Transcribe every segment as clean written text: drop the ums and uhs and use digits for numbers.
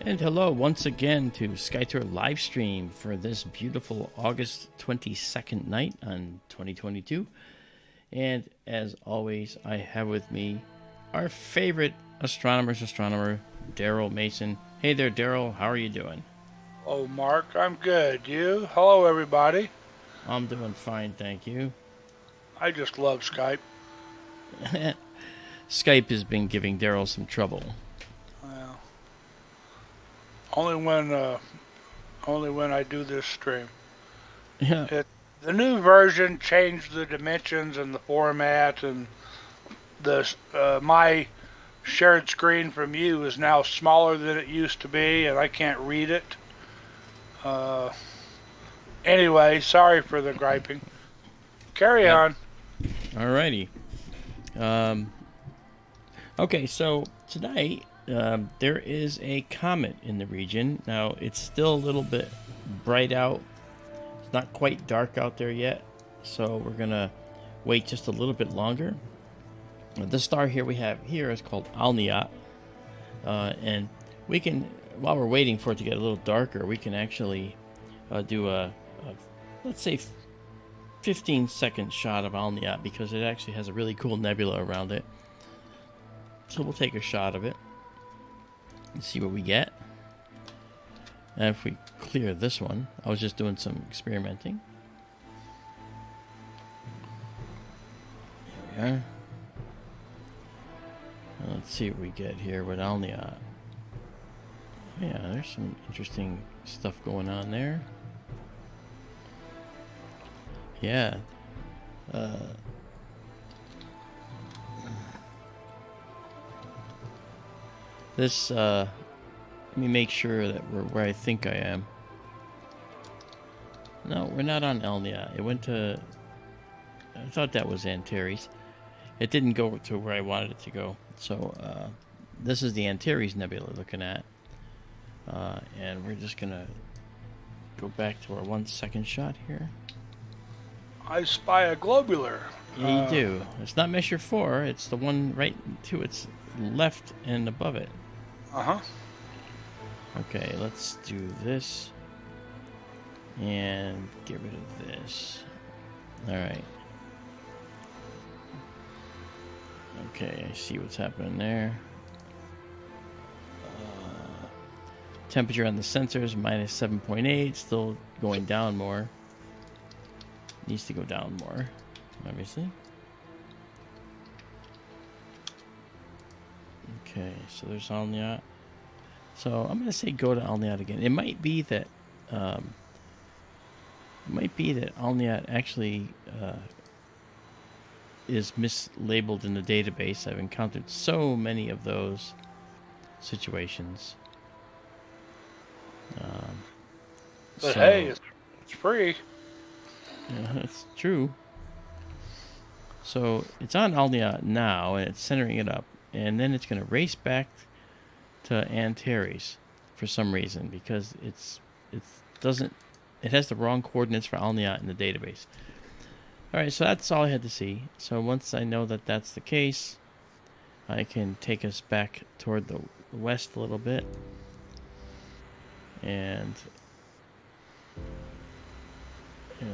And hello once again to SkyTour live stream for this beautiful August 22nd night on 2022. And as always, I have with me our favorite astronomer, Daryl Mason. Hey there, Daryl. How are you doing? Oh, Mark, I'm good. You? Hello, everybody. I'm doing fine, thank you. I just love Skype. Skype has been giving Daryl some trouble. Well, only when I do this stream. Yeah. The new version changed the dimensions and the format, and my shared screen from you is now smaller than it used to be, and I can't read it. Anyway, sorry for the griping. Carry on. Alrighty. Okay, so tonight there is a comet in the region. Now, it's still a little bit bright out. It's not quite dark out there yet, so we're going to wait just a little bit longer. The star here we have here is called Alniyat, and we can, while we're waiting for it to get a little darker, we can actually do a let's say 15-second shot of Alniyat, because it actually has a really cool nebula around it. So we'll take a shot of it and see what we get. And if we clear this one, I was just doing some experimenting. There we are. Let's see what we get here with Alniyat. Yeah, there's some interesting stuff going on there. Yeah. Let me make sure that we're where I think I am. No, we're not on Alniyat. It went to, I thought that was Antares. It didn't go to where I wanted it to go. So, this is the Antares Nebula looking at. And we're just going to go back to our 1 second shot here. I spy a globular. Yeah, you do. It's not Measure 4. It's the one right to its left and above it. Uh-huh. Okay, let's do this. And get rid of this. Alright. Okay, I see what's happening there. Temperature on the sensors, minus 7.8. Still going down more. Needs to go down more, obviously. Okay, so there's Alniyat. So I'm gonna say go to Alniyat again. It might be that Alniyat actually is mislabeled in the database. I've encountered so many of those situations. But hey, it's free. Yeah, that's true. So it's on Alniyat now, and it's centering it up, and then it's going to race back to Antares for some reason, because it has the wrong coordinates for Alniyat in the database. All right, so that's all I had to see. So once I know that that's the case, I can take us back toward the west a little bit, and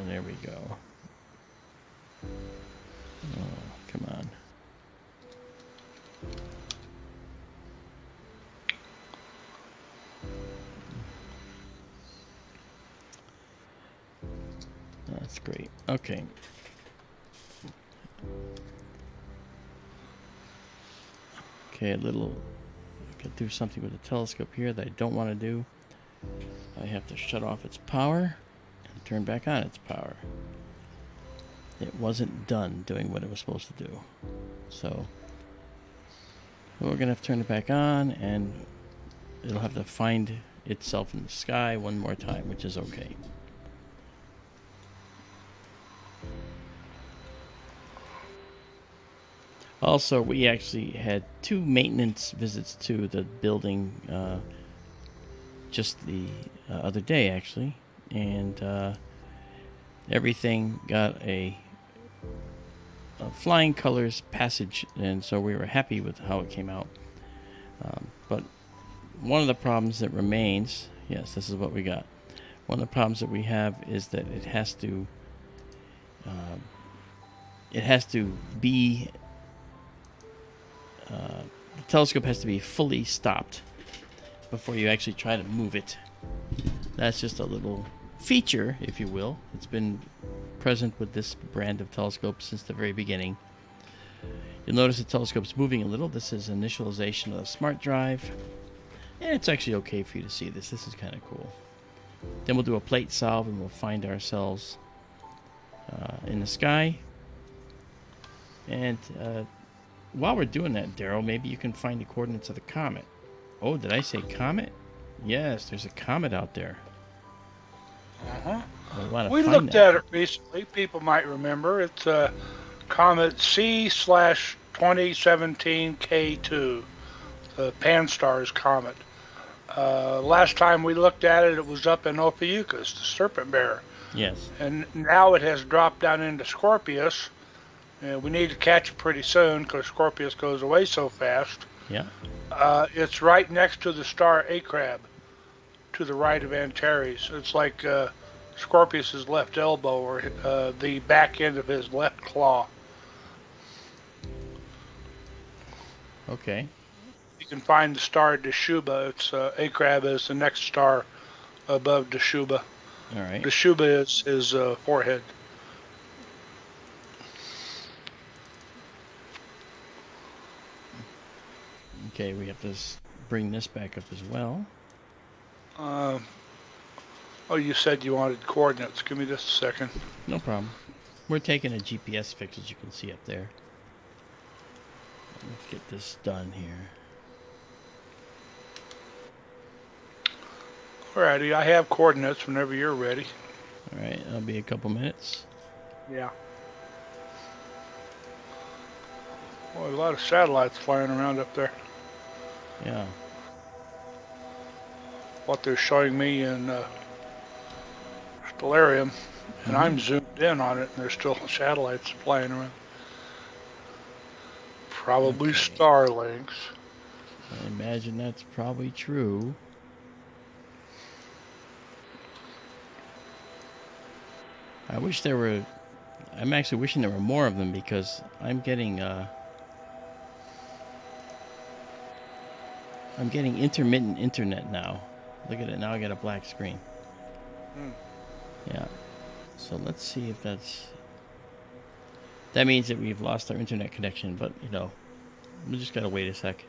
there we go. Oh, come on. That's great. Okay. Okay, I could do something with the telescope here that I don't want to do. I have to shut off its power and turn back on its power. It wasn't done doing what it was supposed to do. So we're going to have to turn it back on, and it'll have to find itself in the sky one more time, which is okay. Also, we actually had 2 maintenance visits to the building just the other day, actually. And everything got a flying colors passage, and so we were happy with how it came out. But one of the problems that remains, yes, this is what we got. One of the problems that we have is that it has to be, the telescope has to be fully stopped before you actually try to move it. That's just a little feature, if you will. It's been present with this brand of telescope since the very beginning. You'll notice the telescope's moving a little. This is initialization of the smart drive. And it's actually okay for you to see this. This is kind of cool. Then we'll do a plate solve and we'll find ourselves in the sky. And while we're doing that, Daryl, maybe you can find the coordinates of the comet. Oh, did I say comet? Yes, there's a comet out there. We looked at it recently. People might remember. It's Comet C/2017K2, the PanSTARRS comet. Last time we looked at it, it was up in Ophiuchus, the serpent bearer. Yes. And now it has dropped down into Scorpius. We need to catch it pretty soon because Scorpius goes away so fast. Yeah. It's right next to the star A-Crab, to the right of Antares. It's like Scorpius's left elbow, or the back end of his left claw. Okay. You can find the star Dashuba. It's A-Crab is the next star above Dashuba. All right. Dashuba is his forehead. Okay, we have to bring this back up as well. Oh, you said you wanted coordinates. Give me just a second. No problem. We're taking a GPS fix, as you can see up there. Let's get this done here. Alrighty, I have coordinates whenever you're ready. All right, that'll be a couple minutes. Yeah. Well, a lot of satellites flying around up there. Yeah. What they're showing me in Stellarium, and I'm zoomed in on it, and there's still satellites flying around. Probably Okay. Starlinks. I imagine that's probably true. I'm actually wishing there were more of them because I'm getting intermittent internet now. Look at it, now I got a black screen. Yeah. So let's see if that means that we've lost our internet connection, but you know, we just gotta wait a sec.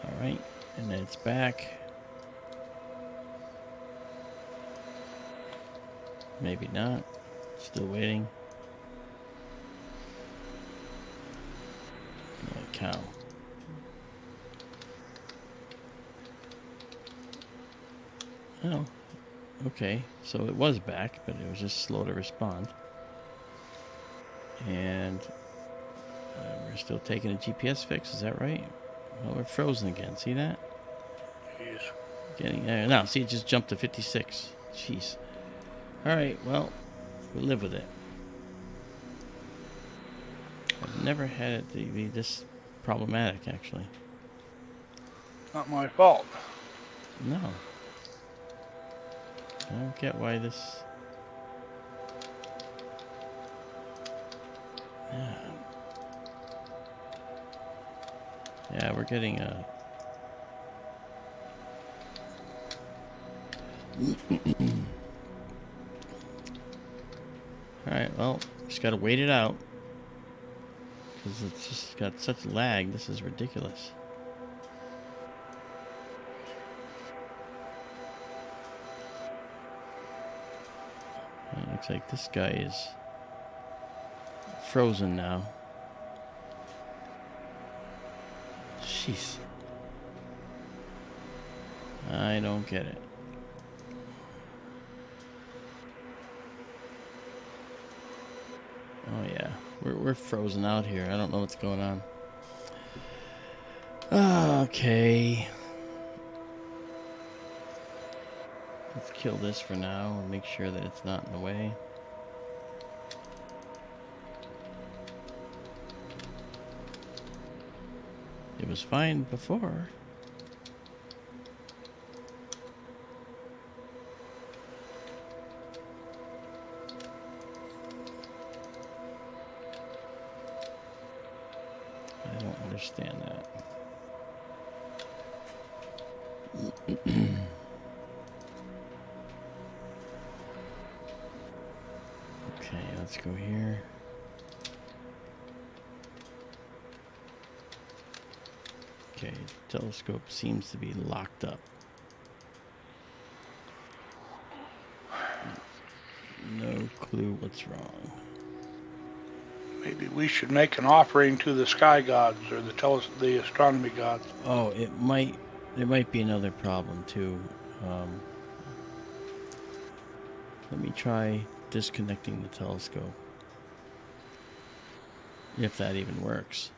Alright, and then it's back. Maybe not. Still waiting. Holy cow. Oh, okay. So it was back, but it was just slow to respond. And we're still taking a GPS fix, is that right? Well, we're frozen again. See that? Jeez. Getting there. Now, see, it just jumped to 56. Jeez. All right, well, we'll live with it. I've never had it to be this problematic, actually. Not my fault. No. I don't get why this... Yeah, we're getting a... Alright, well, just gotta wait it out. Because it's just got such lag, this is ridiculous. It looks like this guy is frozen now. Jeez. I don't get it. Oh yeah, we're frozen out here. I don't know what's going on. Okay. Let's kill this for now and make sure that it's not in the way. It was fine before. I don't understand that. Okay, let's go here. Okay, telescope seems to be locked up. No clue what's wrong. Maybe we should make an offering to the sky gods or the astronomy gods. Oh, it might. There might be another problem too. Let me try disconnecting the telescope. If that even works.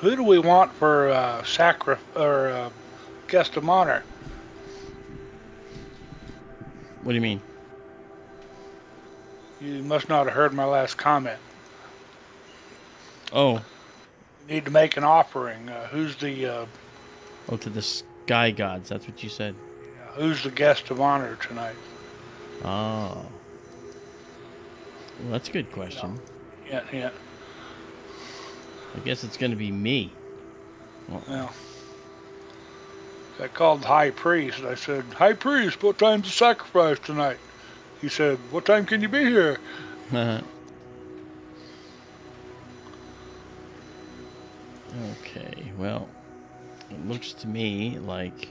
Who do we want for guest of honor? What do you mean? You must not have heard my last comment. Oh. You need to make an offering. Who's the? Oh, to the sky gods. That's what you said. Who's the guest of honor tonight? Oh. Well, that's a good question. Yeah. I guess it's going to be me. Well, I called the high priest. I said, "High priest, what time's the sacrifice tonight?" He said, "What time can you be here?" Okay, well, it looks to me like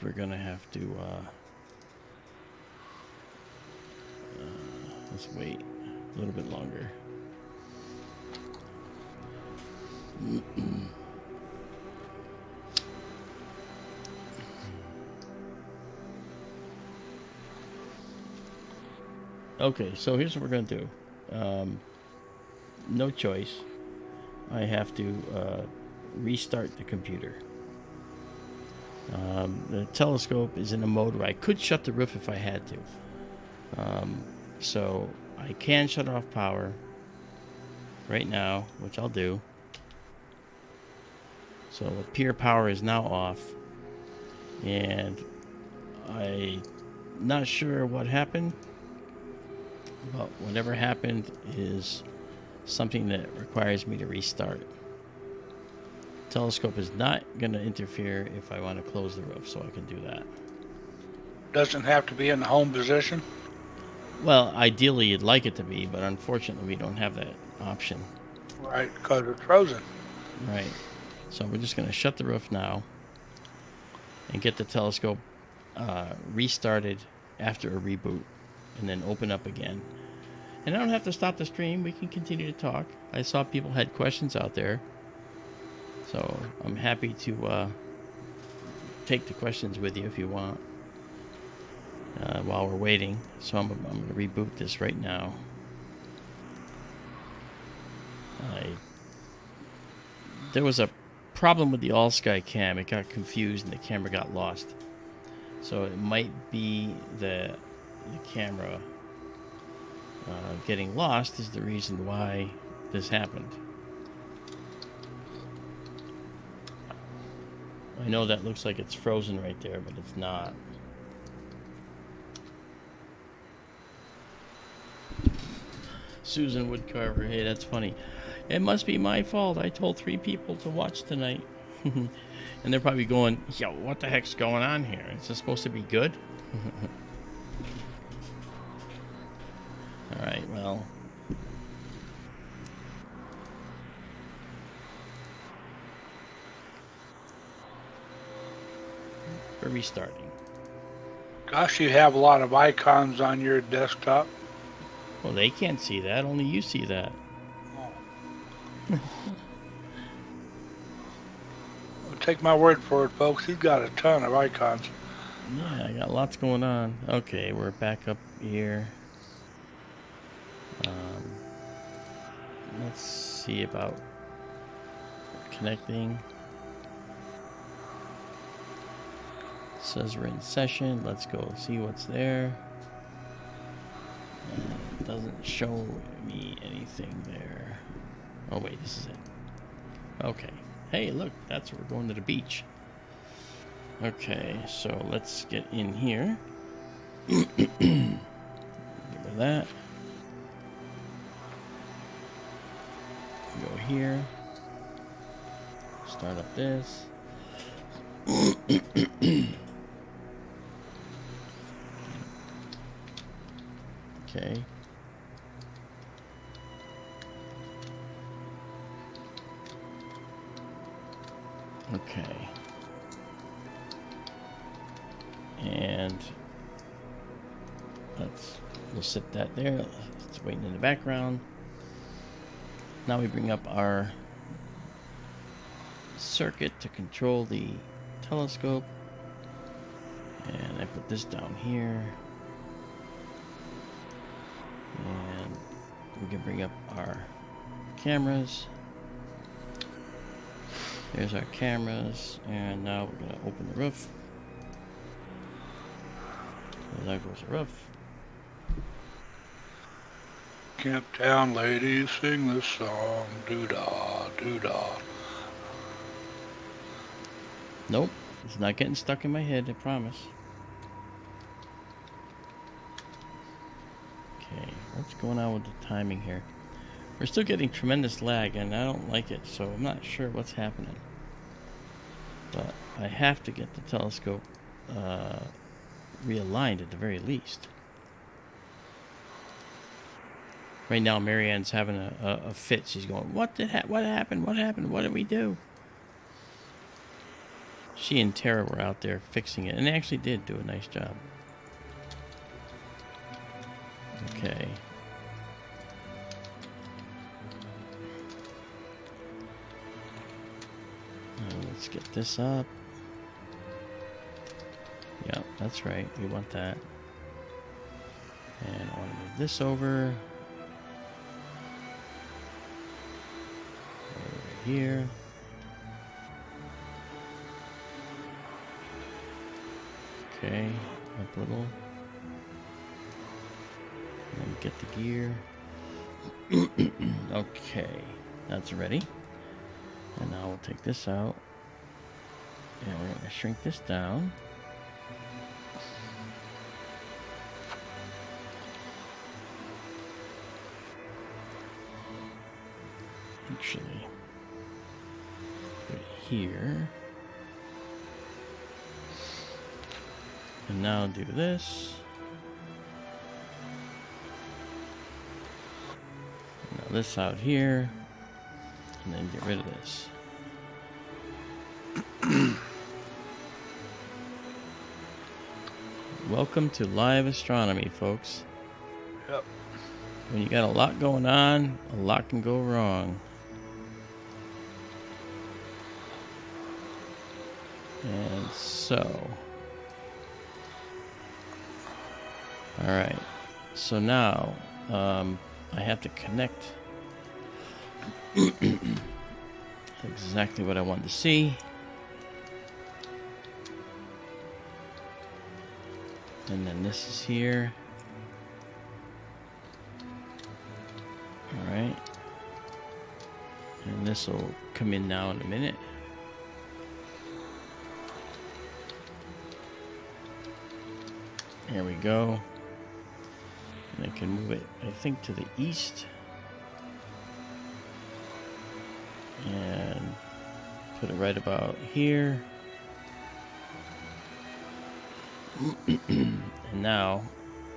we're gonna have to let's wait a little bit longer. Okay, so here's what we're gonna do. No choice. I have to restart the computer. The telescope is in a mode where I could shut the roof if I had to. So I can shut off power right now, which I'll do. So the pier power is now off, and I'm not sure what happened, but whatever happened is something that requires me to restart. Telescope is not going to interfere if I want to close the roof, so I can do that. Doesn't have to be in the home position? Well, ideally you'd like it to be, but unfortunately we don't have that option. Right, because it's frozen. Right. So we're just going to shut the roof now and get the telescope restarted after a reboot, and then open up again. And I don't have to stop the stream. We can continue to talk. I saw people had questions out there, so I'm happy to take the questions with you if you want while we're waiting. So I'm going to reboot this right now. There was a problem with the all sky cam. It got confused and the camera got lost. So it might be the camera getting lost is the reason why this happened. I know that looks like it's frozen right there, but it's not. Susan Woodcarver, hey, that's funny. It must be my fault. I told 3 people to watch tonight. And they're probably going, yo, what the heck's going on here? Is this supposed to be good? Alright, well. We're restarting. Gosh, you have a lot of icons on your desktop. Well, they can't see that. Only you see that. Well, take my word for it, folks. He's got a ton of icons. Yeah, I got lots going on. Okay, we're back up here. Let's see about connecting. says we're in session. Let's go see what's there. It doesn't show me anything there. Oh wait, this is it. Okay. Hey, look, that's where we're going to the beach. Okay, so let's get in here. Get rid of that. Go here. Start up this. Okay. Okay. And we'll set that there. It's waiting in the background. Now we bring up our circuit to control the telescope. And I put this down here. And we can bring up our cameras. There's our cameras. And now we're going to open the roof. So there goes the roof. Camp Town ladies, sing this song. Doo-dah, doo-dah. Nope. It's not getting stuck in my head, I promise. Okay, what's going on with the timing here? We're still getting tremendous lag, and I don't like it, so I'm not sure what's happening. But I have to get the telescope realigned at the very least. Right now, Marianne's having a fit. She's going, what happened? What happened? What did we do? She and Tara were out there fixing it, and they actually did do a nice job. Okay. Let's get this up. Yep, that's right. We want that. And I want to move this over. Over here. Okay, up a little. And then get the gear. Okay, that's ready. And now we'll take this out. And we're going to shrink this down. Actually, put it here. And now do this. Now this out here. And then get rid of this. Welcome to live astronomy, folks. Yep. When you got a lot going on, a lot can go wrong. And so... Alright, so now I have to connect exactly what I wanted to see. And then this is here. Alright. And this will come in now in a minute. There we go. And I can move it, I think, to the east. And put it right about here. And now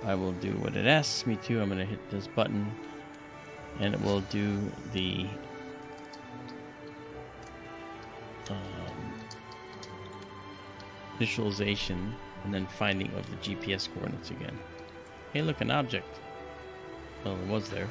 I will do what it asks me to. I'm going to hit this button and it will do the visualization and then finding of the GPS coordinates again. Hey, look, an object. Well, it was there.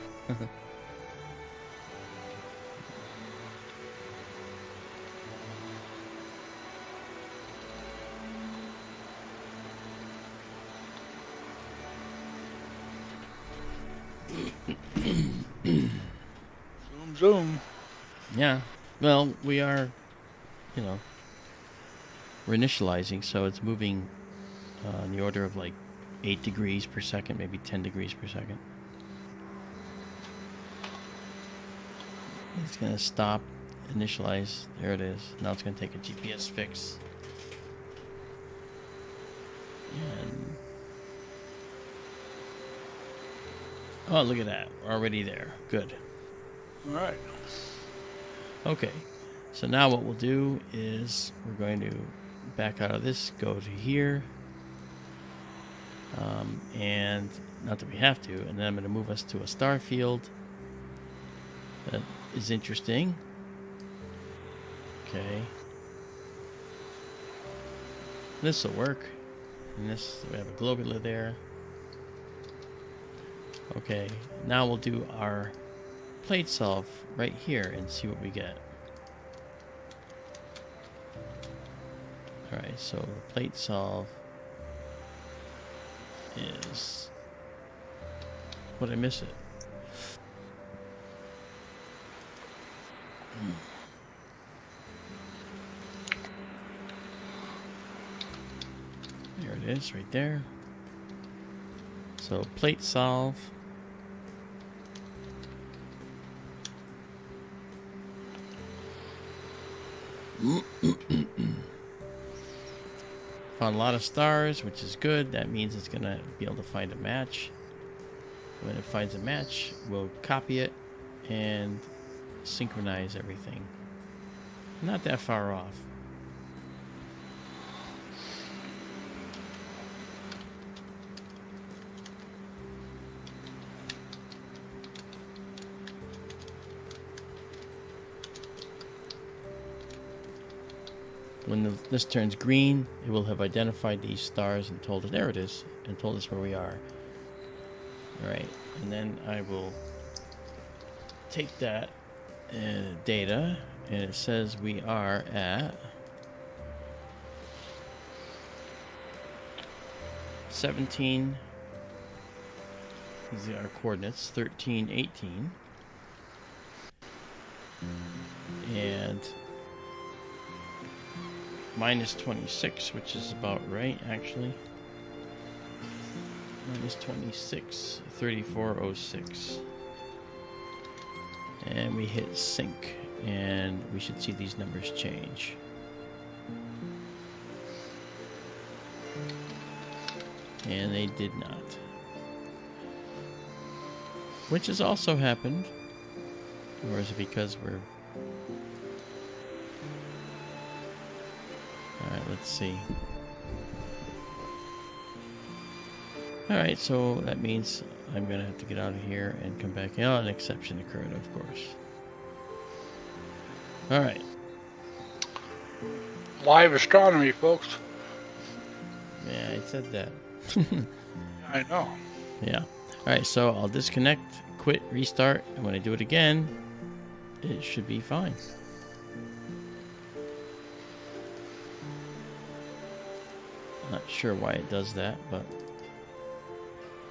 Zoom, zoom. Yeah. Well, we are, you know, we're initializing, so it's moving in the order of like 8 degrees per second, maybe 10 degrees per second. It's going to stop, initialize. There it is. Now it's going to take a GPS fix. And oh, look at that. We're already there. Good. All right. Okay. So now what we'll do is we're going to back out of this, go to here. And not that we have to. And then I'm going to move us to a star field. That is interesting. Okay. This will work. And this, we have a globular there. Okay, now we'll do our plate solve right here and see what we get. Alright, so the plate solve is... Would I miss it? There it is, right there. So plate solve. Found a lot of stars, which is good. That means it's going to be able to find a match. When it finds a match, we'll copy it and synchronize everything. Not that far off. When this turns green, it will have identified these stars and told us, there it is, and told us where we are. Alright, and then I will take that data, and it says we are at 17, these are our coordinates, 13, 18, and minus 26, which is about right, actually. Minus 26, 3406. And we hit sync, and we should see these numbers change. And they did not. Which has also happened. Or is it because we're... Alright, let's see. Alright, so that means I'm going to have to get out of here and come back. Oh, an exception occurred, of course. Alright. Live astronomy, folks. Yeah, I said that. I know. Yeah. Alright, so I'll disconnect, quit, restart, and when I do it again, it should be fine. Not sure why it does that, but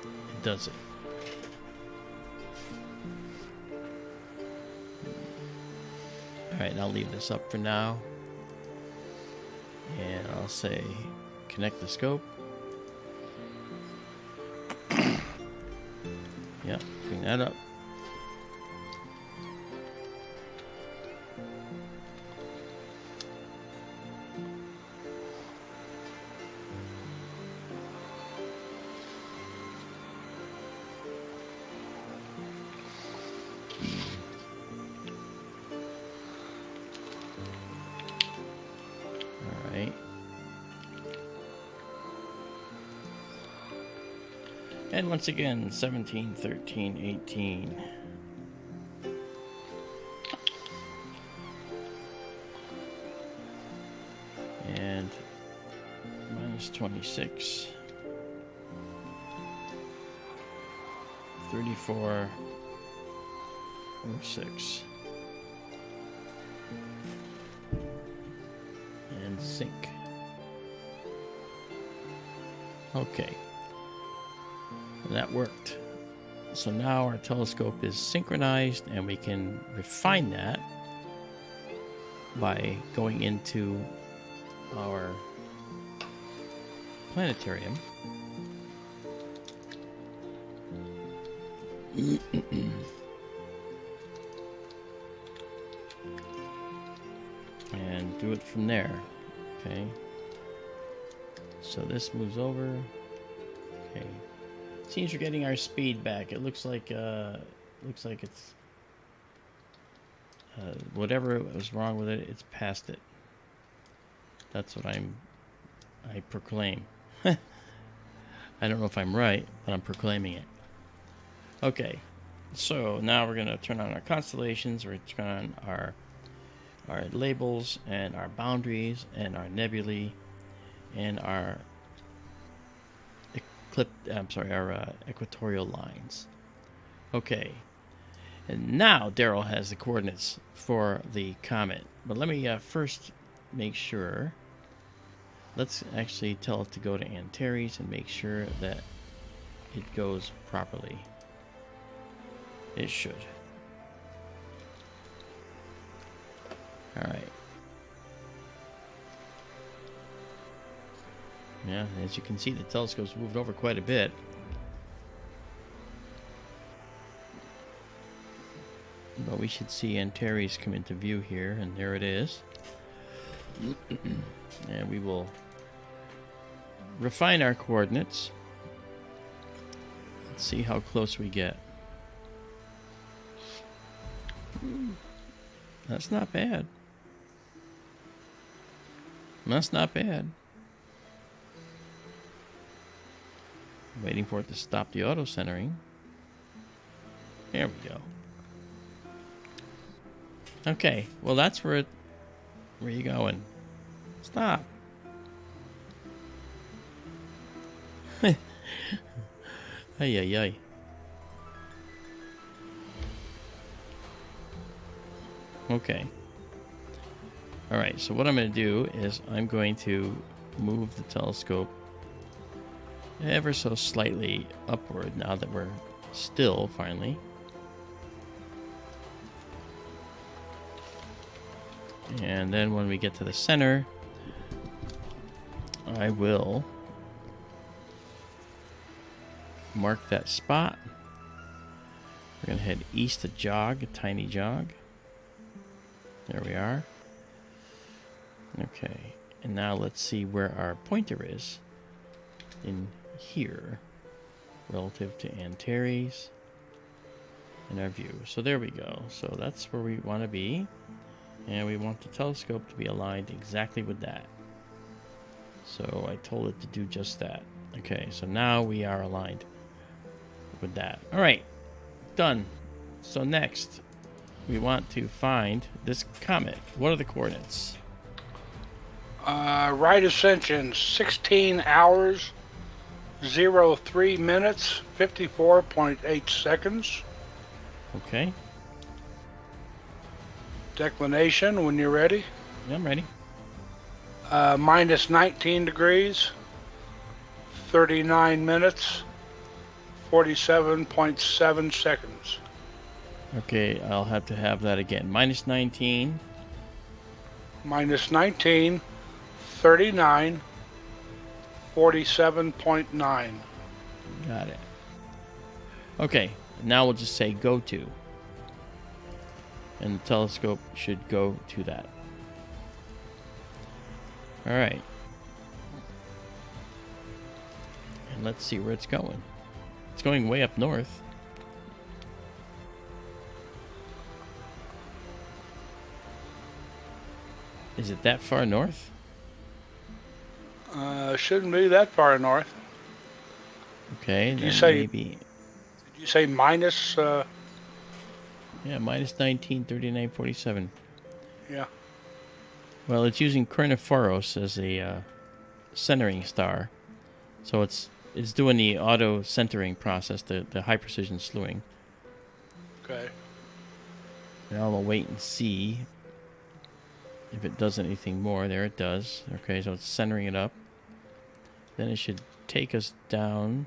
it does it. Alright, I'll leave this up for now. And I'll say connect the scope. Yep, bring that up. And once again, 17, 13, 18. And minus 26. 3406. And sync. Okay. And that worked. So now our telescope is synchronized, and we can refine that by going into our planetarium. And do it from there. Okay. So this moves over. Okay. Seems we're getting our speed back. It looks like it's whatever was wrong with it, it's past it. That's what I proclaim. I don't know if I'm right, but I'm proclaiming it. Okay. So now we're gonna turn on our constellations, we're gonna turn on our labels and our boundaries and our nebulae and our equatorial lines. Okay. And now Daryl has the coordinates for the comet. But let me first make sure. Let's actually tell it to go to Antares and make sure that it goes properly. It should. Alright. Yeah, as you can see, the telescope's moved over quite a bit. But we should see Antares come into view here, and there it is. And we will refine our coordinates. Let's see how close we get. That's not bad. That's not bad. Waiting for it to stop the auto centering. There we go. Okay, well that's where you going? Stop. Ay ay ay. Okay. Alright, so what I'm going to do is I'm going to move the telescope ever so slightly upward now that we're still finally. And then when we get to the center, I will mark that spot. We're going to head east a jog, a tiny jog. There we are. Okay, and now let's see where our pointer is in here relative to Antares in our view. So there we go. So that's where we want to be. And we want the telescope to be aligned exactly with that. So I told it to do just that. Okay, so now we are aligned with that. All right, done. So next, we want to find this comet. What are the coordinates? Right ascension, 16 hours, 03 minutes, 54.8 seconds. Okay. Declination, when you're ready. Yeah, I'm ready. Minus 19 degrees, 39 minutes, 47.7 seconds. Okay, I'll have to have that again. Minus 19. Minus 19, 39, 47.9. Got it. Okay, now we'll just say go to. And the telescope should go to that. All right. And let's see where it's going. It's going way up north. Is it that far north? Shouldn't be that far north. Okay, Did then you say, maybe. Did you say minus? Yeah, minus 19, 39, 47. Yeah. Well, it's using Carniferos as a centering star. So it's doing the auto centering process, the high precision slewing. Okay. Now I'll wait and see if it does anything more. There it does. Okay, so it's centering it up. Then it should take us down.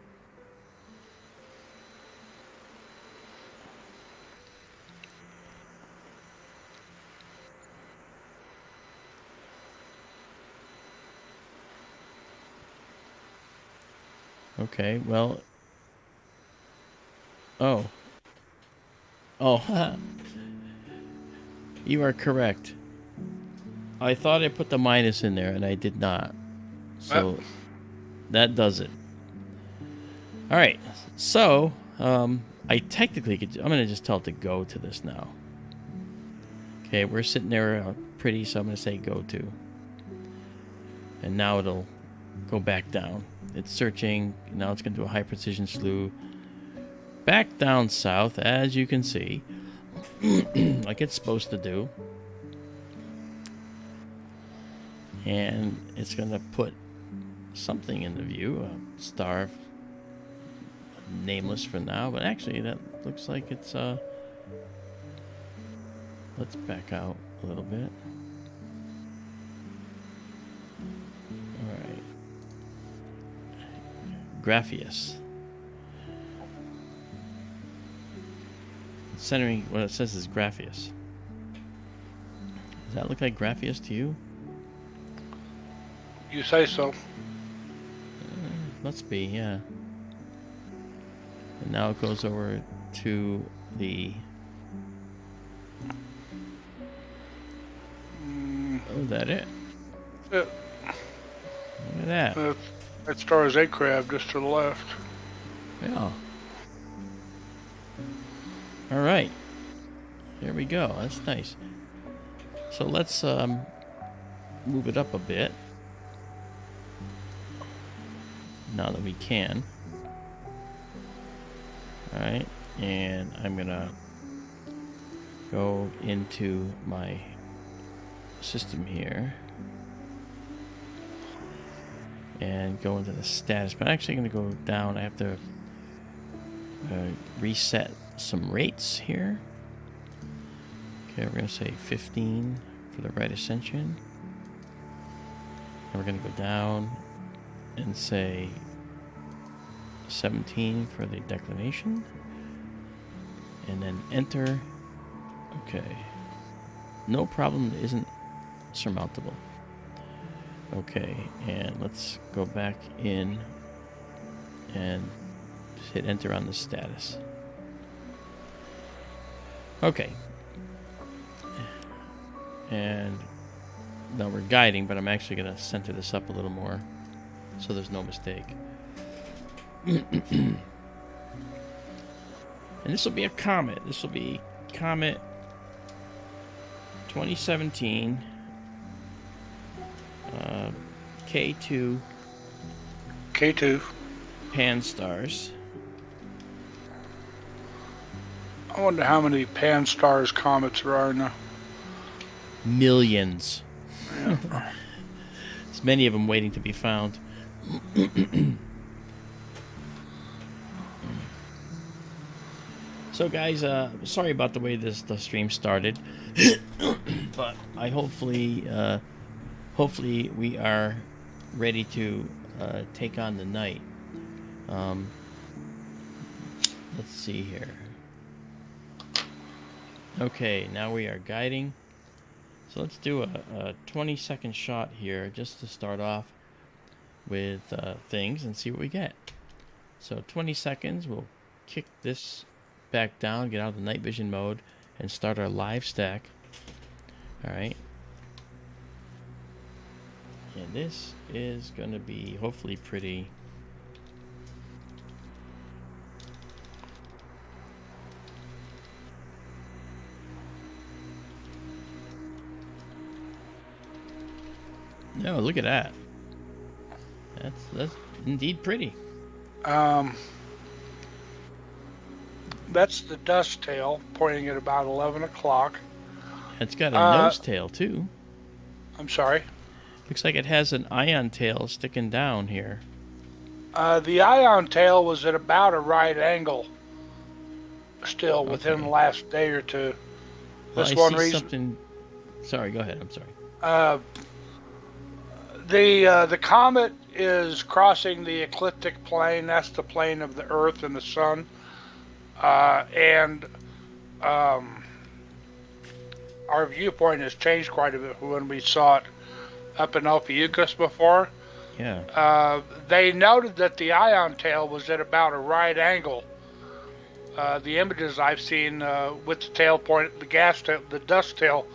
Okay, well... Oh. Oh, you are correct. I thought I put the minus in there, and I did not. So, that does it. Alright, so, I technically could... I'm going to just tell it to go to this now. Okay, we're sitting there pretty, so I'm going to say go to. And now it'll go back down. It's searching. Now it's going to do a high precision slew. Back down south, as you can see. Like it's supposed to do. And it's going to put something in the view. A star. Nameless for now. But actually, that looks like it's... Let's back out a little bit. Alright. Grapheus. Centering, what it says is Grapheus. Does that look like Grapheus to you? You say so. Must be, yeah. And now it goes over to the... Oh, is that it? Look at that. That star is A crab just to the left. Yeah. All right. There we go. That's nice. So let's move it up a bit. Now that we can. All right. And I'm going to go into my system here and go into the status, but I'm actually going to go down. I have to reset some rates here. Okay, we're going to say 15 for the right ascension, and we're going to go down and say 17 for the declination, and then enter. Okay, no problem isn't surmountable. Okay, and let's go back in and just hit enter on the status. Okay. And now we're guiding, but I'm actually going to center this up a little more so there's no mistake. And this will be a comet. This will be Comet 2017 K2 PanSTARRS. I wonder how many PanSTARRS comets there are now. Millions. Yeah. There's many of them waiting to be found. So guys, sorry about the way the stream started, but I hopefully we are ready to take on the night. Let's see here. Okay, now we are guiding. So let's do a 20-second shot here just to start off with things and see what we get. So 20 seconds, we'll kick this back down, get out of the night vision mode, and start our live stack. Alright. And this is going to be hopefully pretty. No, look at that. That's indeed pretty. That's the dust tail pointing at about 11 o'clock. It's got a nose tail too. I'm sorry? Looks like it has an ion tail sticking down here. The ion tail was at about a right angle still within the last day or two. Well, That's I one see reason. Something... Sorry, go ahead. I'm sorry. The comet is crossing the ecliptic plane. That's the plane of the Earth and the Sun. Our viewpoint has changed quite a bit from when we saw it up in Ophiuchus before. Yeah. They noted that the ion tail was at about a right angle. The images I've seen with the tail point, the gas tail, the dust tail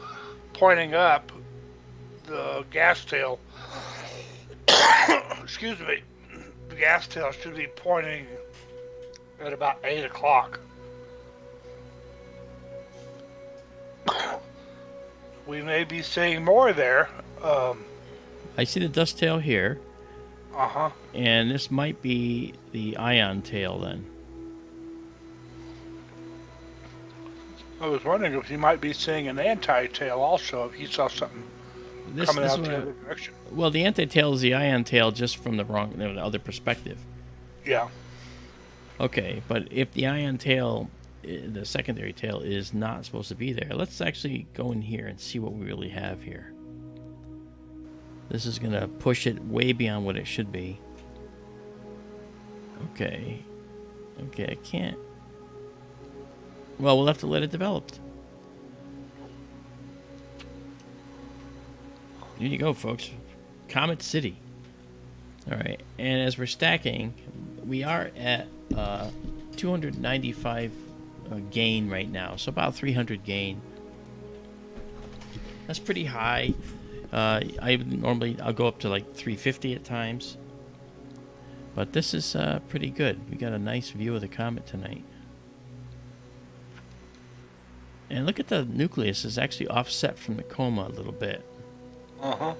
pointing up, the gas tail, excuse me, the gas tail should be pointing at about 8 o'clock. We may be seeing more there. I see the dust tail here. Uh-huh. And this might be the ion tail then. I was wondering if you might be seeing an anti-tail also, if you saw something coming out the other direction. Well, the anti-tail is the ion tail just from the other perspective. Yeah. Okay, but if the ion tail, the secondary tail, is not supposed to be there, let's actually go in here and see what we really have here. This is going to push it way beyond what it should be. Okay. Okay, I can't. Well, we'll have to let it develop. Here you go, folks. Comet City. All right, and as we're stacking, we are at 295 gain right now, so about 300 gain. That's pretty high. I'll go up to like 350 at times, but this is pretty good. We got a nice view of the comet tonight. And look at the nucleus is actually offset from the coma a little bit. Uh-huh.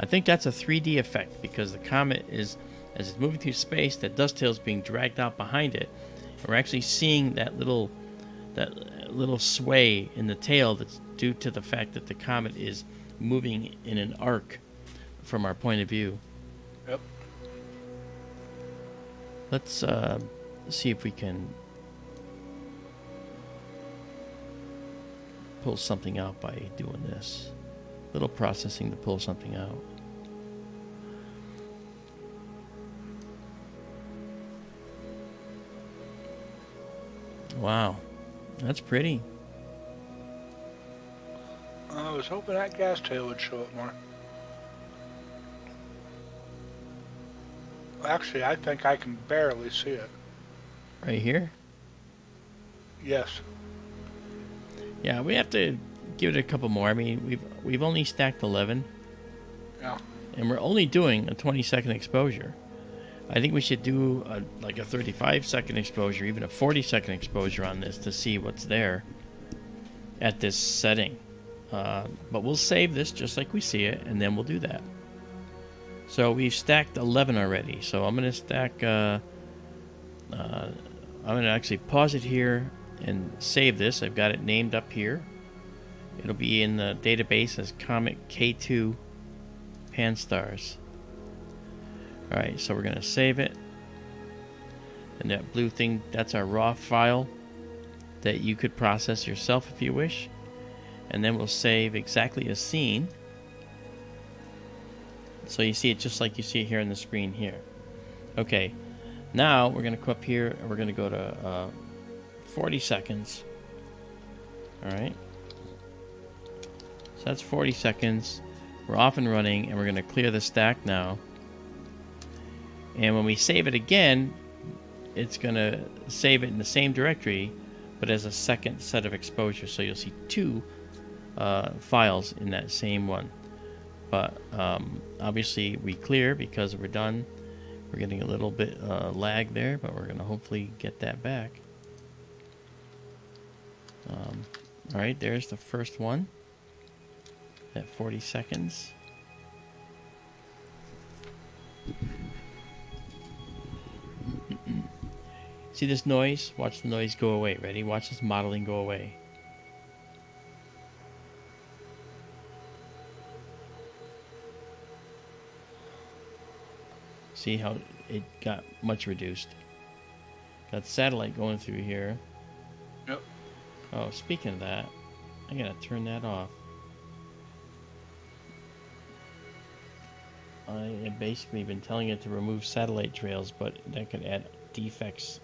I think that's a 3D effect because the comet is, as it's moving through space, that dust tail is being dragged out behind it. And we're actually seeing that little sway in the tail that's due to the fact that the comet is moving in an arc from our point of view. Yep. Let's see if we can pull something out by doing this. Little processing to pull something out. Wow, that's pretty. I was hoping that gas tail would show up more. Actually, I think I can barely see it. Right here? Yes. Yeah, we have to give it a couple more. I mean, we've only stacked 11. Yeah. And we're only doing a 20-second exposure. I think we should do like a 35-second exposure, even a 40-second exposure on this to see what's there at this setting. But we'll save this just like we see it, and then we'll do that. So we've stacked 11 already. So I'm going to stack... I'm going to actually pause it here and save this. I've got it named up here. It'll be in the database as Comet K2 PanSTARRS. Alright, so we're going to save it. And that blue thing, that's our raw file that you could process yourself if you wish. And then we'll save exactly a scene. So you see it just like you see it here on the screen here. Okay, now we're going to come up here and we're going to go to 40 seconds. Alright. So that's 40 seconds. We're off and running, and we're going to clear the stack now. And when we save it again, it's going to save it in the same directory, but as a second set of exposure. So you'll see two files in that same one. But obviously we clear because we're done. We're getting a little bit lag there, but we're going to hopefully get that back. All right, there's the first one at 40 seconds. See this noise? Watch the noise go away. Ready? Watch this modeling go away. See how it got much reduced. Got satellite going through here. Yep. Oh, speaking of that, I gotta turn that off. I have basically been telling it to remove satellite trails, but that could add defects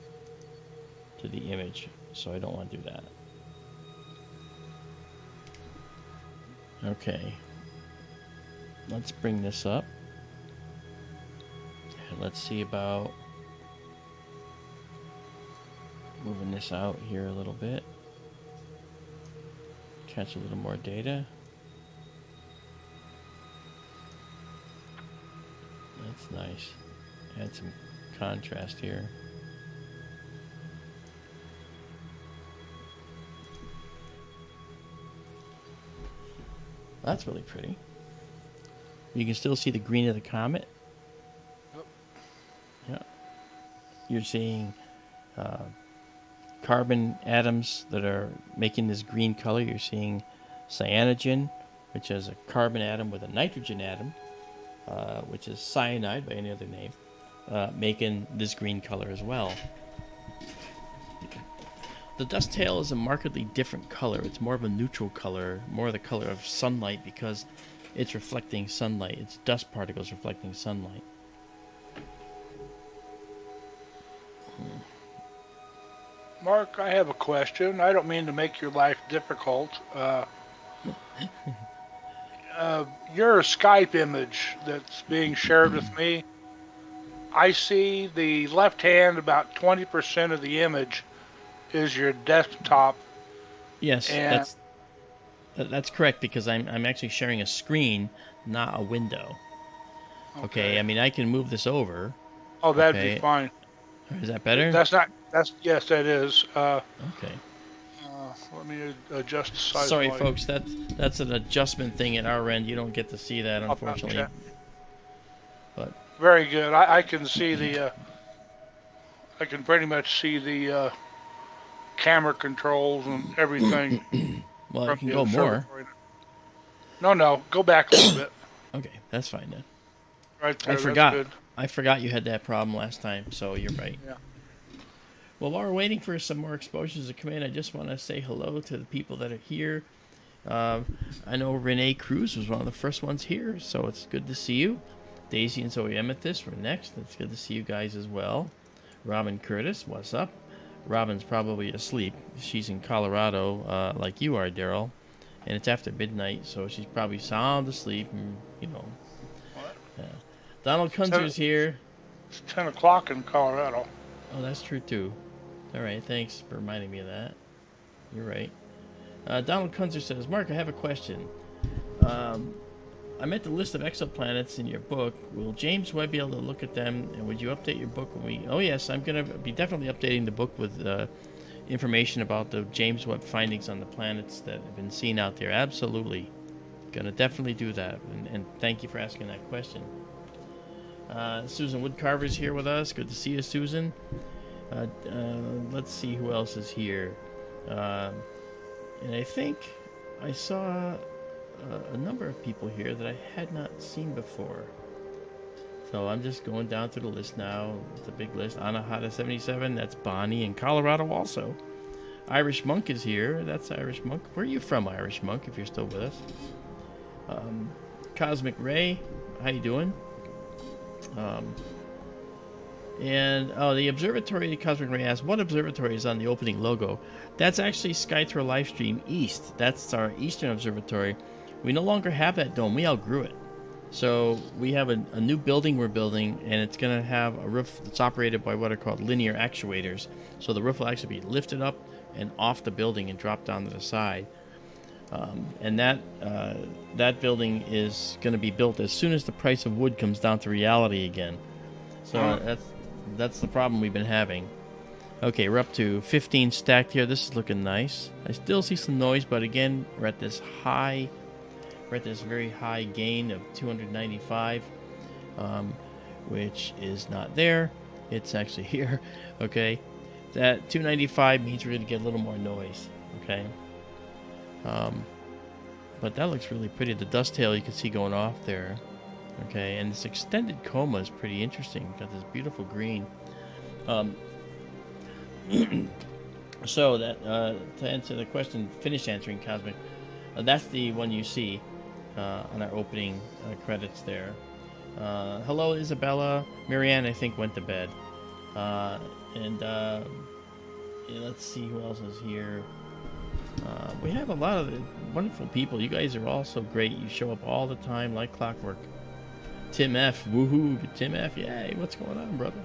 to the image, so I don't want to do that. Okay. Let's bring this up. let's see about moving this out here a little bit. Catch a little more data. That's nice. Add some contrast here. That's really pretty. You can still see the green of the comet. Yep. Yeah. You're seeing carbon atoms that are making this green color. You're seeing cyanogen, which is a carbon atom with a nitrogen atom, which is cyanide by any other name, making this green color as well. The dust tail is a markedly different color. It's more of a neutral color, more the color of sunlight because it's reflecting sunlight. It's dust particles reflecting sunlight. Mark, I have a question. I don't mean to make your life difficult. Your Skype image that's being shared with me, I see the left hand, about 20% of the image is your desktop. Yes, that's correct because I'm actually sharing a screen, not a window. Okay, I mean I can move this over. Oh, that'd be fine. Is that better? Yes, that is. Okay. Let me adjust the size. Sorry, folks. That's an adjustment thing at our end. You don't get to see that, unfortunately. But very good. I can see the. I can pretty much see the camera controls and everything. Well, you can go more. No, go back a little bit. Okay, that's fine then. Right there. I forgot. That's good. I forgot you had that problem last time, so you're right. Yeah. Well, while we're waiting for some more exposures to come in, I just want to say hello to the people that are here. I know Renee Cruz was one of the first ones here, so it's good to see you. Daisy and Zoe Amethyst were next. It's good to see you guys as well. Robin Curtis, what's up? Robin's probably asleep. She's in Colorado, like you are, Daryl. And it's after midnight, so she's probably sound asleep. And, you know. Donald Kunzer's here. It's 10 o'clock in Colorado. Oh, that's true, too. All right, thanks for reminding me of that. You're right. Donald Kunzer says, Mark, I have a question. I met the list of exoplanets in your book. Will James Webb be able to look at them? And would you update your book when we... Oh, yes, I'm going to be definitely updating the book with information about the James Webb findings on the planets that have been seen out there. Absolutely. Going to definitely do that. And thank you for asking that question. Susan Woodcarver's here with us. Good to see you, Susan. Let's see who else is here. And I think I saw a number of people here that I had not seen before. So I'm just going down through the list now. It's a big list. Anahata 77, that's Bonnie in Colorado also. Irish Monk is here. That's Irish Monk. Where are you from, Irish Monk, if you're still with us? Cosmic Ray, how you doing? The observatory, Cosmic Ray asked, what observatory is on the opening logo? That's actually Skytour Livestream East. That's our Eastern Observatory. We no longer have that dome. We outgrew it. So we have a new building we're building, and it's going to have a roof that's operated by what are called linear actuators. So the roof will actually be lifted up and off the building and dropped down to the side. And that building is going to be built as soon as the price of wood comes down to reality again. So that's the problem we've been having. Okay, we're up to 15 stacked here. This is looking nice. I still see some noise, but again, we're at this very high gain of 295, which is not there. It's actually here. Okay, that 295 means we're going to get a little more noise. Okay. But that looks really pretty. The dust tail you can see going off there. Okay, and this extended coma is pretty interesting. Got this beautiful green. So that to answer the question, finish answering Cosmic. That's the one you see on our opening credits there. Hello, Izabela. Marianne, I think, went to bed. Let's see who else is here. We have a lot of wonderful people. You guys are all so great. You show up all the time like clockwork. Tim F. Woohoo. Tim F. Yay. What's going on, brother?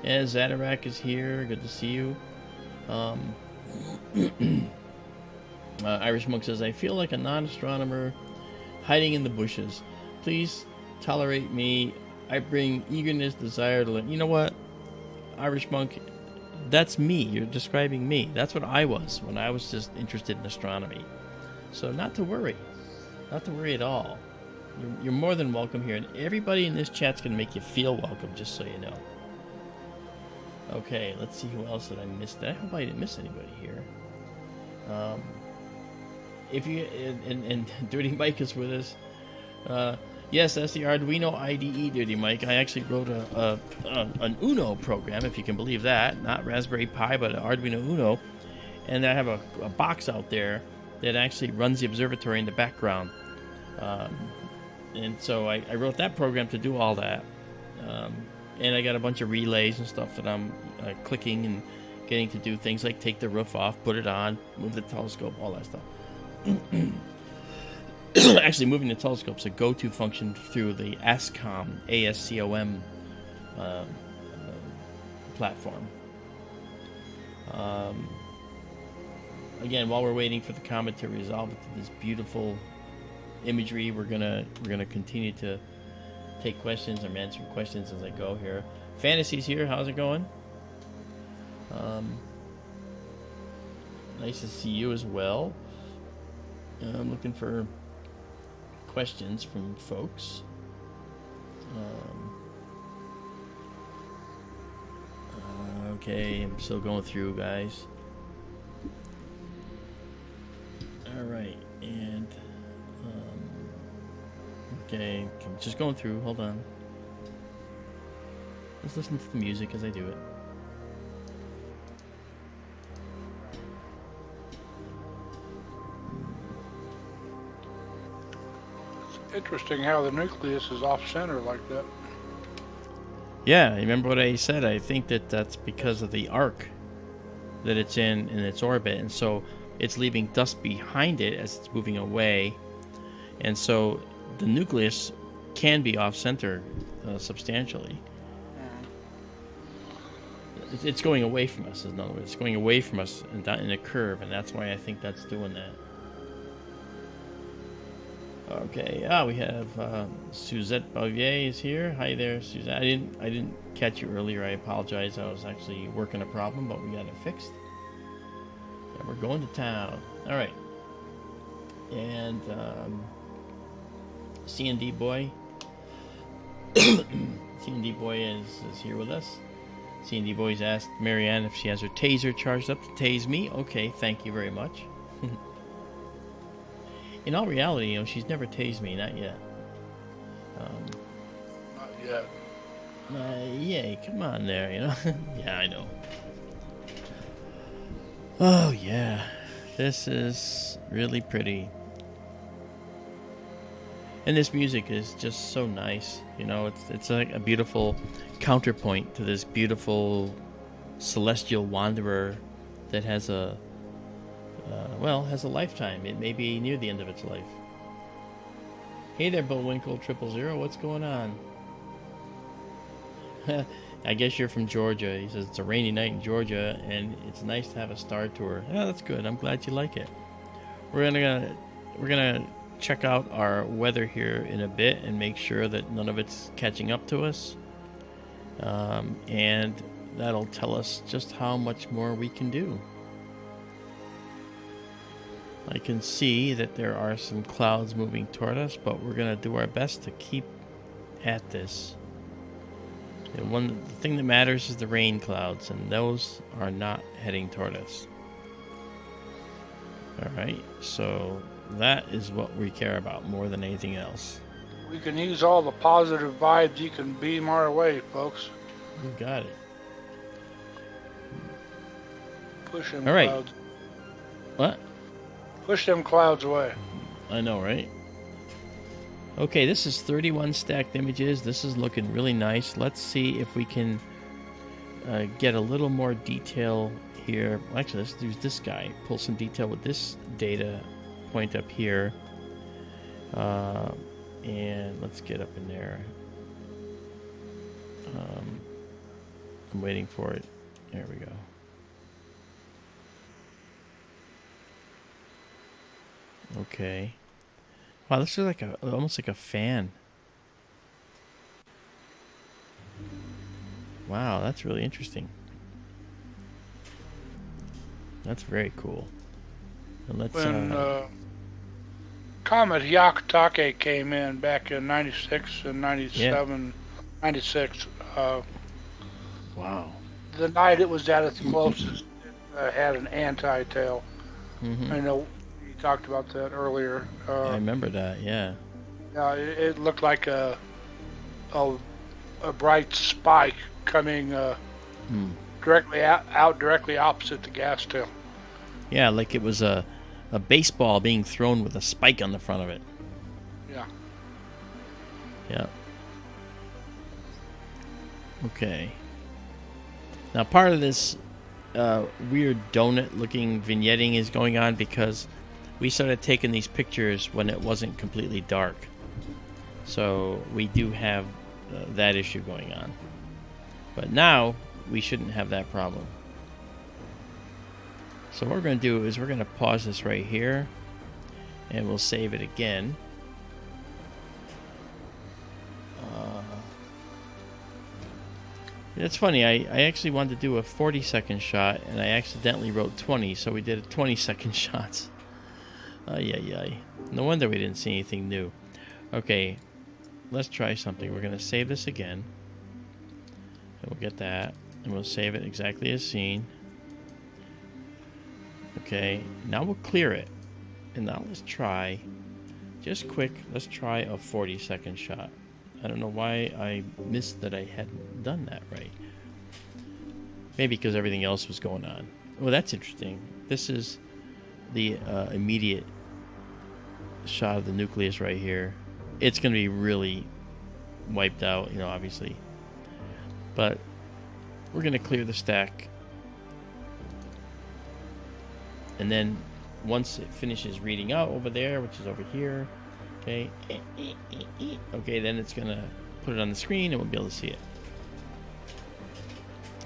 And Zadarak is here. Good to see you. Irish Monk says, I feel like a non-astronomer hiding in the bushes. Please tolerate me. I bring eagerness, desire to learn. You know what, Irish Monk? That's me. You're describing me. That's what I was when I was just interested in astronomy. So not to worry. Not to worry at all. You're more than welcome here. And everybody in this chat's going to make you feel welcome, just so you know. Okay, let's see who else did I miss. I hope I didn't miss anybody here. If you and Dirty Mike is with us. Yes, that's the Arduino IDE, Dirty Mike. I actually wrote an Uno program, if you can believe that. Not Raspberry Pi, but an Arduino Uno. And I have a box out there that actually runs the observatory in the background. And so I wrote that program to do all that. And I got a bunch of relays and stuff that I'm clicking and getting to do things like take the roof off, put it on, move the telescope, all that stuff. Actually, moving the telescope is a go-to function through the ASCOM, ASCOM platform. Again, while we're waiting for the comet to resolve it to this beautiful imagery, we're gonna continue to take questions. I'm answering questions as I go here. Fantasy's here. How's it going? Nice to see you as well. I'm looking for questions from folks. Okay, I'm still going through, guys. All right, and okay, I'm just going through. Hold on. Let's listen to the music as I do it. It's interesting how the nucleus is off center like that. Yeah, remember what I said? I think that's because of the arc that it's in its orbit, and so it's leaving dust behind it as it's moving away, and so the nucleus can be off center substantially. It's going away from us, in other words. It's going away from us in a curve, and that's why I think that's doing that. Okay, we have Suzette Bavier is here. Hi there, Suzette. I didn't catch you earlier. I apologize. I was actually working a problem, but we got it fixed. And we're going to town. All right. And C&D Boy. C&D Boy is here with us. C&D Boy's asked Marianne if she has her taser charged up to tase me. Okay, thank you very much. In all reality, she's never tased me, not yet. Not yet. Yay, come on there, Yeah, I know. Oh, yeah. This is really pretty. And this music is just so nice. It's like a beautiful counterpoint to this beautiful celestial wanderer that has a lifetime. It may be near the end of its life. Hey there, Bullwinkle 000. What's going on? I guess you're from Georgia. He says it's a rainy night in Georgia, and it's nice to have a star tour. Yeah, that's good. I'm glad you like it. We're gonna check out our weather here in a bit and make sure that none of it's catching up to us, and that'll tell us just how much more we can do. I can see that there are some clouds moving toward us, but we're going to do our best to keep at this. The thing that matters is the rain clouds, and those are not heading toward us. Alright, so that is what we care about more than anything else. We can use all the positive vibes you can beam our way, folks. You got it. Push them All right. clouds. What? Push them clouds away. I know, right? Okay, this is 31 stacked images. This is looking really nice. Let's see if we can get a little more detail here. Actually, let's use this guy. Pull some detail with this data point up here. And let's get up in there. I'm waiting for it. There we go. Okay. Wow, this is like almost like a fan. Wow, that's really interesting. That's very cool. And let's when Comet Hyakutake came in back in 96 and 97, 96. Wow. The night it was at its closest, it had an anti-tail. Mm-hmm. I know you talked about that earlier. I remember that, yeah. Yeah, it looked like a bright spike coming directly directly opposite the gas tail. Yeah, like it was a baseball being thrown with a spike on the front of it. Yeah. Yeah. Okay. Now, part of this weird donut-looking vignetting is going on because we started taking these pictures when it wasn't completely dark. So we do have that issue going on. But now, we shouldn't have that problem. So what we're going to do is we're going to pause this right here, and we'll save it again. It's funny, I actually wanted to do a 40-second shot, and I accidentally wrote 20, so we did a 20-second shots. Ay. No wonder we didn't see anything new. Okay, let's try something. We're going to save this again. And we'll get that, and we'll save it exactly as seen. Okay, now we'll clear it. And now let's try, just quick, let's try a 40-second shot. I don't know why I missed that I hadn't done that right. Maybe because everything else was going on. Well, that's interesting. This is the immediate shot of the nucleus right here. It's going to be really wiped out, obviously. But we're going to clear the stack. And then once it finishes reading out over there, which is over here, okay, then it's going to put it on the screen and we'll be able to see it.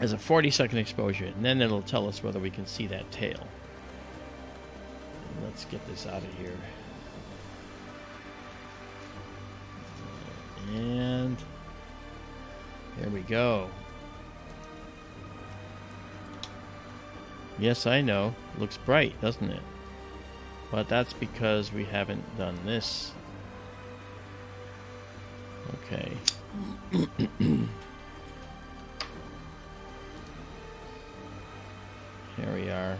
As a 40-second exposure, and then it'll tell us whether we can see that tail. And let's get this out of here. And there we go. Yes, I know. Looks bright, doesn't it? But that's because we haven't done this. Okay. Here we are.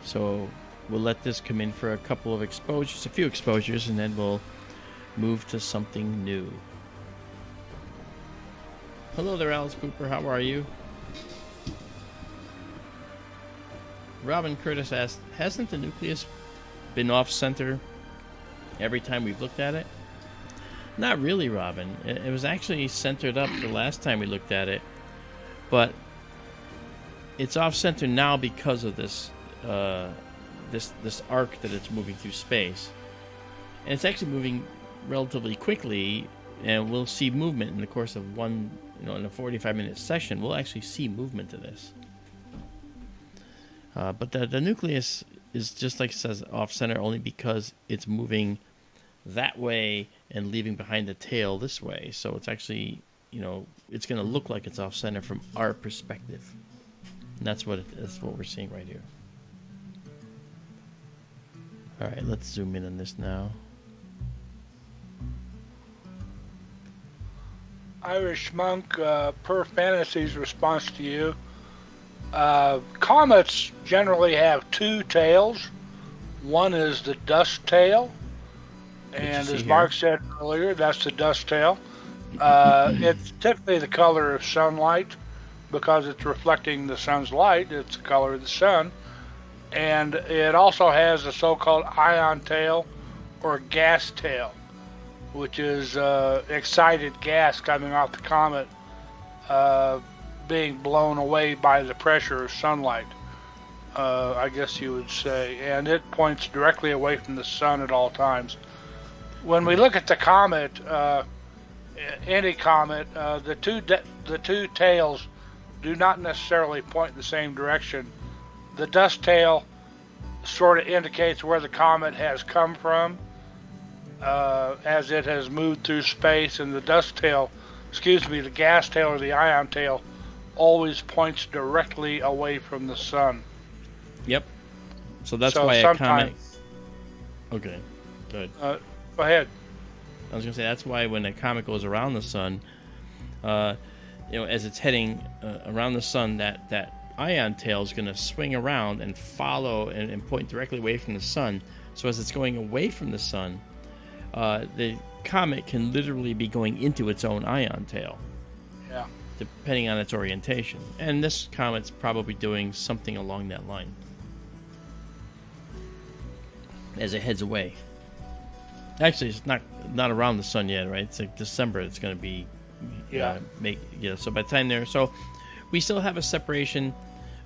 So we'll let this come in for a couple of exposures, a few exposures, and then we'll move to something new. Hello there, Alice Cooper. How are you? Robin Curtis asked, hasn't the nucleus been off-center every time we've looked at it? Not really, Robin. It was actually centered up the last time we looked at it, but it's off-center now because of this this arc that it's moving through space. And it's actually moving relatively quickly, and we'll see movement in the course of in a 45-minute session. We'll actually see movement of this. But the nucleus is, just like it says, off-center only because it's moving that way and leaving behind the tail this way. So it's actually, it's going to look like it's off-center from our perspective. And that's what we're seeing right here. All right, let's zoom in on this now. Irish Monk, per Fantasy's response to you, comets generally have two tails. One is the dust tail, and as Marc said earlier, that's the dust tail. It's typically the color of sunlight because it's reflecting the sun's light. It's the color of the sun. And it also has a so-called ion tail or gas tail, which is excited gas coming off the comet being blown away by the pressure of sunlight, I guess you would say, and it points directly away from the sun at all times. When we look at the comet, any comet, the two tails do not necessarily point in the same direction. The dust tail sort of indicates where the comet has come from, as it has moved through space, and the the gas tail or the ion tail always points directly away from the sun. Yep. So that's why a comet... Okay, good. Go ahead. I was going to say, that's why when a comet goes around the sun, as it's heading around the sun, that ion tail is going to swing around and follow and point directly away from the sun. So as it's going away from the sun, the comet can literally be going into its own ion tail. Yeah. Depending on its orientation. And this comet's probably doing something along that line as it heads away. Actually, it's not around the sun yet, right? It's like December. It's going to be So by the time so we still have a separation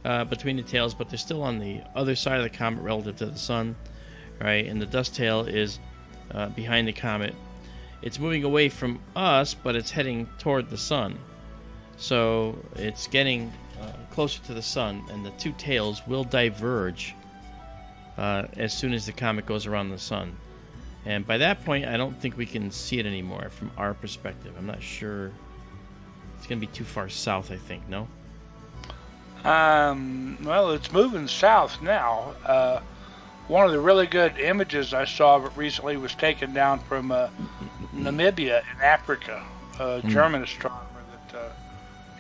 between the tails, but they're still on the other side of the comet relative to the sun, right? And the dust tail is behind the comet. It's moving away from us, but it's heading toward the sun. So it's getting closer to the sun, and the two tails will diverge as soon as the comet goes around the sun. And by that point, I don't think we can see it anymore from our perspective. I'm not sure. It's going to be too far south, I think, no? Well, it's moving south now. One of the really good images I saw of it recently was taken down from Namibia in Africa. German astronomer that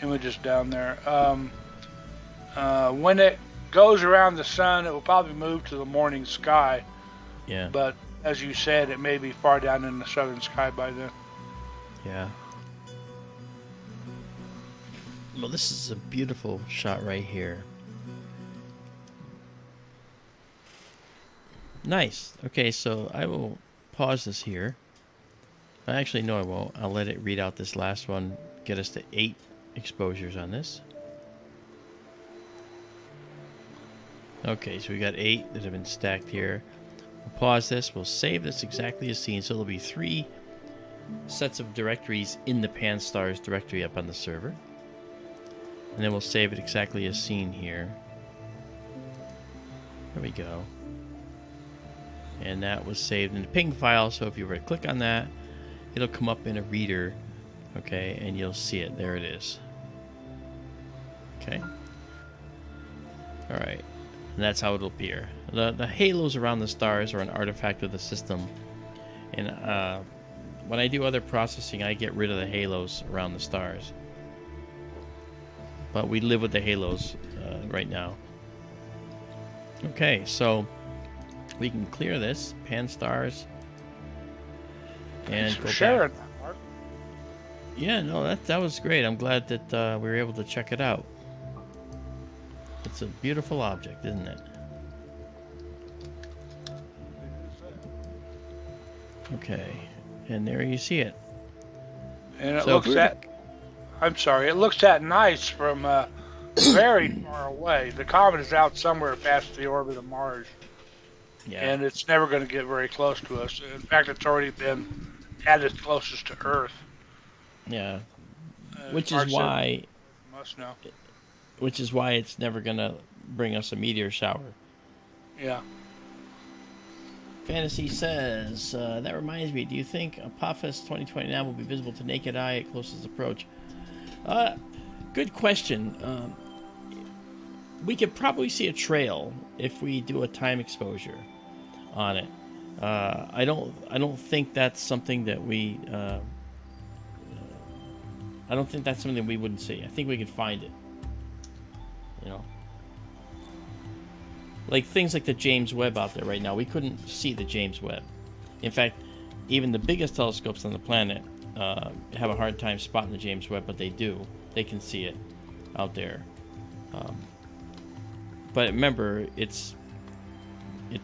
images down there. When it goes around the sun, it will probably move to the morning sky. Yeah. But as you said, it may be far down in the southern sky by then. Yeah. Well, this is a beautiful shot right here. Nice. Okay, so I will pause this here. Actually, no, I won't. I'll let it read out this last one, get us to 8 exposures on this. Okay, so we got 8 that have been stacked here. We'll pause this. We'll save this exactly as seen. So there'll be 3 sets of directories in the PanSTARRS directory up on the server. And then we'll save it exactly as seen here. There we go. And that was saved in the ping file, so if you were to click on that, it'll come up in a reader, okay, and you'll see it. There it is. Okay. All right. And that's how it'll appear. The halos around the stars are an artifact of the system. And when I do other processing, I get rid of the halos around the stars. But we live with the halos right now. Okay, so we can clear this PanSTARRS and go sharing that, Mark. Yeah, no, that was great. I'm glad that we were able to check it out. It's a beautiful object, isn't it? Okay, and there you see it. And it looks it looks that nice from very far away. The comet is out somewhere past the orbit of Mars. Yeah. And it's never going to get very close to us. In fact, it's already been at its closest to Earth. Yeah. Which is why... Must know. Which is why it's never going to bring us a meteor shower. Yeah. Fantasy says, that reminds me, do you think Apophos 2029 will be visible to naked eye at closest approach? Good question. We could probably see a trail if we do a time exposure on it. I don't think that's something that we I don't think that's something we wouldn't see. I think we could find it. You know, like things like the James Webb out there right now, we couldn't see the James Webb. In fact, even the biggest telescopes on the planet have a hard time spotting the James Webb, but they do. They can see it out there. But remember, it's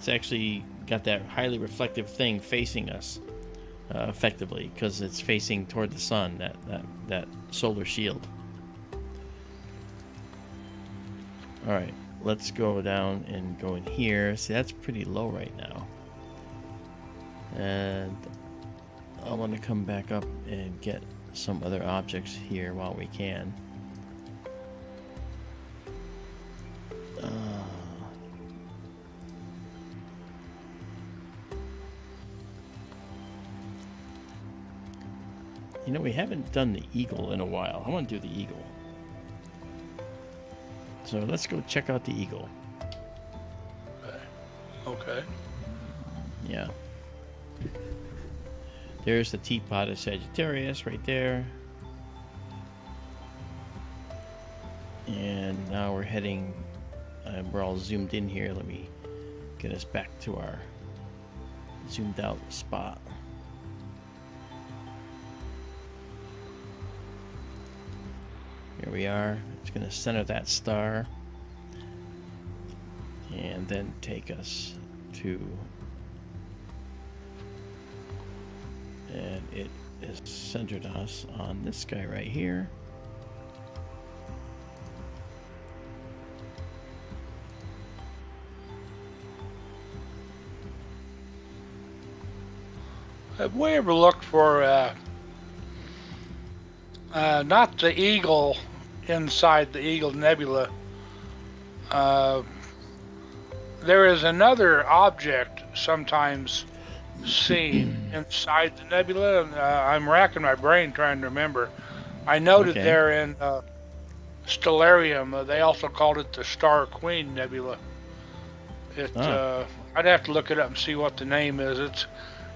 actually got that highly reflective thing facing us effectively, because it's facing toward the sun, that solar shield. All right, let's go down and go in here. See, that's pretty low right now. And I want to come back up and get some other objects here while we can. You know, we haven't done the eagle in a while. I want to do the eagle. So let's go check out the eagle. Okay. Yeah. There's the teapot of Sagittarius right there. And now we're heading, we're all zoomed in here. Let me get us back to our zoomed out spot. Here we are. It's going to center that star and then take us to, and it is centered us on this guy right here. Have we ever looked for not the eagle inside the Eagle Nebula? There is another object sometimes seen inside the nebula, and I'm racking my brain trying to remember. I noted there in Stellarium, they also called it the Star Queen Nebula. I'd have to look it up and see what the name is.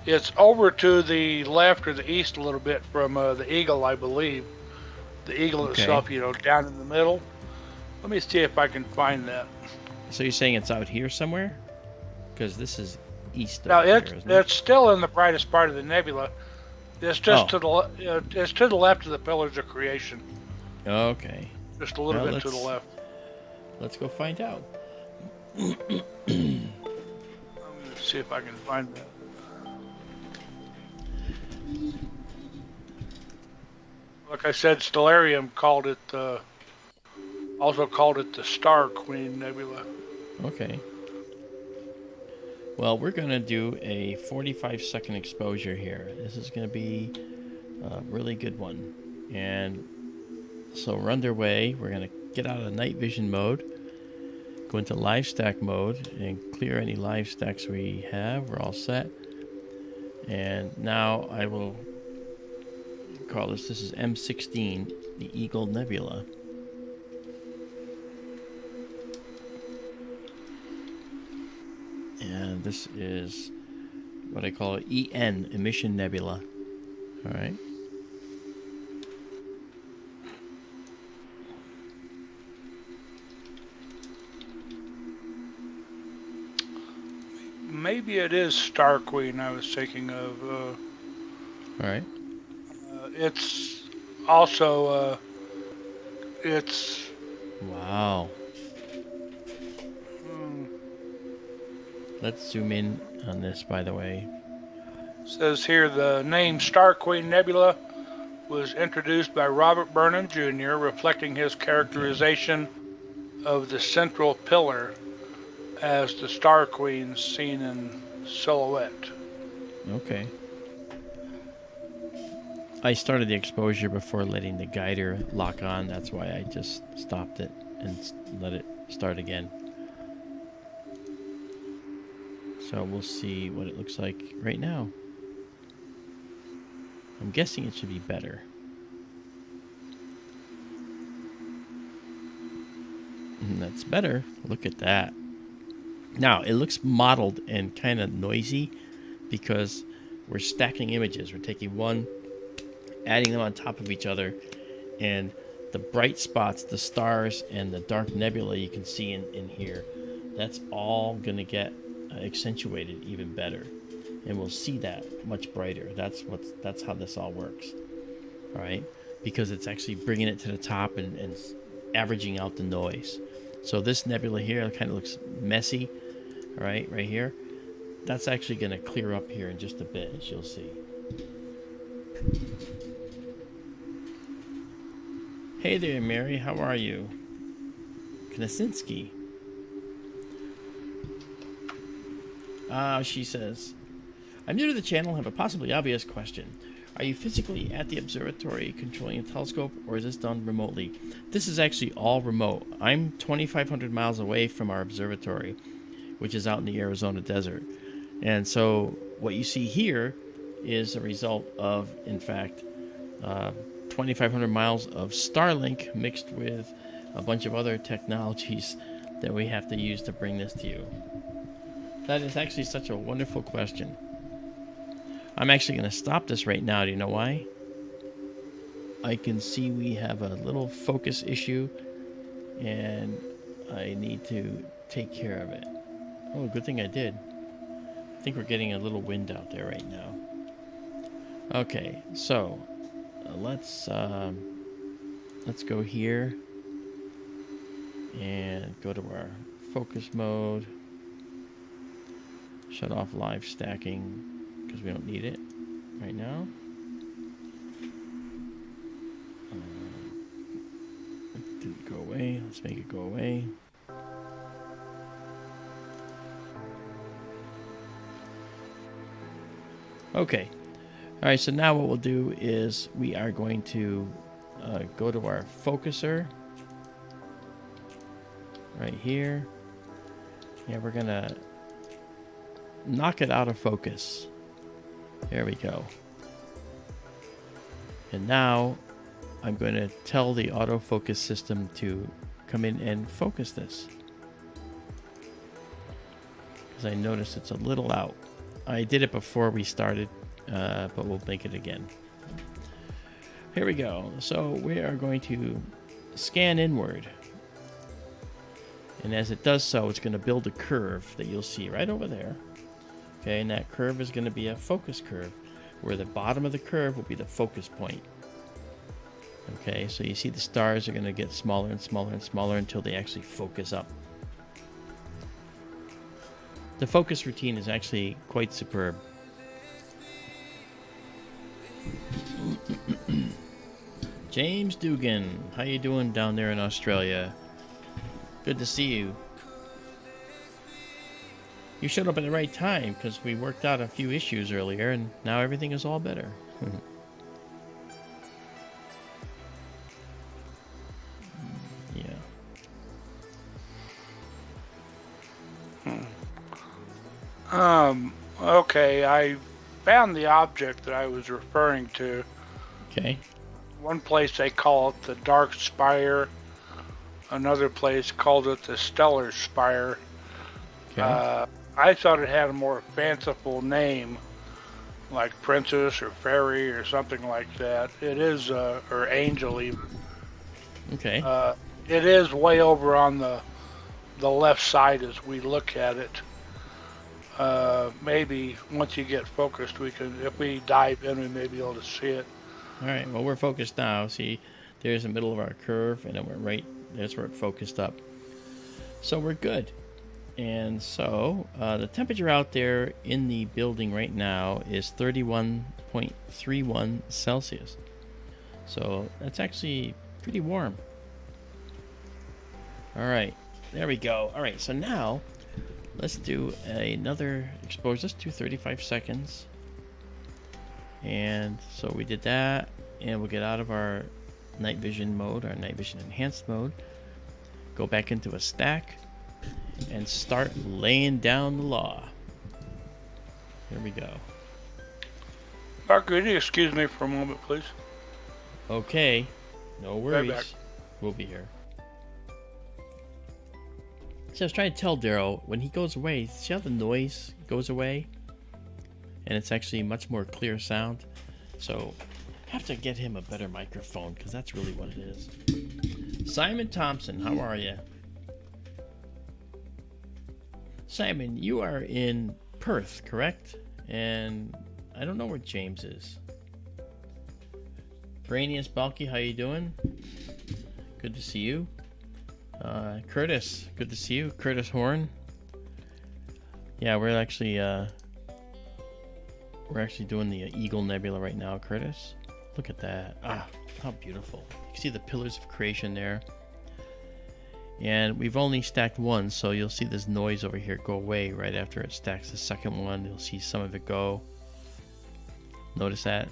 It's over to the left or the east a little bit from the Eagle, I believe. The Eagle itself, you know, down in the middle. Let me see if I can find that. So you're saying it's out here somewhere? Because this is east. Now it's still in the brightest part of the nebula. It's just to the it's to the left of the Pillars of Creation. Okay. Just a little bit to the left. Let's go find out. I'm going to see if I can find that. Like I said, Stellarium called it also called it the Star Queen Nebula. Okay. Well, we're going to do a 45-second exposure here. This is going to be a really good one. And so we're underway. We're going to get out of night vision mode, go into live stack mode, and clear any live stacks we have. We're all set. And now I will call this is M16, the Eagle Nebula. And this is what I call EN, Emission Nebula. All right. Maybe it is Star Queen I was thinking of. All right. It's also, it's... Wow. Let's zoom in on this, by the way. Says here the name Star Queen Nebula was introduced by Robert Burnham Jr., reflecting his characterization of the central pillar as the Star Queen seen in silhouette. Okay. I started the exposure before letting the guider lock on. That's why I just stopped it and let it start again. So we'll see what it looks like right now. I'm guessing it should be better. And that's better. Look at that. Now, it looks mottled and kind of noisy because we're stacking images. We're taking one, adding them on top of each other, and the bright spots, the stars, and the dark nebula you can see in here, that's all going to get accentuated even better, and we'll see that much brighter. That's how this all works. All right, because it's actually bringing it to the top and averaging out the noise. So this nebula here kind of looks messy. All right, right here. That's actually going to clear up here in just a bit, as you'll see. Hey there, Mary. How are you? Krasinski. She says, I'm new to the channel and have a possibly obvious question. Are you physically at the observatory controlling a telescope, or is this done remotely? This is actually all remote. I'm 2,500 miles away from our observatory, which is out in the Arizona desert. And so what you see here is a result of, in fact, 2,500 miles of Starlink mixed with a bunch of other technologies that we have to use to bring this to you. That is actually such a wonderful question. I'm actually going to stop this right now. Do you know why? I can see we have a little focus issue, and I need to take care of it. Oh, good thing I did. I think we're getting a little wind out there right now. Okay, so let's go here and go to our focus mode. Shut off live stacking because we don't need it right now. It didn't go away. Let's make it go away. Okay. All right, so now what we'll do is we are going to go to our focuser right here. Yeah, we're going to knock it out of focus. There we go. And now I'm going to tell the autofocus system to come in and focus this, because I noticed it's a little out. I did it before we started, but we'll make it again. Here we go. So we are going to scan inward. And as it does so, it's going to build a curve that you'll see right over there. Okay, and that curve is going to be a focus curve, where the bottom of the curve will be the focus point. Okay, so you see the stars are going to get smaller and smaller and smaller until they actually focus up. The focus routine is actually quite superb. James Dugan, how you doing down there in Australia? Good to see you. You showed up at the right time because we worked out a few issues earlier and now everything is all better. Okay, I found the object that I was referring to. Okay. One place they call it the Dark Spire. Another place called it the Stellar Spire. Okay. I thought it had a more fanciful name, like Princess or Fairy or something like that. It is, or Angel even. Okay. It is way over on the left side as we look at it. Maybe once you get focused, we can, if we dive in, we may be able to see it. All right. Well, we're focused now. See, there's the middle of our curve, and then we're right. That's where it focused up. So we're good. And so the temperature out there in the building right now is 31.31 Celsius. So that's actually pretty warm. All right. There we go. All right. So now let's do another exposure. Let's do 35 seconds. And so we did that, and we'll get out of our night vision mode, our night vision enhanced mode, go back into a stack, and start laying down the law. Here we go. Marc, could you excuse me for a moment, please? Okay, no worries. Right back. We'll be here. So I was trying to tell Daryl, when he goes away, see how the noise goes away? And it's actually much more clear sound. So I have to get him a better microphone, because that's really what it is. Simon Thompson, how are you? Simon, you are in Perth, correct? And I don't know where James is. Brainius Balky, how you doing? Good to see you. Curtis, good to see you. Curtis Horn. Yeah, we're actually doing the Eagle Nebula right now, Curtis. Look at that. Ah, how beautiful. You can see the pillars of creation there. And we've only stacked one, so you'll see this noise over here go away right after it stacks the second one. You'll see some of it go. Notice that?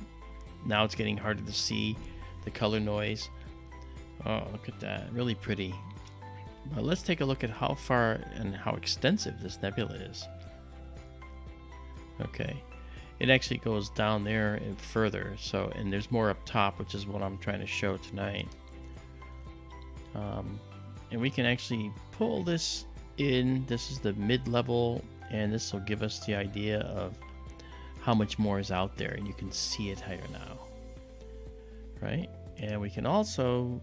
Now it's getting harder to see the color noise. Oh, look at that. Really pretty. But let's take a look at how far and how extensive this nebula is. Okay. It actually goes down there and further. So, and there's more up top, which is what I'm trying to show tonight. And we can actually pull this in. This is the mid-level, and this will give us the idea of how much more is out there, and you can see it higher now, right? And we can also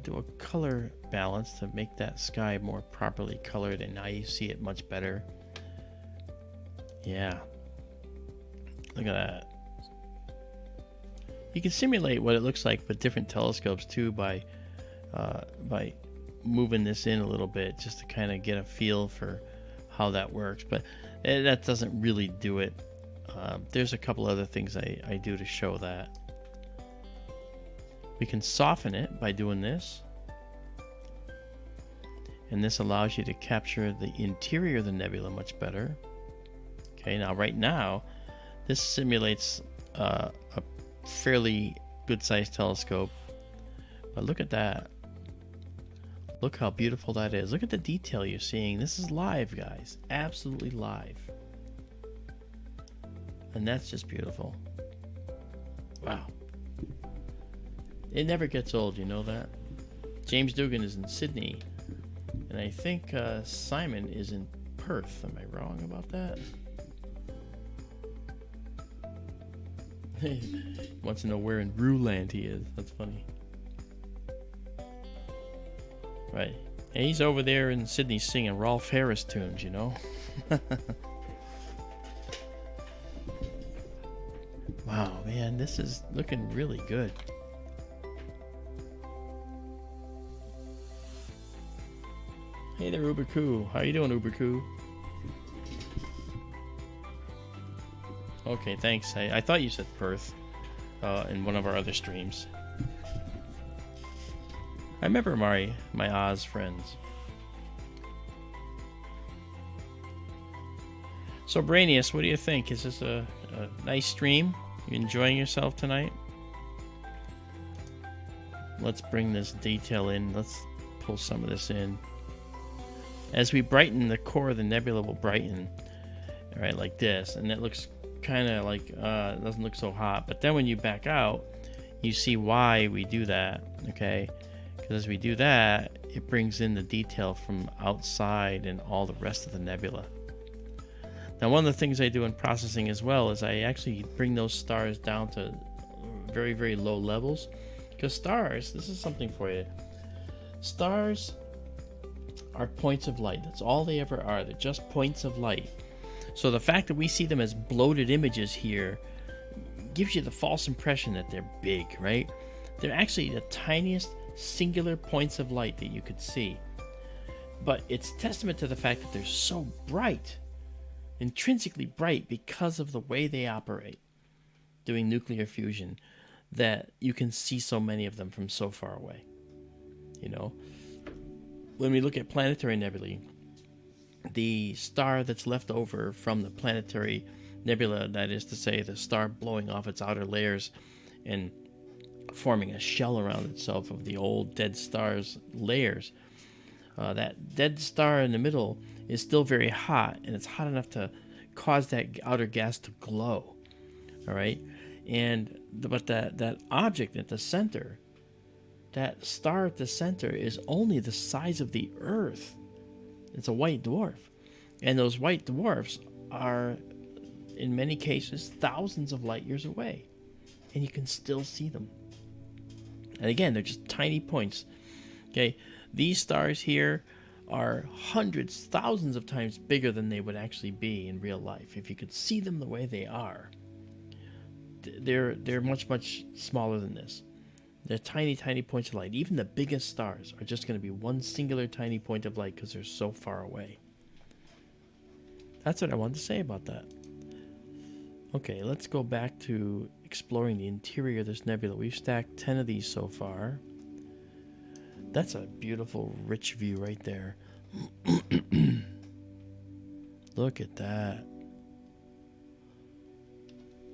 do a color balance to make that sky more properly colored, and now you see it much better. Yeah, look at that. You can simulate what it looks like with different telescopes too by moving this in a little bit, just to kind of get a feel for how that works. But that doesn't really do it. There's a couple other things I do to show that. We can soften it by doing this, and this allows you to capture the interior of the nebula much better. Okay, now right now this simulates a fairly good sized telescope, but look at that. Look how beautiful that is. Look at the detail you're seeing. This is live, guys. Absolutely live. And that's just beautiful. Wow. It never gets old, you know that? James Dugan is in Sydney. And I think Simon is in Perth. Am I wrong about that? Wants to know where in Ruland he is. That's funny. Right. And he's over there in Sydney singing Rolf Harris tunes, you know? Wow, man, this is looking really good. Hey there, Uberku. How you doing, Uberku? Okay, thanks. I thought you said Perth in one of our other streams. I remember my Oz friends. So, Brainius, what do you think? Is this a nice stream? You enjoying yourself tonight? Let's bring this detail in. Let's pull some of this in. As we brighten, the core of the nebula will brighten, right, like this, and it looks kind of like it doesn't look so hot. But then when you back out, you see why we do that, okay? Because as we do that, it brings in the detail from outside and all the rest of the nebula. Now, one of the things I do in processing as well is I actually bring those stars down to very, very low levels. Because stars, this is something for you. Stars are points of light. That's all they ever are. They're just points of light. So the fact that we see them as bloated images here gives you the false impression that they're big, right? They're actually the tiniest singular points of light that you could see. But it's testament to the fact that they're so bright, intrinsically bright, because of the way they operate doing nuclear fusion, that you can see so many of them from so far away. You know, when we look at planetary nebulae, the star that's left over from the planetary nebula, that is to say the star blowing off its outer layers and forming a shell around itself of the old dead star's layers, that dead star in the middle is still very hot, and it's hot enough to cause that outer gas to glow. All right, but that object at the center, that star at the center, is only the size of the Earth. It's a white dwarf, and those white dwarfs are, in many cases, thousands of light years away, and you can still see them. And again, they're just tiny points. Okay, these stars here are hundreds, thousands of times bigger than they would actually be in real life. If you could see them the way they are, they're much, much smaller than this. They're tiny, tiny points of light. Even the biggest stars are just going to be one singular tiny point of light because they're so far away. That's what I wanted to say about that. Okay, let's go back to exploring the interior of this nebula. We've stacked 10 of these so far. That's a beautiful, rich view right there. Look at that.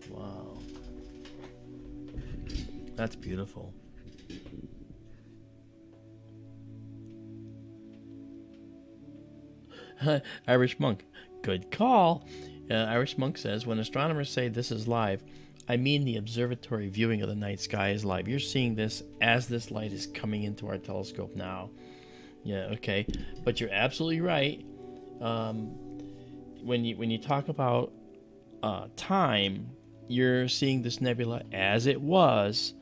Wow. That's beautiful. Irish Monk. Good call. Irish Monk says, when astronomers say this is live, I mean the observatory viewing of the night sky is live. You're seeing this as this light is coming into our telescope now. Yeah, okay. But you're absolutely right. When you talk about time, you're seeing this nebula as it was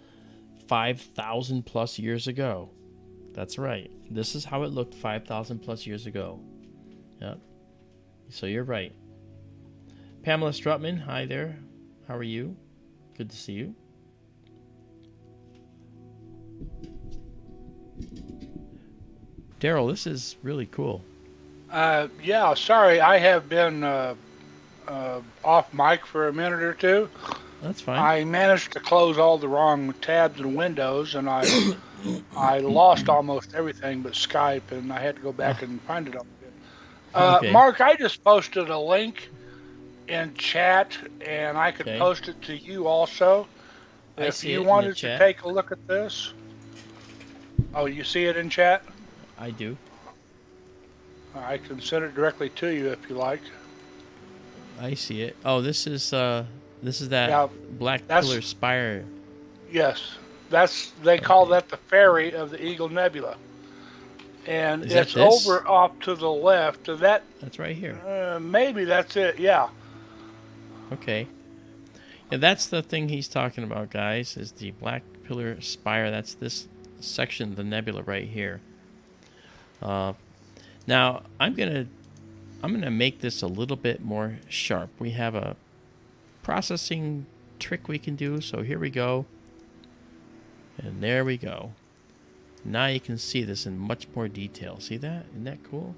5,000 plus years ago. That's right. This is how it looked 5,000 plus years ago. Yep. So you're right. Pamela Strutman, hi there. How are you? Good to see you. Daryl, this is really cool. Yeah, sorry, I have been off mic for a minute or two. That's fine. I managed to close all the wrong tabs and windows, and I lost almost everything but Skype, and I had to go back and find it all again. Okay. Mark, I just posted a link in chat, and I could post it to you also. If you wanted to take a look at this. Oh, you see it in chat? I do. I can send it directly to you if you like. I see it. Oh, this is that black pillar spire. Yes, they call that the ferry of the Eagle Nebula, and it's over off to the left. That's right here. Maybe that's it. Yeah. Okay. Yeah, that's the thing he's talking about, guys. Is the black pillar spire? That's this section of the nebula right here. Now I'm gonna make this a little bit more sharp. We have a processing trick we can do. So here we go. And there we go. Now you can see this in much more detail. See that? Isn't that cool?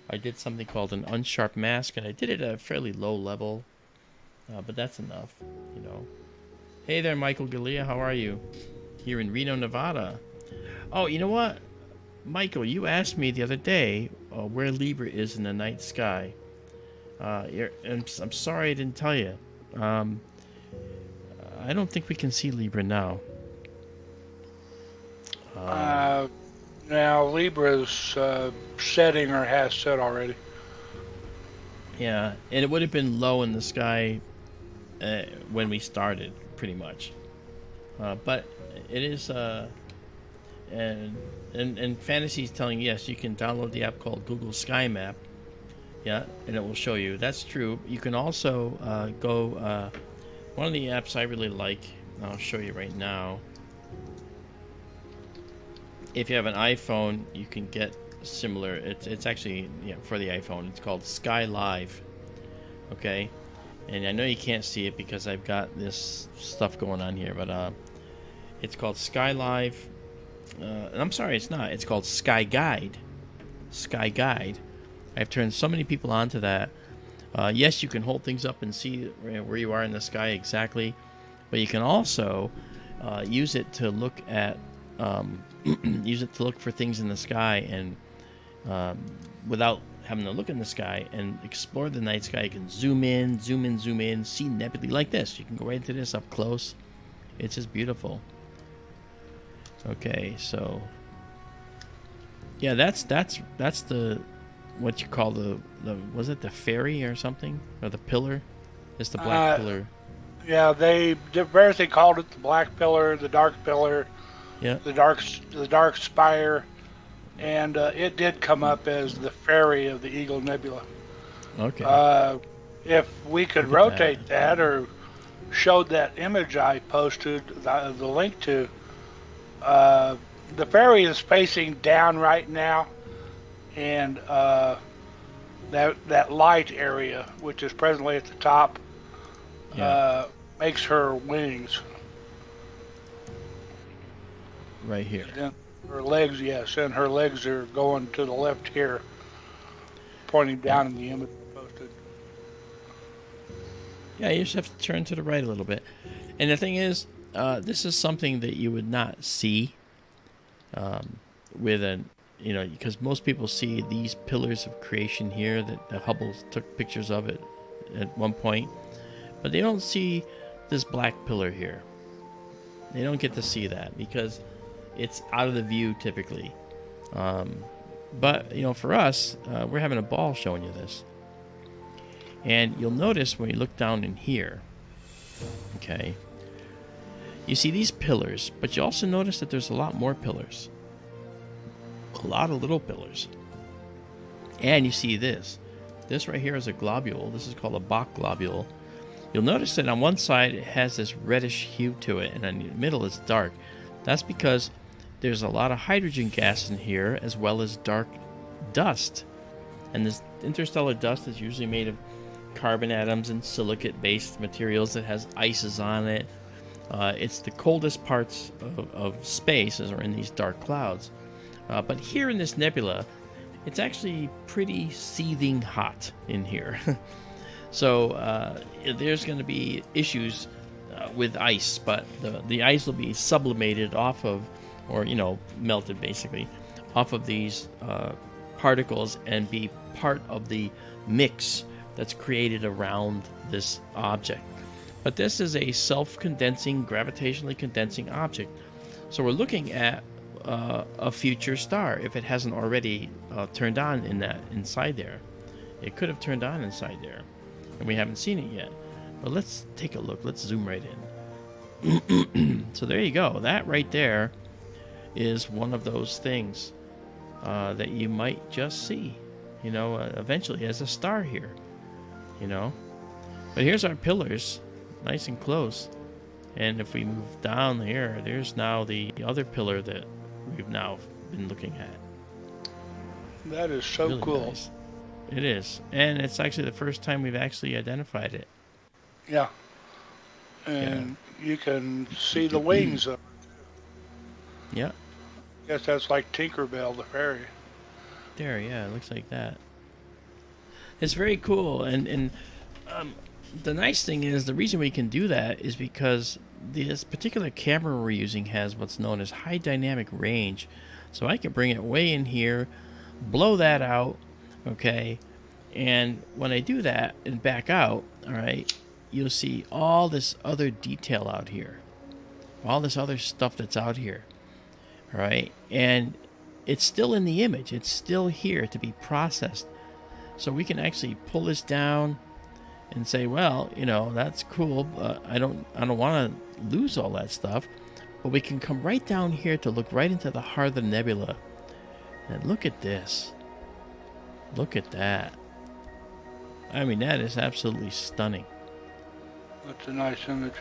I did something called an unsharp mask, and I did it at a fairly low level. But that's enough, you know. Hey there, Michael Galea. How are you? Here in Reno, Nevada. Oh, you know what? Michael, you asked me the other day where Libra is in the night sky. I'm sorry I didn't tell you. I don't think we can see Libra now. Now Libra's setting or has set already. Yeah, and it would have been low in the sky when we started, pretty much. But it is, and Fantasy's telling yes, you can download the app called Google Sky Map. Yeah, and it will show you. That's true. You can also go. One of the apps I really like, I'll show you right now. If you have an iPhone, you can get similar. It's actually for the iPhone. It's called Sky Live. Okay, and I know you can't see it because I've got this stuff going on here, but it's called Sky Live. And I'm sorry, it's not. It's called Sky Guide. Sky Guide. I've turned so many people onto that. Yes, you can hold things up and see where you are in the sky exactly, but you can also use it to look at use it to look for things in the sky, and without having to look in the sky and explore the night sky. You can zoom in, see nebulae like this. You can go right into this up close. It's just beautiful. Okay, so yeah, that's the what you call the was it the ferry or something, or the pillar? It's the black pillar. Yeah, they variously called it the black pillar, the dark pillar, the dark spire, and it did come up as the ferry of the Eagle Nebula. Okay. If we could rotate that or showed that image I posted the link to, the ferry is facing down right now, and that light area, which is presently at the top, makes her wings. Right here. And her legs, yes, and her legs are going to the left here, pointing down in the image I posted. Yeah, you just have to turn to the right a little bit. And the thing is, this is something that you would not see with an, you know, because most people see these pillars of creation here that the Hubble took pictures of it at one point, but they don't see this black pillar here. They don't get to see that because it's out of the view typically. But, you know, for us, we're having a ball showing you this. And you'll notice when you look down in here, okay, you see these pillars, but you also notice that there's a lot more pillars. A lot of little pillars. And you see this. This right here is a globule. This is called a Bach globule. You'll notice that on one side it has this reddish hue to it, and in the middle it's dark. That's because there's a lot of hydrogen gas in here, as well as dark dust. And this interstellar dust is usually made of carbon atoms and silicate-based materials that has ices on it. It's the coldest parts of space are in these dark clouds. But here in this nebula, it's actually pretty seething hot in here. So there's going to be issues with ice, but the ice will be sublimated off of, or, you know, melted basically, off of these particles and be part of the mix that's created around this object. But this is a self-condensing, gravitationally condensing object. So we're looking at a future star if it hasn't already turned on inside there. It could have turned on inside there, and we haven't seen it yet. But let's take a look. Let's zoom right in. So there you go. That right there is one of those things that you might just see, you know, eventually as a star here, you know. But here's our pillars, nice and close. And if we move down here, there's now the other pillar that we've now been looking at. That is so really cool. Nice. It is. And it's actually the first time we've actually identified it. Yeah. And you can see the wings of it. Yeah. I guess that's like Tinkerbell the fairy. There, yeah, it looks like that. It's very cool. And the nice thing is, the reason we can do that is because this particular camera we're using has what's known as high dynamic range. So I can bring it way in here, blow that out, okay? And when I do that and back out, all right, you'll see all this other detail out here. All this other stuff that's out here, all right? And it's still in the image. It's still here to be processed. So we can actually pull this down and say, well, you know, that's cool, but I don't want to lose all that stuff. But we can come right down here to look right into the heart of the nebula. And look at this. Look at that. I mean, that is absolutely stunning. That's a nice image.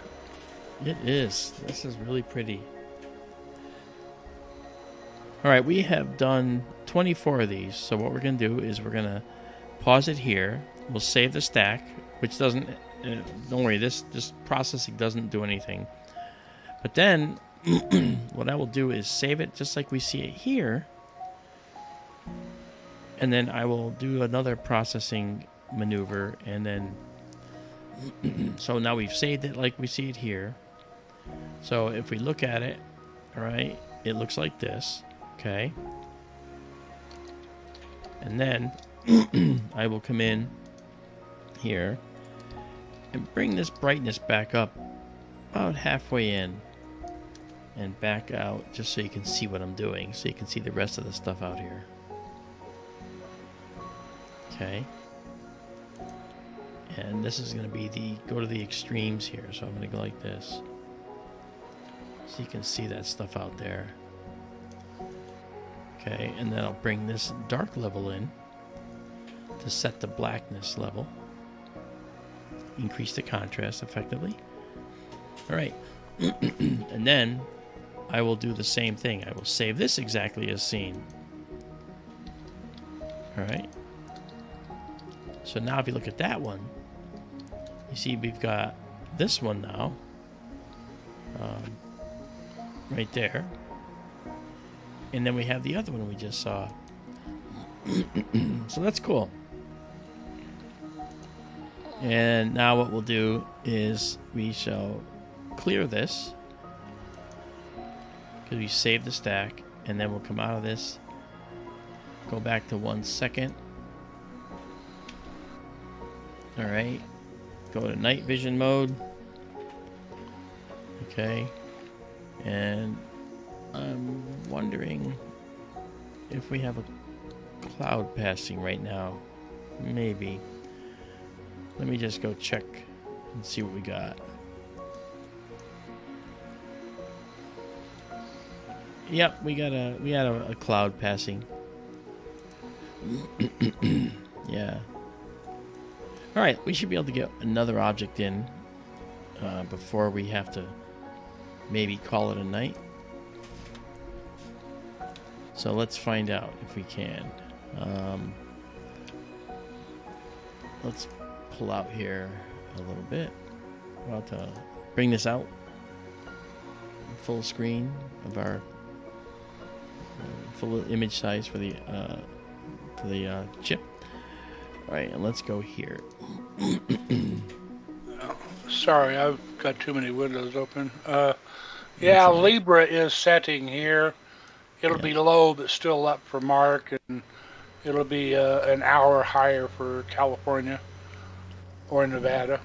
It is. This is really pretty. All right, we have done 24 of these. So what we're going to do is we're going to pause it here. We'll save the stack, which doesn't, don't worry, this processing doesn't do anything. But then what I will do is save it just like we see it here. And then I will do another processing maneuver. And then, so now we've saved it like we see it here. So if we look at it, all right, it looks like this, okay? And then I will come in here and bring this brightness back up about halfway in and back out just so you can see what I'm doing, so you can see the rest of the stuff out here. Okay. And this is going to be go to the extremes here, so I'm going to go like this. So you can see that stuff out there. Okay, and then I'll bring this dark level in to set the blackness level. Increase the contrast effectively. All right. And then I will do the same thing. I will save this exactly as seen. All right. So now if you look at that one, you see we've got this one now. Right there. And then we have the other one we just saw. So that's cool. And now what we'll do is we shall clear this because we saved the stack, and then we'll come out of this, go back to 1 second. All right, go to night vision mode. Okay, and I'm wondering if we have a cloud passing right now. Maybe. Let me just go check and see what we got. Yep, we got a cloud passing. Yeah. All right, we should be able to get another object in before we have to maybe call it a night. So let's find out if we can. Let's pull out here a little bit. We're about to bring this out full screen of our full image size for the chip. All right, and let's go here. Sorry, I've got too many windows open. Yeah, Libra is setting here. It'll be low, but still up for Marc, and it'll be an hour higher for California or Nevada.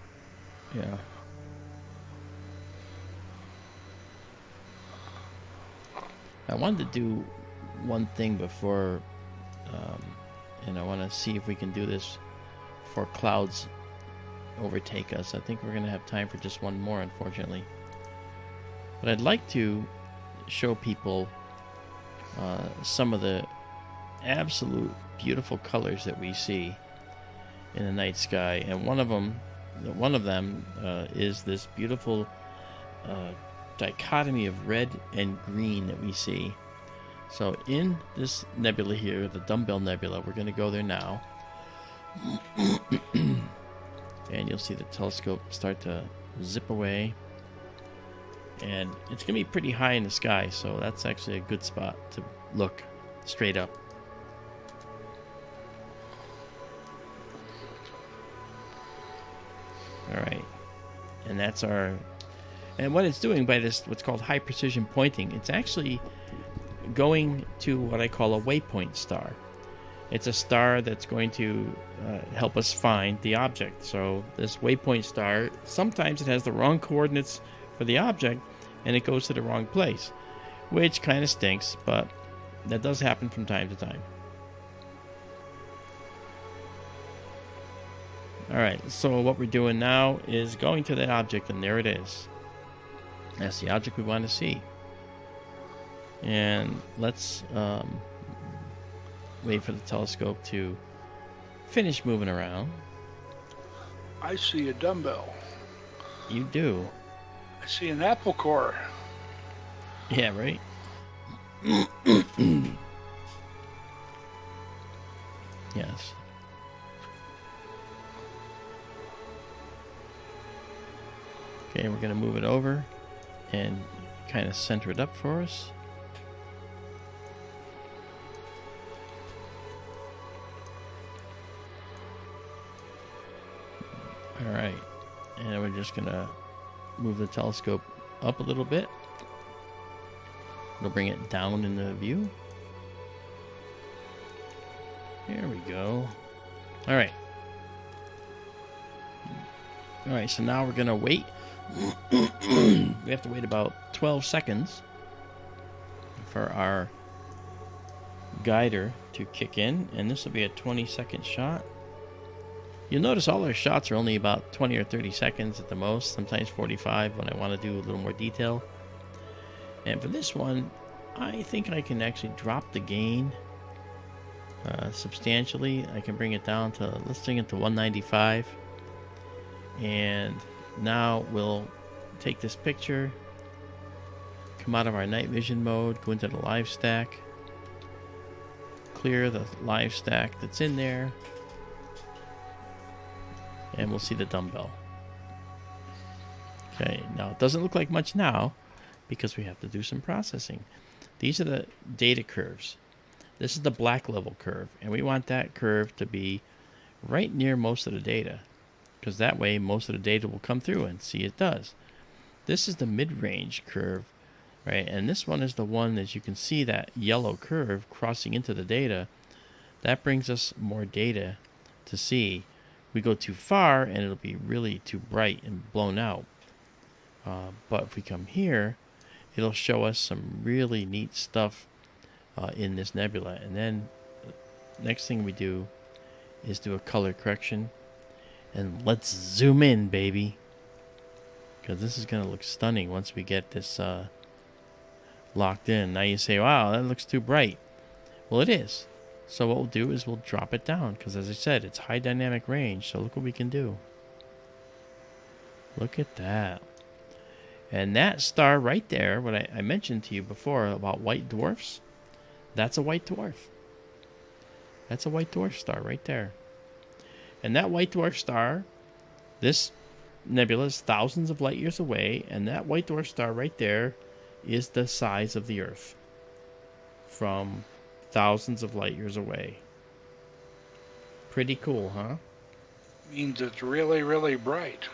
Yeah. I wanted to do one thing before, and I want to see if we can do this before clouds overtake us. I think we're going to have time for just one more, unfortunately. But I'd like to show people some of the absolute beautiful colors that we see in the night sky, and one of them is this beautiful dichotomy of red and green that we see. So in this nebula here, the Dumbbell Nebula, we're going to go there now. And you'll see the telescope start to zip away. And it's going to be pretty high in the sky, so that's actually a good spot to look straight up. All right. And that's our... And what it's doing by this, what's called high precision pointing, it's actually going to what I call a waypoint star. It's a star that's going to help us find the object. So this waypoint star, sometimes it has the wrong coordinates for the object, and it goes to the wrong place, which kind of stinks, but that does happen from time to time. Alright, so what we're doing now is going to that object, and there it is. That's the object we want to see. And let's wait for the telescope to finish moving around. I see a dumbbell. You do. I see an apple core. Yeah, right? Yes. Okay, we're going to move it over and kind of center it up for us. All right, and we're just going to move the telescope up a little bit. We'll bring it down in the view. There we go. All right. All right, so now we're going to wait. We have to wait about 12 seconds for our guider to kick in, and this will be a 20-second shot. You'll notice all our shots are only about 20 or 30 seconds at the most, sometimes 45 when I want to do a little more detail. And for this one, I think I can actually drop the gain substantially. I can bring it down to, let's bring it to 195. And now we'll take this picture, come out of our night vision mode, go into the live stack, clear the live stack that's in there, and we'll see the dumbbell. Okay, now it doesn't look like much now because we have to do some processing. These are the data curves. This is the black level curve, and we want that curve to be right near most of the data, because that way most of the data will come through, and see, it does. This is the mid-range curve right? And this one is the one that you can see that yellow curve crossing into the data. That brings us more data to see. We go too far and it'll be really too bright and blown out. But if we come here, it'll show us some really neat stuff in this nebula. And then next thing we do is do a color correction. And let's zoom in, baby. Because this is going to look stunning once we get this locked in. Now you say, wow, that looks too bright. Well, it is. So what we'll do is we'll drop it down. Because as I said, it's high dynamic range. So look what we can do. Look at that. And that star right there, what I mentioned to you before about white dwarfs, that's a white dwarf. That's a white dwarf star right there. And that white dwarf star, this nebula is thousands of light years away, and that white dwarf star right there is the size of the Earth from thousands of light years away. Pretty cool, huh? Means it's really, really bright.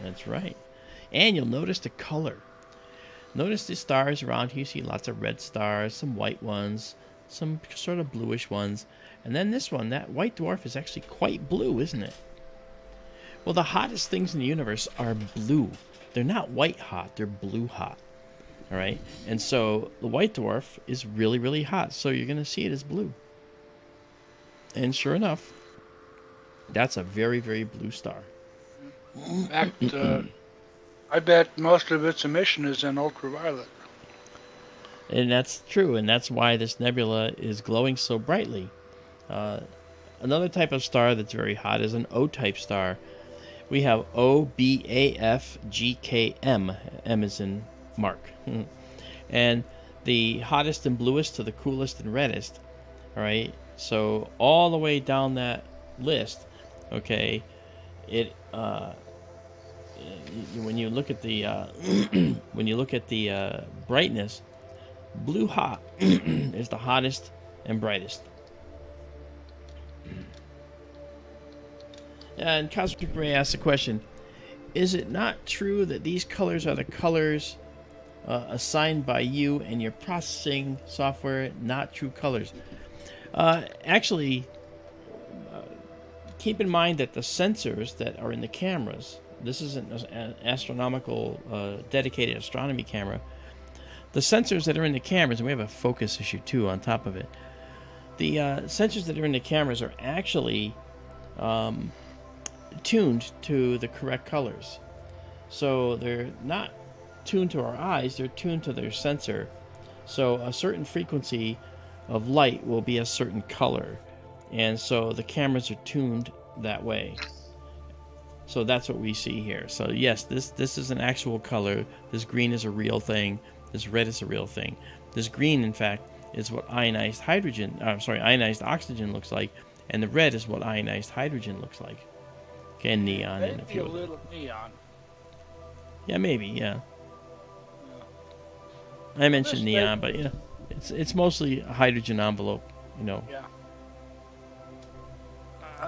That's right. And you'll notice the color. Notice the stars around here. You see lots of red stars, some white ones, some sort of bluish ones. And then this one, that white dwarf, is actually quite blue, isn't it? Well, the hottest things in the universe are blue. They're not white hot, they're blue hot. All right? And so the white dwarf is really, really hot. So you're going to see it as blue. And sure enough, that's a very, very blue star. In fact, I bet most of its emission is in ultraviolet. And that's true, and that's why this nebula is glowing so brightly. Another type of star that's very hot is an O-type star. We have O, B, A, F, G, K, M. M is in Marc. And the hottest and bluest to the coolest and reddest. All right, so all the way down that list, okay, it when you look at the when you look at the brightness, blue hot is the hottest and brightest. And Cosmic Ray asks the question, is it not true that these colors are the colors assigned by you and your processing software, not true colors? Actually, keep in mind that the sensors that are in the cameras, this isn't an astronomical, dedicated astronomy camera. The sensors that are in the cameras, and we have a focus issue too on top of it. The sensors that are in the cameras are actually tuned to the correct colors. So they're not tuned to our eyes, they're tuned to their sensor. So a certain frequency of light will be a certain color. And so the cameras are tuned that way. So that's what we see here. So yes, this is an actual color. This green is a real thing. This red is a real thing. This green, in fact, is what ionized oxygen looks like, and the red is what ionized hydrogen looks like. Okay, and neon and a few. Maybe a little neon. Yeah, maybe, yeah. I mentioned neon, but you know, it's mostly a hydrogen envelope, you know. Yeah.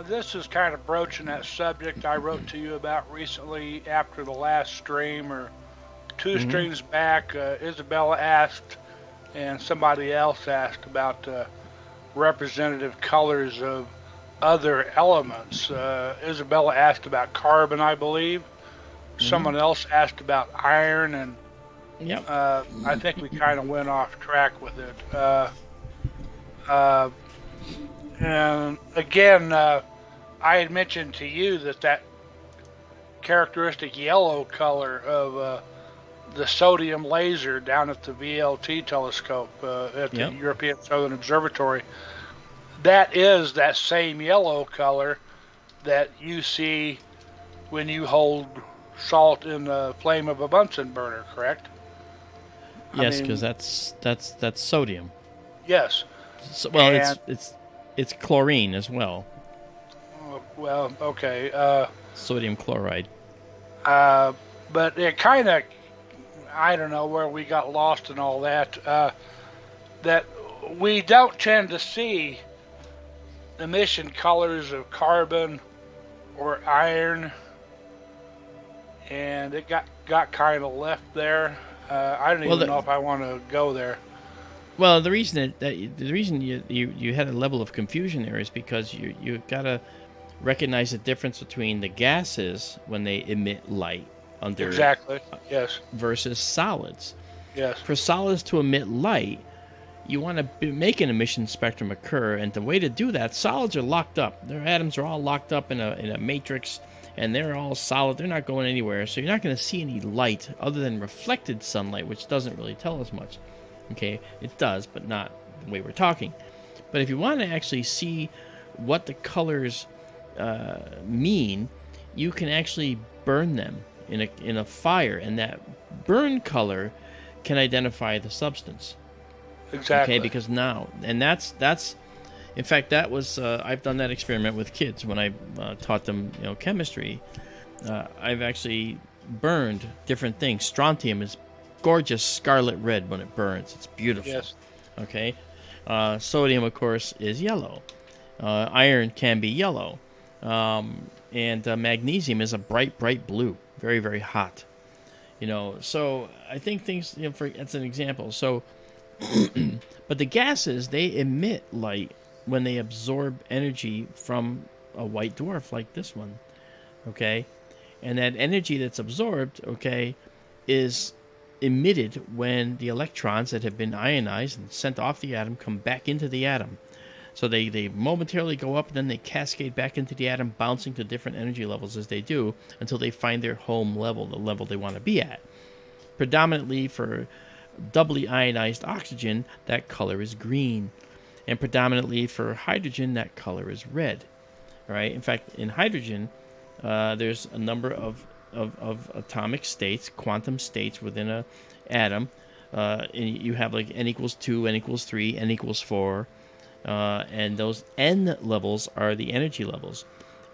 This is kind of broaching that subject I wrote to you about recently after the last stream, or two streams back. Izabela asked, and somebody else asked about representative colors of other elements. Izabela asked about carbon, I believe. Someone else asked about iron, and yep. I think we kind of went off track with it. And again, I had mentioned to you that characteristic yellow color of the sodium laser down at the VLT telescope at the European Southern Observatory, that is that same yellow color that you see when you hold salt in the flame of a Bunsen burner, correct? Yes, because that's sodium. Yes. So, well, it's chlorine as well. Well, okay. Sodium chloride. But it kind of, I don't know where we got lost in all that. That we don't tend to see emission colors of carbon or iron, and it got kind of left there. I don't even know if I want to go there. Well, the reason you had a level of confusion there is because you gotta recognize the difference between the gases when they emit light under Exactly. Yes. versus solids. Yes. For solids to emit light, you want to make an emission spectrum occur, and the way to do that, solids are locked up. Their atoms are all locked up in a matrix, and they're all solid. They're not going anywhere, so you're not going to see any light other than reflected sunlight, which doesn't really tell us much. Okay, it does, but not the way we're talking. But if you want to actually see what the colors mean, you can actually burn them in a fire, and that burn color can identify the substance. Exactly. Okay, because now, and that's in fact, that was I've done that experiment with kids when I taught them chemistry. I've actually burned different things. Strontium is gorgeous scarlet red when it burns. It's beautiful. Yes. Okay. Sodium, of course, is yellow. Iron can be yellow. And magnesium is a bright, bright blue. Very, very hot. So I think things, that's an example. So, but the gases, they emit light when they absorb energy from a white dwarf like this one. Okay. And that energy that's absorbed, okay, is emitted when the electrons that have been ionized and sent off the atom come back into the atom. So they momentarily go up, and then they cascade back into the atom, bouncing to different energy levels as they do until they find their home level, the level they want to be at. Predominantly for doubly ionized oxygen, that color is green. And predominantly for hydrogen, that color is red. All right. In fact, in hydrogen, there's a number of atomic states, quantum states within an atom. And you have like n equals 2, n equals 3, n equals 4. And those n levels are the energy levels.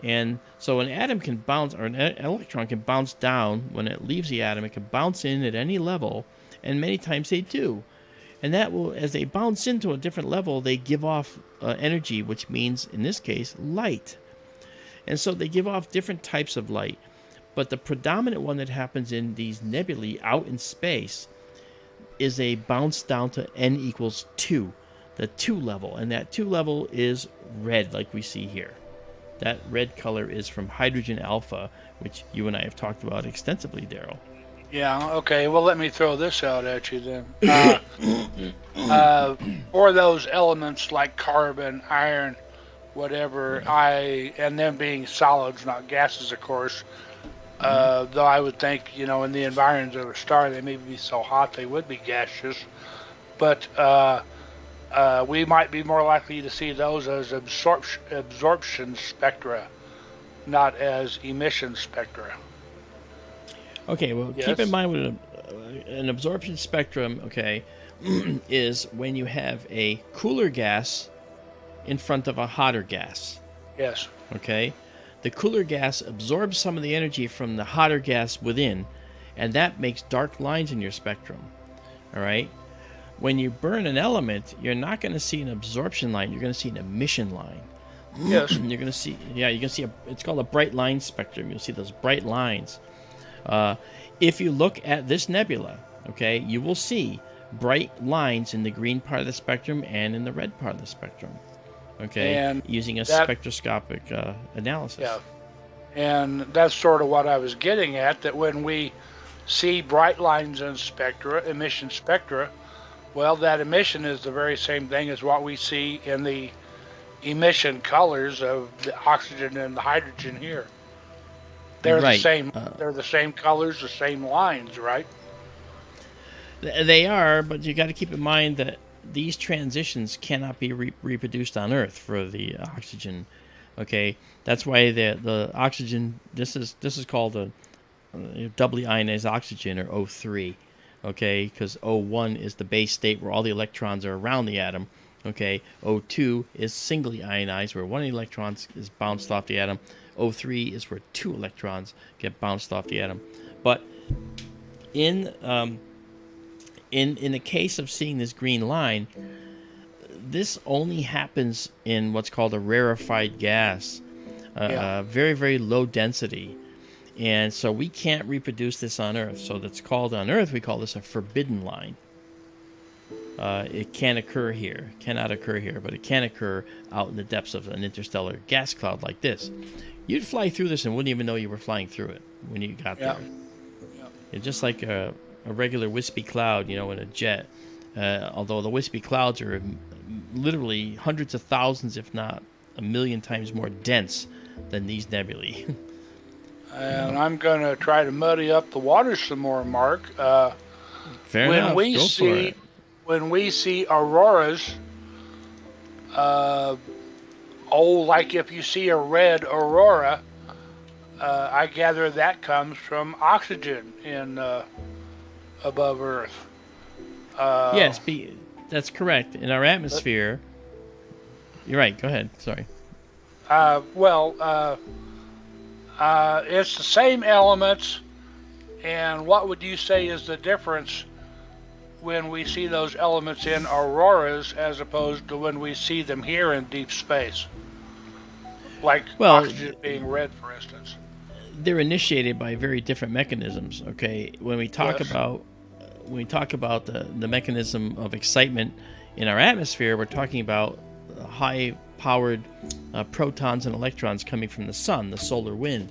And so an atom can bounce, or an electron can bounce down when it leaves the atom. It can bounce in at any level, and many times they do. And that will, as they bounce into a different level, they give off energy, which means, in this case, light. And so they give off different types of light. But the predominant one that happens in these nebulae out in space is a bounce down to n equals 2, the 2 level. And that 2 level is red, like we see here. That red color is from hydrogen alpha, which you and I have talked about extensively, Daryl. Yeah, okay. Well, let me throw this out at you then. For those elements like carbon, iron, whatever, and them being solids, not gases, of course, though I would think, in the environs of a star, they may be so hot they would be gaseous. But we might be more likely to see those as absorption spectra, not as emission spectra. Okay, well, Yes. keep in mind with an absorption spectrum, okay, is when you have a cooler gas in front of a hotter gas. Yes. Okay? The cooler gas absorbs some of the energy from the hotter gas within, and that makes dark lines in your spectrum. All right? When you burn an element, you're not going to see an absorption line. You're going to see an emission line. Yes. You're going to see, it's called a bright line spectrum. You'll see those bright lines. If you look at this nebula, okay, you will see bright lines in the green part of the spectrum and in the red part of the spectrum, okay, and using a spectroscopic analysis. Yeah, and that's sort of what I was getting at, that when we see bright lines in spectra, emission spectra, well, that emission is the very same thing as what we see in the emission colors of the oxygen and the hydrogen here. They're right. the same. They're the same colors, the same lines, right? They are, but you got to keep in mind that these transitions cannot be reproduced on Earth for the oxygen. Okay, that's why the oxygen. This is called a doubly ionized oxygen, or O3. Okay, because O1 is the base state where all the electrons are around the atom. Okay, O2 is singly ionized, where one of the electrons is bounced off the atom. O3 is where 2 electrons get bounced off the atom. But in the case of seeing this green line, this only happens in what's called a rarefied gas, very, very low density. And so we can't reproduce this on Earth. So that's called on Earth, we call this a forbidden line. It can't occur here, cannot occur here, but it can occur out in the depths of an interstellar gas cloud like this. You'd fly through this and wouldn't even know you were flying through it when you got there. Yeah. It's just like a regular wispy cloud, you know, in a jet. Although the wispy clouds are literally hundreds of thousands, if not a million times more dense than these nebulae. And I'm going to try to muddy up the waters some more, Mark. Fair enough. Go for it. When we see auroras, like if you see a red aurora, I gather that comes from oxygen in above Earth. Yes, that's correct. In our atmosphere, you're right. Go ahead. Sorry. It's the same elements, and what would you say is the difference when we see those elements in auroras as opposed to when we see them here in deep space? Like oxygen being red, for instance. They're initiated by very different mechanisms. Okay, when we talk about the mechanism of excitement in our atmosphere, we're talking about high-powered protons and electrons coming from the sun, the solar wind,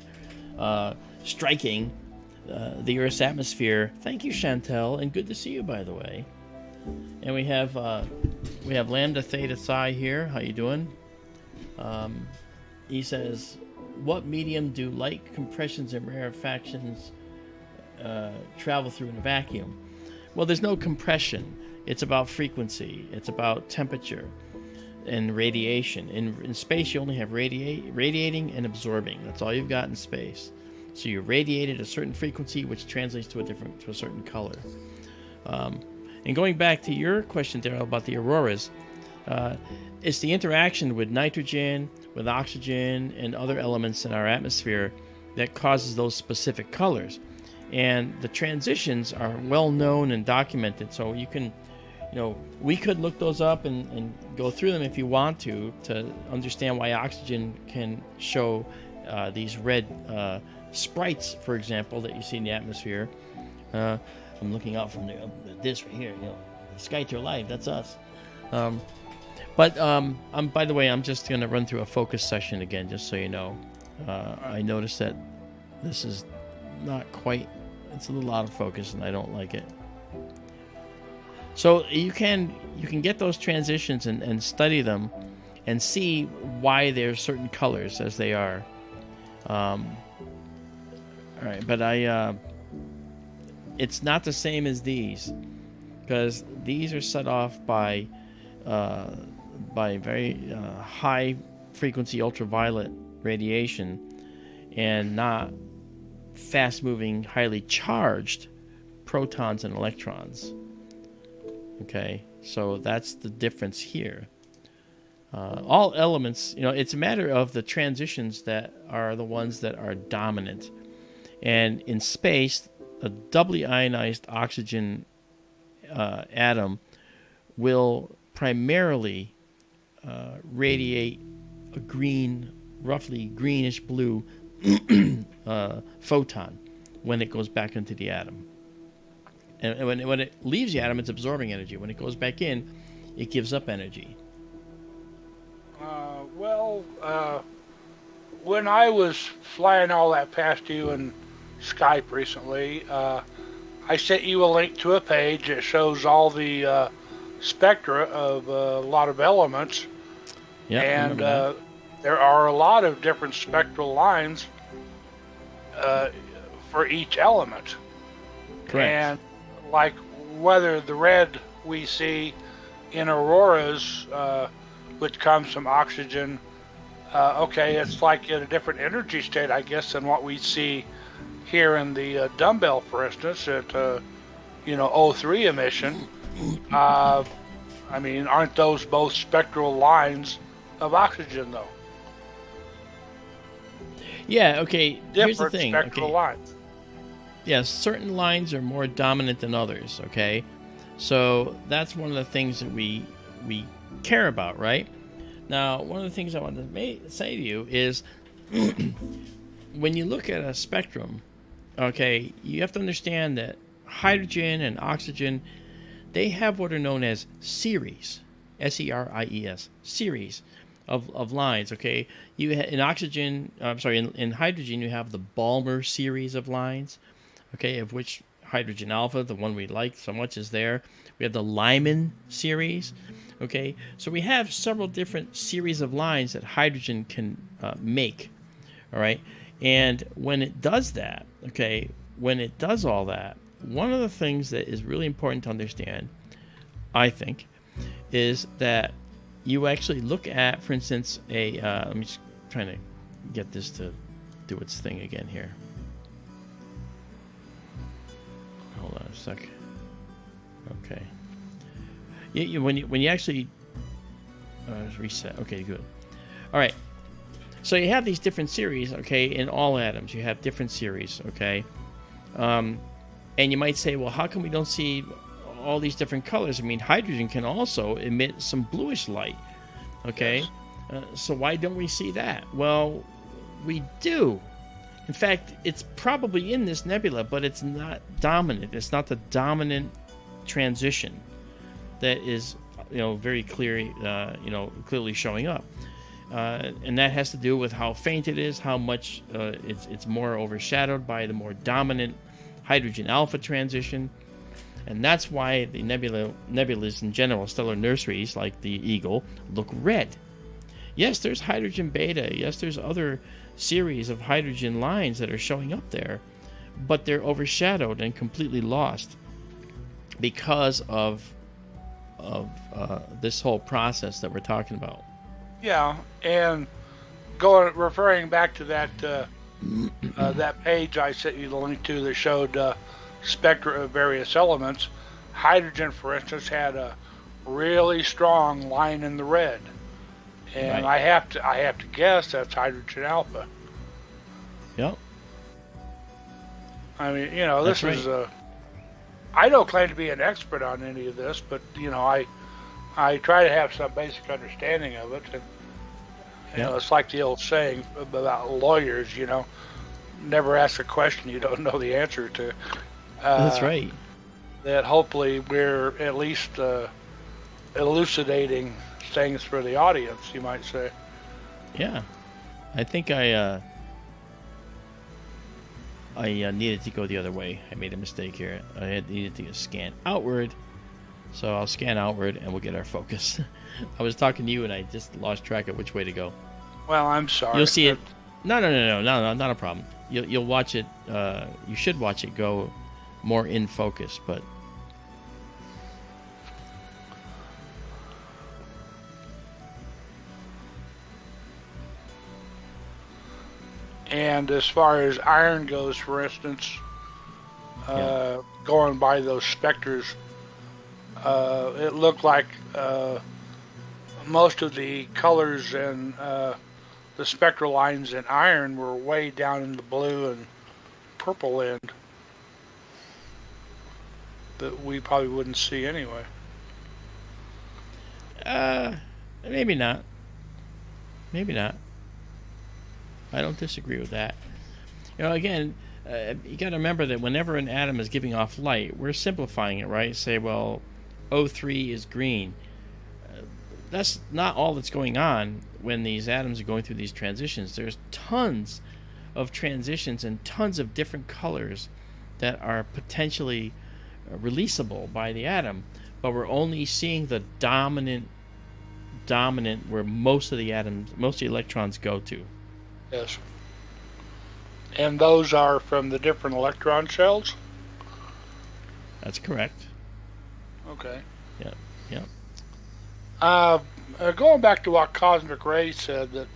striking the Earth's atmosphere. Thank you, Chantel, and good to see you, by the way. And we have Lambda Theta Psi here. How you doing? He says, what medium do light compressions and rarefactions travel through in a vacuum? Well, there's no compression. It's about frequency. It's about temperature and radiation. In space, you only have radiating and absorbing. That's all you've got in space. So you radiate at a certain frequency, which translates to a certain color. And going back to your question, Daryl, about the auroras, it's the interaction with nitrogen, with oxygen, and other elements in our atmosphere that causes those specific colors. And the transitions are well known and documented, so you can, we could look those up and go through them if you want to understand why oxygen can show these red sprites, for example, that you see in the atmosphere. I'm looking out from this right here, Sky to Life, that's us. By the way, I'm just going to run through a focus session again, just so you know. I noticed that this is not quite, it's a little out of focus, and I don't like it. So you can get those transitions and study them and see why they're certain colors as they are. All right, but it's not the same as these, because these are set off by very high frequency ultraviolet radiation and not fast moving, highly charged protons and electrons. Okay, so that's the difference here. All elements, it's a matter of the transitions that are the ones that are dominant. And in space, a doubly ionized oxygen atom will primarily radiate a green, roughly greenish blue photon when it goes back into the atom. And when it leaves the atom, it's absorbing energy. When it goes back in, it gives up energy. When I was flying all that past you in Skype recently, I sent you a link to a page that shows all the spectra of a lot of elements. Yeah, and there are a lot of different spectral lines for each element. Correct. And like whether the red we see in auroras, which comes from oxygen, it's like in a different energy state, I guess, than what we see here in the dumbbell, for instance, at O3 emission. Aren't those both spectral lines of oxygen, though? Yeah, okay. Here's the thing. Different spectral lines. Yes, certain lines are more dominant than others, okay? So that's one of the things that we care about, right? Now, one of the things I want to say to you is when you look at a spectrum, okay, you have to understand that hydrogen and oxygen, they have what are known as series, S-E-R-I-E-S, series of lines, okay? In oxygen, in hydrogen, you have the Balmer series of lines, okay, of which hydrogen alpha, the one we like so much, is there. We have the Lyman series, okay? So we have several different series of lines that hydrogen can make, all right? And when it does that, okay, when it does all that, one of the things that is really important to understand, I think, is that you actually look at, for instance, let me just trying to get this to do its thing again here. Hold on a sec. Okay. When you actually reset. Okay, good. All right. So you have these different series, okay, in all atoms. You have different series, okay? And you might say, well, how come we don't see all these different colors? I mean, hydrogen can also emit some bluish light, okay? Yes. So why don't we see that? Well, we do. In fact, it's probably in this nebula, but it's not dominant. It's not the dominant transition that is, very clearly, clearly showing up. And that has to do with how faint it is, how much it's more overshadowed by the more dominant hydrogen alpha transition. And that's why the nebulas in general, stellar nurseries like the Eagle, look red. Yes, there's hydrogen beta. Yes, there's other series of hydrogen lines that are showing up there, but they're overshadowed and completely lost because of this whole process that we're talking about. Yeah, and referring back to that that page I sent you the link to that showed spectra of various elements, hydrogen, for instance, had a really strong line in the red, and right. I have to guess that's hydrogen alpha. Yep. I mean, this is I don't claim to be an expert on any of this, but I try to have some basic understanding of it, and it's like the old saying about lawyers, never ask a question you don't know the answer to. That's right. That hopefully we're at least elucidating things for the audience, you might say. Yeah, I think I needed to go the other way. I made a mistake here. I needed to scan outward. So I'll scan outward and we'll get our focus. I was talking to you and I just lost track of which way to go. Well, I'm sorry. You'll see it. No, not a problem. You'll watch it. You should watch it go more in focus, but. And as far as iron goes, for instance, going by those specters, it looked like most of the colors and the spectral lines in iron were way down in the blue and purple end that we probably wouldn't see anyway. Maybe not. Maybe not. I don't disagree with that. Again, you got to remember that whenever an atom is giving off light, we're simplifying it, right? Say, well, O3 is green. That's not all that's going on when these atoms are going through these transitions. There's tons of transitions and tons of different colors that are potentially releasable by the atom, but we're only seeing the dominant where most of the electrons go to. Yes. And those are from the different electron shells? That's correct. Okay. Yeah. Going back to what Cosmic Ray said that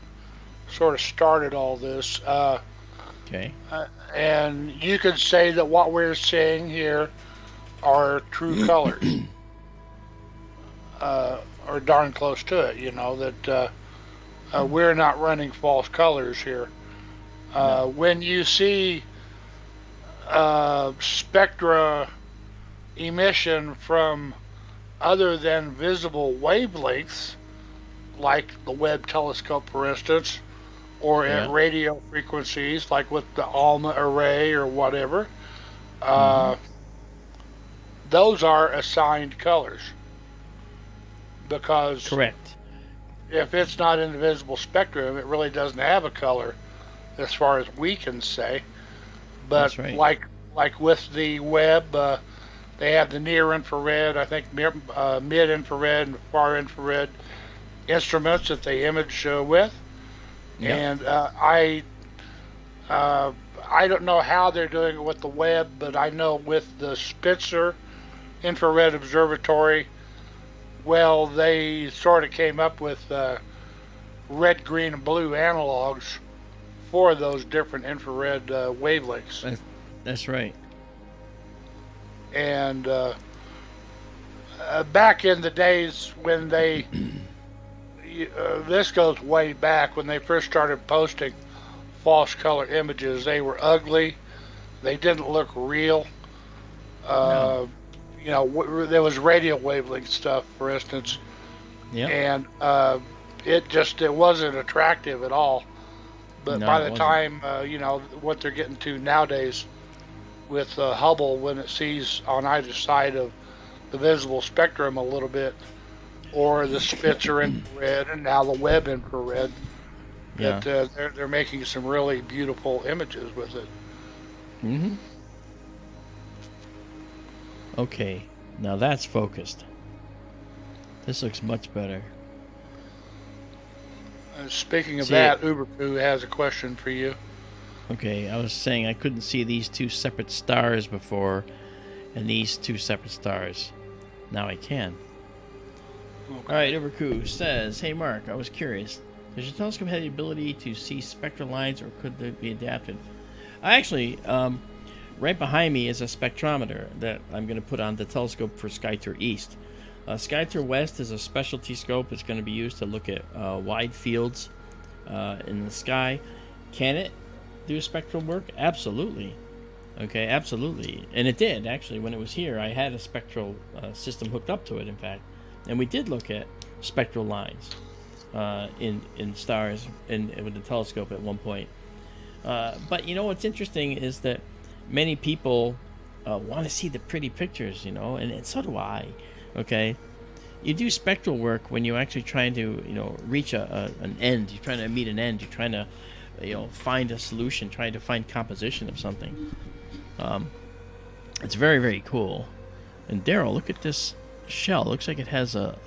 sort of started all this. Okay. And you could say that what we're seeing here are true colors. Or darn close to it, that we're not running false colors here. No. When you see spectra emission from other than visible wavelengths, like the Webb telescope, for instance, or Yeah. at radio frequencies, like with the ALMA array or whatever, Mm-hmm. those are assigned colors. Because Correct. if it's not in the visible spectrum, it really doesn't have a color as far as we can say. But That's right. like with the web, they have the near infrared, I think mid infrared and far infrared instruments that they image with. Yep. And I don't know how they're doing it with the web, but I know with the Spitzer Infrared Observatory, well, they sort of came up with red, green, and blue analogs for those different infrared wavelengths. That's right. And back in the days when they, this goes way back when they first started posting false color images, they were ugly. They didn't look real. No. There was radio wavelength stuff, for instance, Yep. and it wasn't attractive at all. But No, by it the wasn't. time, what they're getting to nowadays with Hubble, when it sees on either side of the visible spectrum a little bit, or the Spitzer infrared, and now the Webb infrared, Yeah. that they're making some really beautiful images with it. Mm-hmm. Okay. Now that's focused. This looks much better. Speaking of See, that, Uberku has a question for you. Okay, I was saying I couldn't see these two separate stars before, and these two separate stars. Now I can. Okay. All right, Uberku says, "Hey Mark, I was curious. Does your telescope have the ability to see spectral lines, or could they be adapted?" I actually, right behind me is a spectrometer that I'm going to put on the telescope for Skytour East. Skytour West is a specialty scope. It's going to be used to look at wide fields in the sky. Can it do spectral work? Absolutely. Okay, absolutely. And it did, actually. When it was here, I had a spectral system hooked up to it, in fact. And we did look at spectral lines in stars with the telescope at one point. But, what's interesting is that many people want to see the pretty pictures, and so do I. Okay, you do spectral work when you're actually trying to, reach an end. You're trying to meet an end. You're trying to, find a solution. Trying to find composition of something. It's very, very cool. And Daryl, look at this shell. It looks like it has a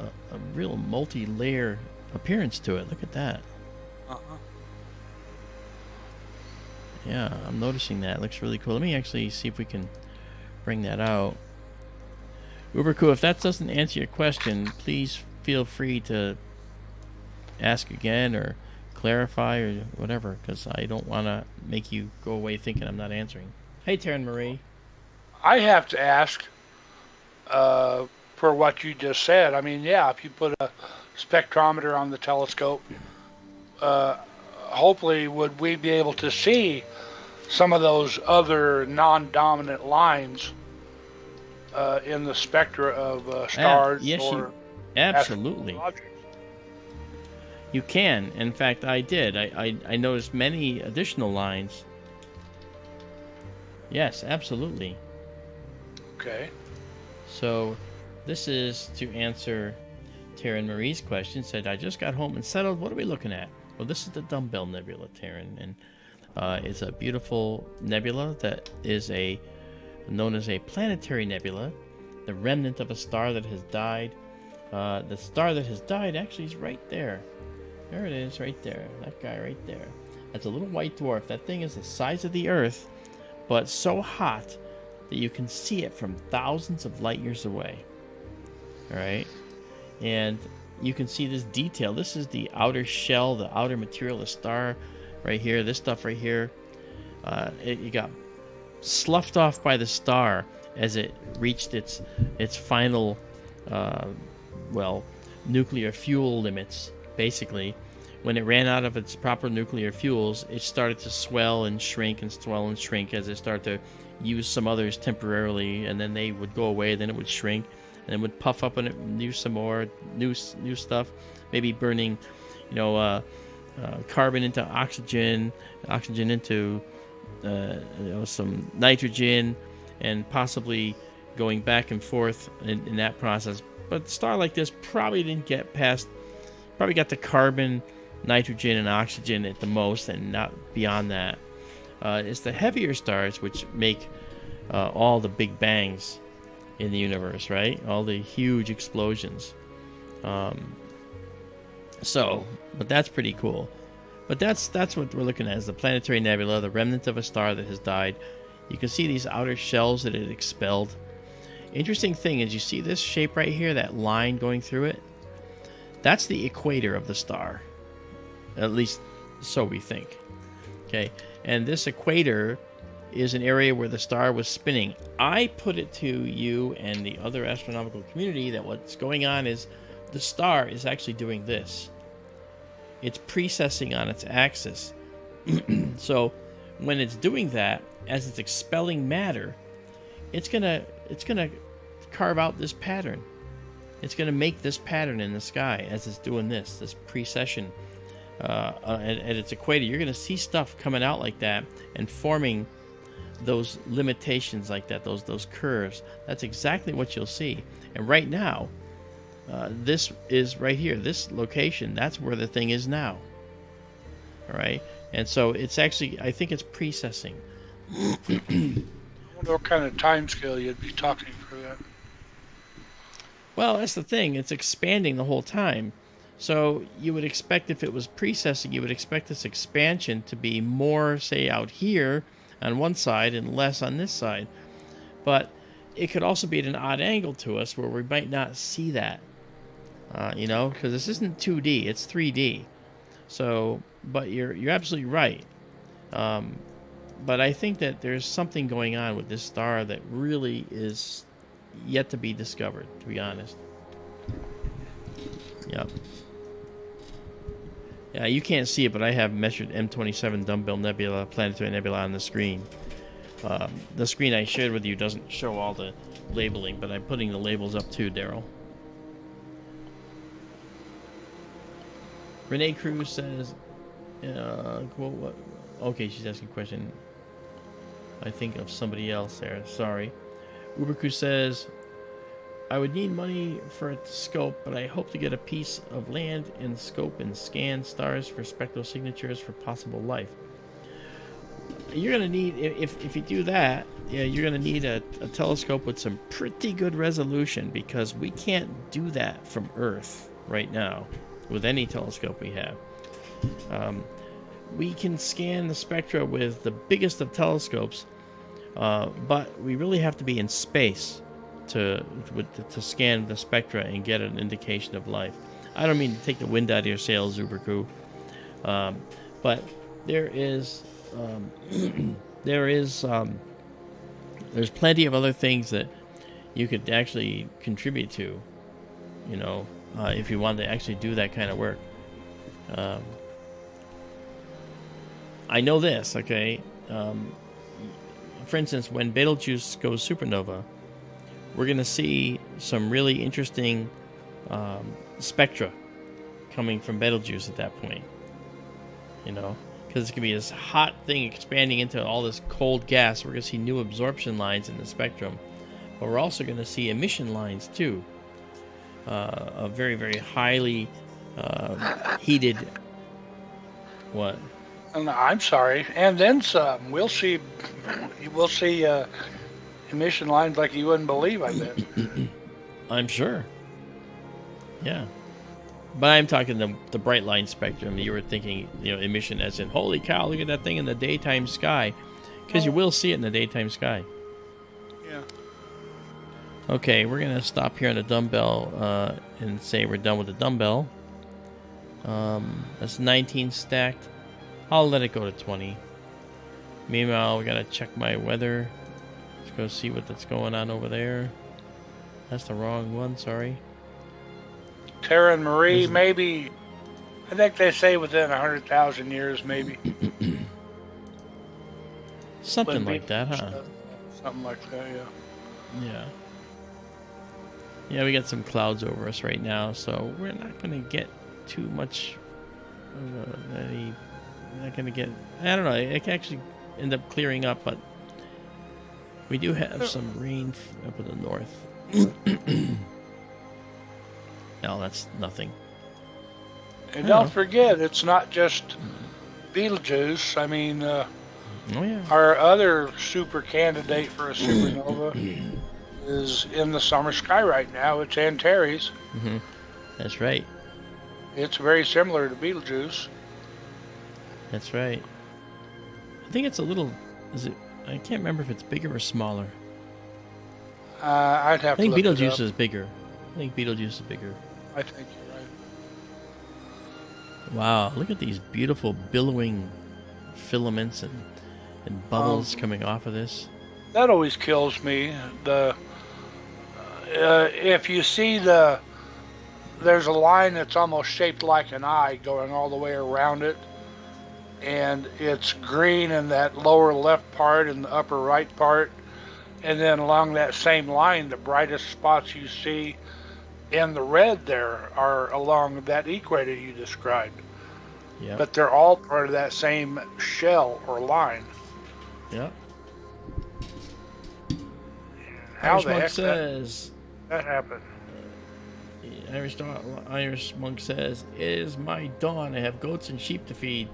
real multi-layer appearance to it. Look at that. Uh-huh. Yeah, I'm noticing that. It looks really cool. Let me actually see if we can bring that out. Uberku, if that doesn't answer your question, please feel free to ask again or clarify or whatever, because I don't want to make you go away thinking I'm not answering. Hey, Taryn Marie. I have to ask for what you just said. I mean, yeah, if you put a spectrometer on the telescope, hopefully would we be able to see some of those other non-dominant lines in the spectra of stars Yes, or absolutely. astronomical objects? You can. In fact, I did. I noticed many additional lines. Yes, absolutely. Okay. So, this is to answer Taryn Marie's question. Said, I just got home and settled. What are we looking at? Well, this is the Dumbbell Nebula, Taryn, and it's a beautiful nebula that is known as a planetary nebula, the remnant of a star that has died. The star that has died actually is right there. There it is, right there. That guy right there. That's a little white dwarf. That thing is the size of the Earth, but so hot that you can see it from thousands of light years away. All right? And you can see this detail. This is the outer shell, the outer material of the star right here. This stuff right here. It got sloughed off by the star as it reached its final, nuclear fuel limits. Basically, when it ran out of its proper nuclear fuels, it started to swell and shrink and swell and shrink as it started to use some others temporarily, and then they would go away. Then it would shrink, and it would puff up and it use some more new stuff, maybe burning, carbon into oxygen, oxygen into some nitrogen, and possibly going back and forth in that process. But a star like this probably didn't get past, probably got to carbon, nitrogen, and oxygen at the most, and not beyond that. It's the heavier stars which make all the big bangs in the universe, right? All the huge explosions. But that's pretty cool. But that's what we're looking at, is the planetary nebula, the remnant of a star that has died. You can see these outer shells that it expelled. Interesting thing is, you see this shape right here, that line going through it? That's the equator of the star. At least so we think. Okay, and this equator is an area where the star was spinning. I put it to you and the other astronomical community that what's going on is the star is actually doing this. It's precessing on its axis. So when it's doing that, as it's expelling matter, it's gonna carve out this pattern. It's gonna make this pattern in the sky as it's doing this precession at its equator. You're gonna see stuff coming out like that and forming those limitations like that, those curves. That's exactly what you'll see. And right now, this is right here, this location, that's where the thing is now. All right, and so it's actually, I think it's precessing. I wonder what kind of time scale you'd be talking for that. Well, that's the thing, it's expanding the whole time. So you would expect, if it was precessing, you would expect this expansion to be more, say, out here on one side and less on this side. But it could also be at an odd angle to us where we might not see that. Because this isn't 2D, it's 3D. So, but you're absolutely right. But I think that there's something going on with this star that really is yet to be discovered, to be honest. Yep. Yeah, you can't see it, but I have measured M27 Dumbbell Nebula, planetary nebula on the screen. The screen I shared with you doesn't show all the labeling, but I'm putting the labels up too, Daryl. Renee Cruz says, what? Okay, she's asking a question. I think of somebody else there. Sorry. Uberku says, I would need money for a scope, but I hope to get a piece of land and scope and scan stars for spectral signatures for possible life. You're going to need, if you do that, yeah, you're going to need a telescope with some pretty good resolution, because we can't do that from Earth right now with any telescope we have. We can scan the spectra with the biggest of telescopes, but we really have to be in space to scan the spectra and get an indication of life. I don't mean to take the wind out of your sails, Zuberku, but there's plenty of other things that you could actually contribute to, if you wanted to actually do that kind of work. I know this, okay? For instance, when Betelgeuse goes supernova, we're going to see some really interesting spectra coming from Betelgeuse at that point. Because it's going to be this hot thing expanding into all this cold gas. We're going to see new absorption lines in the spectrum. But we're also going to see emission lines, too. A very, very highly heated... What? I'm sorry. And then some. We'll see emission lines like you wouldn't believe, I bet. I'm sure. Yeah. But I'm talking the bright line spectrum. You were thinking, emission as in, holy cow, look at that thing in the daytime sky. Because you will see it in the daytime sky. Yeah. Okay, we're going to stop here on the dumbbell and say we're done with the dumbbell. That's 19 stacked. I'll let it go to 20. Meanwhile, we got to check my weather. Let's go see what's going on over there. That's the wrong one, sorry. Terra and Marie, maybe, I think they say within 100,000 years, maybe. Something like that, huh? Something like that, yeah. Yeah. Yeah, we got some clouds over us right now, so we're not going to get too much Not gonna get. I don't know. It can actually end up clearing up, but we do have some rain up in the north. No, that's nothing. And don't forget, it's not just Betelgeuse. I mean, Oh yeah. our other super candidate for a supernova is in the summer sky right now. It's Antares. Mm-hmm. That's right. It's very similar to Betelgeuse. That's right. I think it's a little. Is it? I can't remember if it's bigger or smaller. I'd have I think to look Betelgeuse it up. is bigger. I think Betelgeuse is bigger. I think you're right. Wow! Look at these beautiful billowing filaments and bubbles coming off of this. That always kills me. If you see there's a line that's almost shaped like an eye going all the way around it, and it's green in that lower left part and the upper right part, and then along that same line, the brightest spots you see in the red there are along that equator you described. Yeah. But they're all part of that same shell or line. Yeah. How the Monk heck says. that happened? Irish Monk says, "It is my dawn. I have goats and sheep to feed.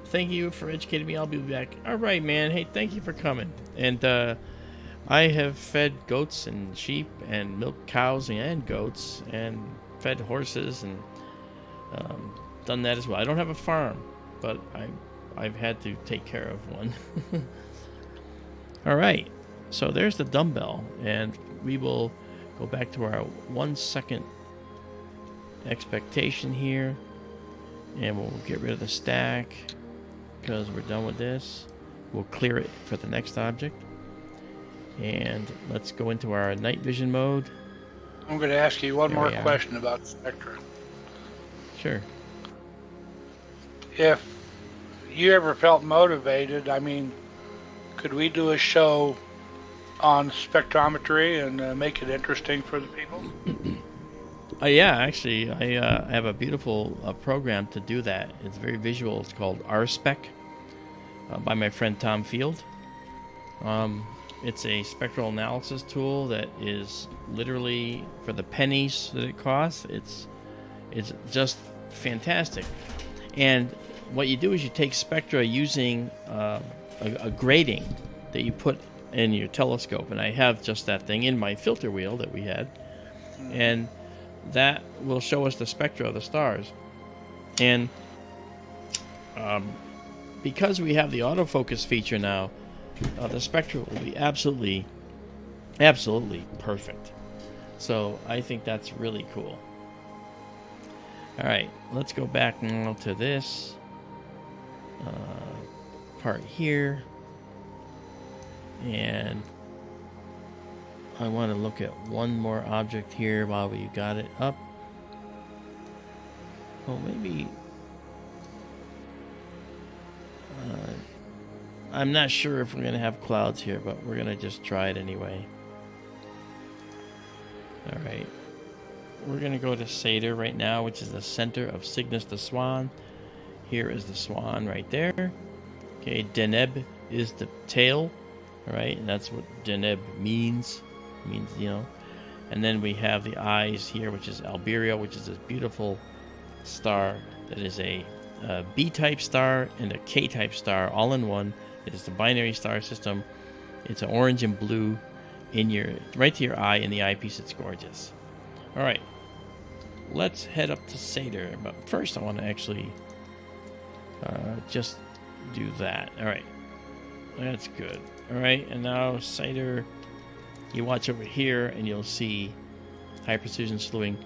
Thank you for educating me. I'll be back." All right, man. Hey, thank you for coming. And I have fed goats and sheep and milked cows and goats and fed horses and done that as well. I don't have a farm, but I've had to take care of one. All right. So there's the dumbbell, and we will go back to our 1 second expectation here, and we'll get rid of the stack because we're done with this. We'll clear it for the next object, and let's go into our night vision mode. I'm going to ask you one There more we are. question about Spectra. Sure. If you ever felt motivated, I mean, could we do a show on spectrometry and make it interesting for the people? Yeah, actually, I have a beautiful program to do that. It's very visual. It's called RSpec by my friend Tom Field. It's a spectral analysis tool that is literally for the pennies that it costs. It's just fantastic. And what you do is you take spectra using a grating that you put in your telescope, and I have just that thing in my filter wheel that we had, and that will show us the spectra of the stars. And because we have the autofocus feature now, the spectra will be absolutely perfect. So I think that's really cool. All right, let's go back now to this part here. And I want to look at one more object here while we got it up. Well, maybe... I'm not sure if we're going to have clouds here, but we're going to just try it anyway. Alright. We're going to go to Sadr right now, which is the center of Cygnus the Swan. Here is the swan right there. Okay, Deneb is the tail. Alright, and that's what Deneb means. It means, you know. And then we have the eyes here, which is Alberio, which is this beautiful star that is a B-type star and a K-type star all in one. It is the binary star system. It's an orange and blue in your right to your eye in the eyepiece. It's gorgeous. All right, let's head up to Sadr. But first, I want to actually just do that. All right, that's good. All right, and now Sadr, you watch over here, and you'll see high precision slewing.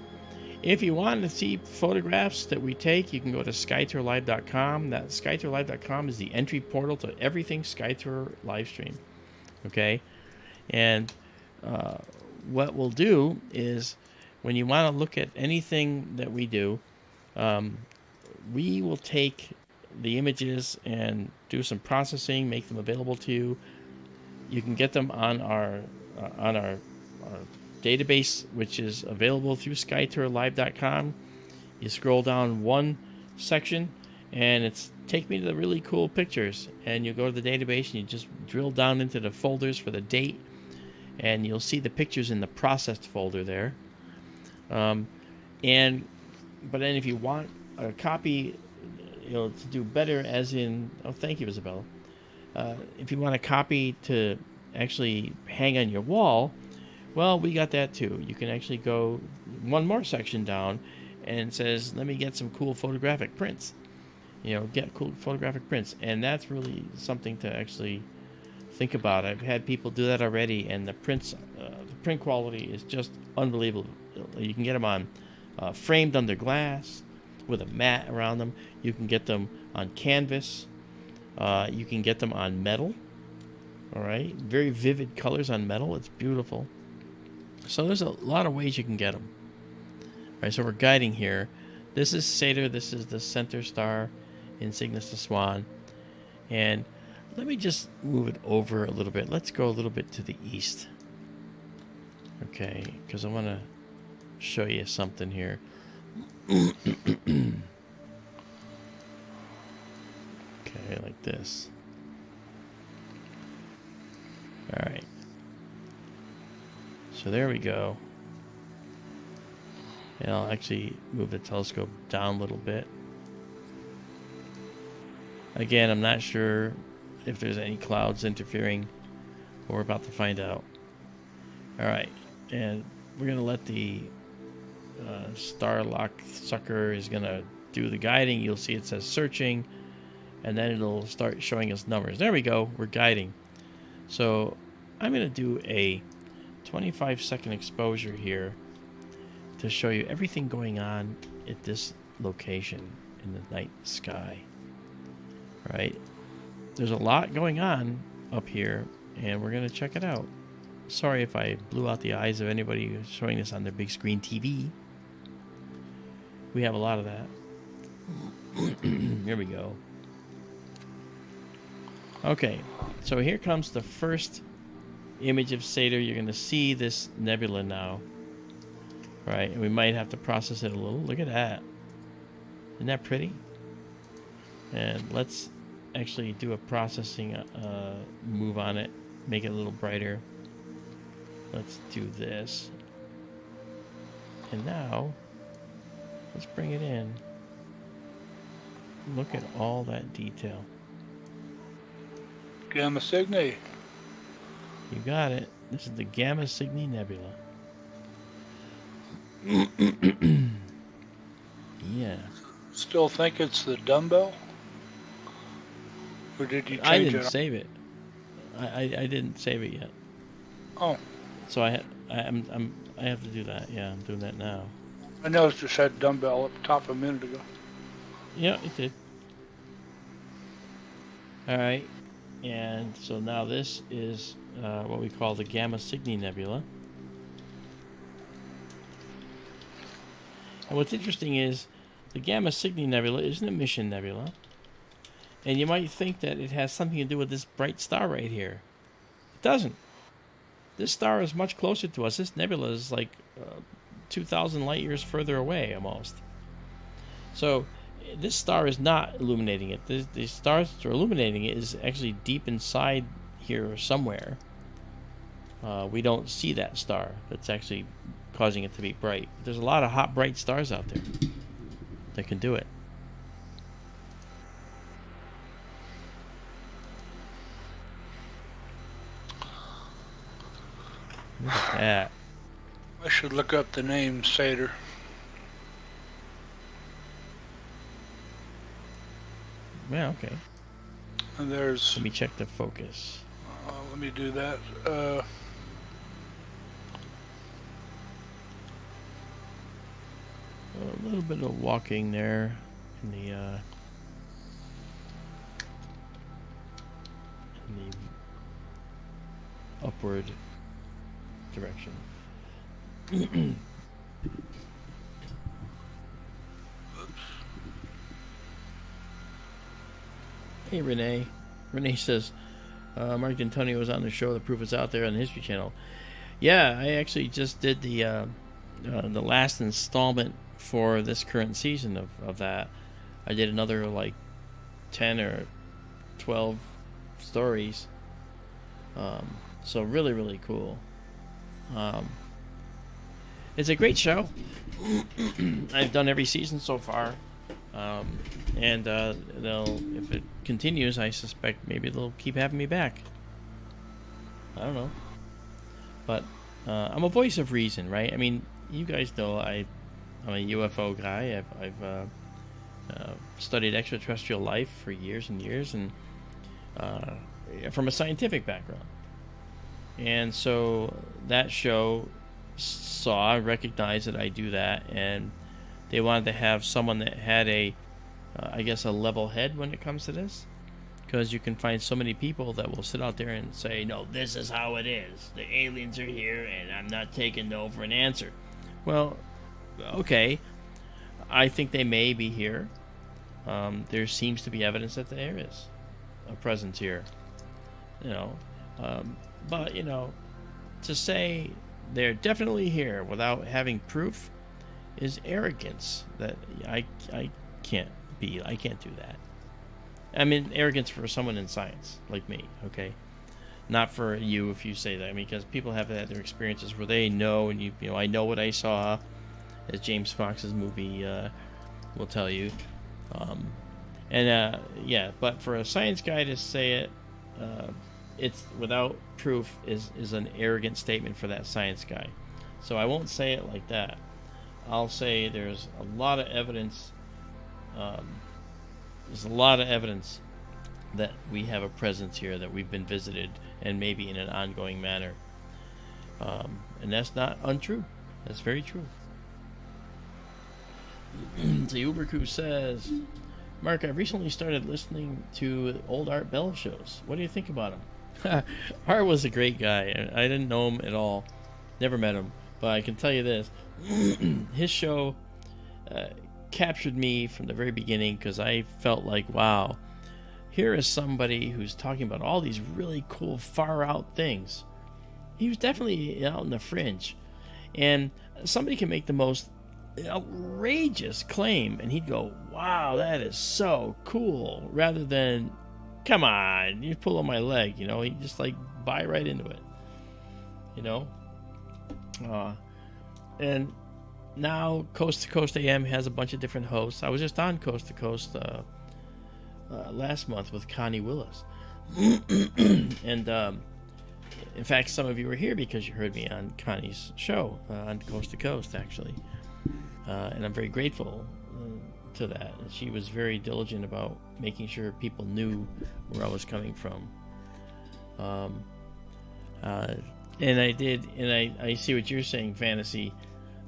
If you want to see photographs that we take, you can go to skytourlive.com. That skytourlive.com is the entry portal to everything SkyTour live stream. Okay? And what we'll do is when you want to look at anything that we do, we will take the images and do some processing, make them available to you. You can get them on our database, which is available through skytourlive.com. You scroll down one section, and it's take me to the really cool pictures. And you go to the database and you just drill down into the folders for the date, and you'll see the pictures in the processed folder there. But then if you want a copy, to do better, as in, oh, thank you, Izabela. If you want a copy to actually hang on your wall, well, we got that too. You can actually go one more section down, and it says, let me get some cool photographic prints. Get cool photographic prints, and that's really something to actually think about. I've had people do that already, and the prints, the print quality is just unbelievable. You can get them on framed under glass with a mat around them. You can get them on canvas. You can get them on metal. All right, very vivid colors on metal. It's beautiful. So there's a lot of ways you can get them. All right, so we're guiding here. This is Sadr. This is the center star in Cygnus the Swan. And let me just move it over a little bit. Let's go a little bit to the east. Okay, because I want to show you something here. Okay, like this. All right. So there we go. And I'll actually move the telescope down a little bit. Again, I'm not sure if there's any clouds interfering, but we're about to find out. All right, and we're gonna let the Starlock sucker is gonna do the guiding. You'll see it says searching, and then it'll start showing us numbers. There we go, we're guiding. So I'm gonna do a 25-second exposure here to show you everything going on at this location in the night sky. Right? There's a lot going on up here, and we're going to check it out. Sorry if I blew out the eyes of anybody who's showing this on their big screen TV. We have a lot of that. Here we go. Okay, so here comes the first image of Sadr. You're going to see this nebula now. Right, and we might have to process it a little. Look at that. Isn't that pretty? And let's actually do a processing move on it. Make it a little brighter. Let's do this. And now, let's bring it in. Look at all that detail. Gamma Cygni. You got it. This is the Gamma Cygni Nebula. Yeah. Still think it's the dumbbell? Or did you change it? I didn't save it. I didn't save it yet. Oh. So I have to do that. Yeah, I'm doing that now. I noticed it said dumbbell up top a minute ago. Yeah, it did. All right. And so now this is what we call the Gamma Cygni Nebula. And what's interesting is the Gamma Cygni Nebula is an emission nebula. And you might think that it has something to do with this bright star right here. It doesn't. This star is much closer to us. This nebula is like 2,000 light years further away almost. So this star is not illuminating it. The stars that are illuminating it is actually deep inside here somewhere. We don't see that star that's actually causing it to be bright. There's a lot of hot, bright stars out there that can do it. Look at that. I should look up the name Sadr. Yeah, okay. And there's... Let me check the focus. let me do that. A little bit of walking there in the upward direction. Hey, Renee. Renee says, Marc D'Antonio was on the show. The proof is out there on the History Channel. Yeah, I actually just did the last installment for this current season of that. I did another like 10 or 12 stories. So really, really cool. It's a great show. I've done every season so far. And if it continues, I suspect maybe they'll keep having me back. I don't know. But I'm a voice of reason, right? I mean, you guys know I'm a UFO guy. I've studied extraterrestrial life for years and years, and from a scientific background. And so that show recognized that I do that, and they wanted to have someone that had a level head when it comes to this, because you can find so many people that will sit out there and say, no, this is how it is. The aliens are here, and I'm not taking no for an answer. Well, okay, I think they may be here. There seems to be evidence that there is a presence here, but to say they're definitely here without having proof is arrogance. That I can't do that. I mean, arrogance for someone in science like me, okay? Not for you if you say that. I mean, because people have had their experiences where they know, and I know what I saw, as James Fox's movie will tell you. But for a science guy to say it, it's without proof is an arrogant statement for that science guy. So I won't say it like that. I'll say there's a lot of evidence. There's a lot of evidence that we have a presence here, that we've been visited, and maybe in an ongoing manner. And that's not untrue. That's very true. The Uberku says, Mark, I recently started listening to old Art Bell shows. What do you think about him? Art was a great guy. I didn't know him at all. Never met him. But I can tell you this. His show captured me from the very beginning, because I felt like, wow, here is somebody who's talking about all these really cool, far-out things. He was definitely out in the fringe. And somebody can make the most outrageous claim, and he'd go, wow, that is so cool, rather than, come on, you pull on my leg, he'd just buy right into it, and now Coast to Coast AM has a bunch of different hosts. I was just on Coast to Coast last month with Connie Willis, and in fact, some of you were here because you heard me on Connie's show on Coast to Coast, actually. And I'm very grateful to that. She was very diligent about making sure people knew where I was coming from. And I did, and I see what you're saying, Fantasy.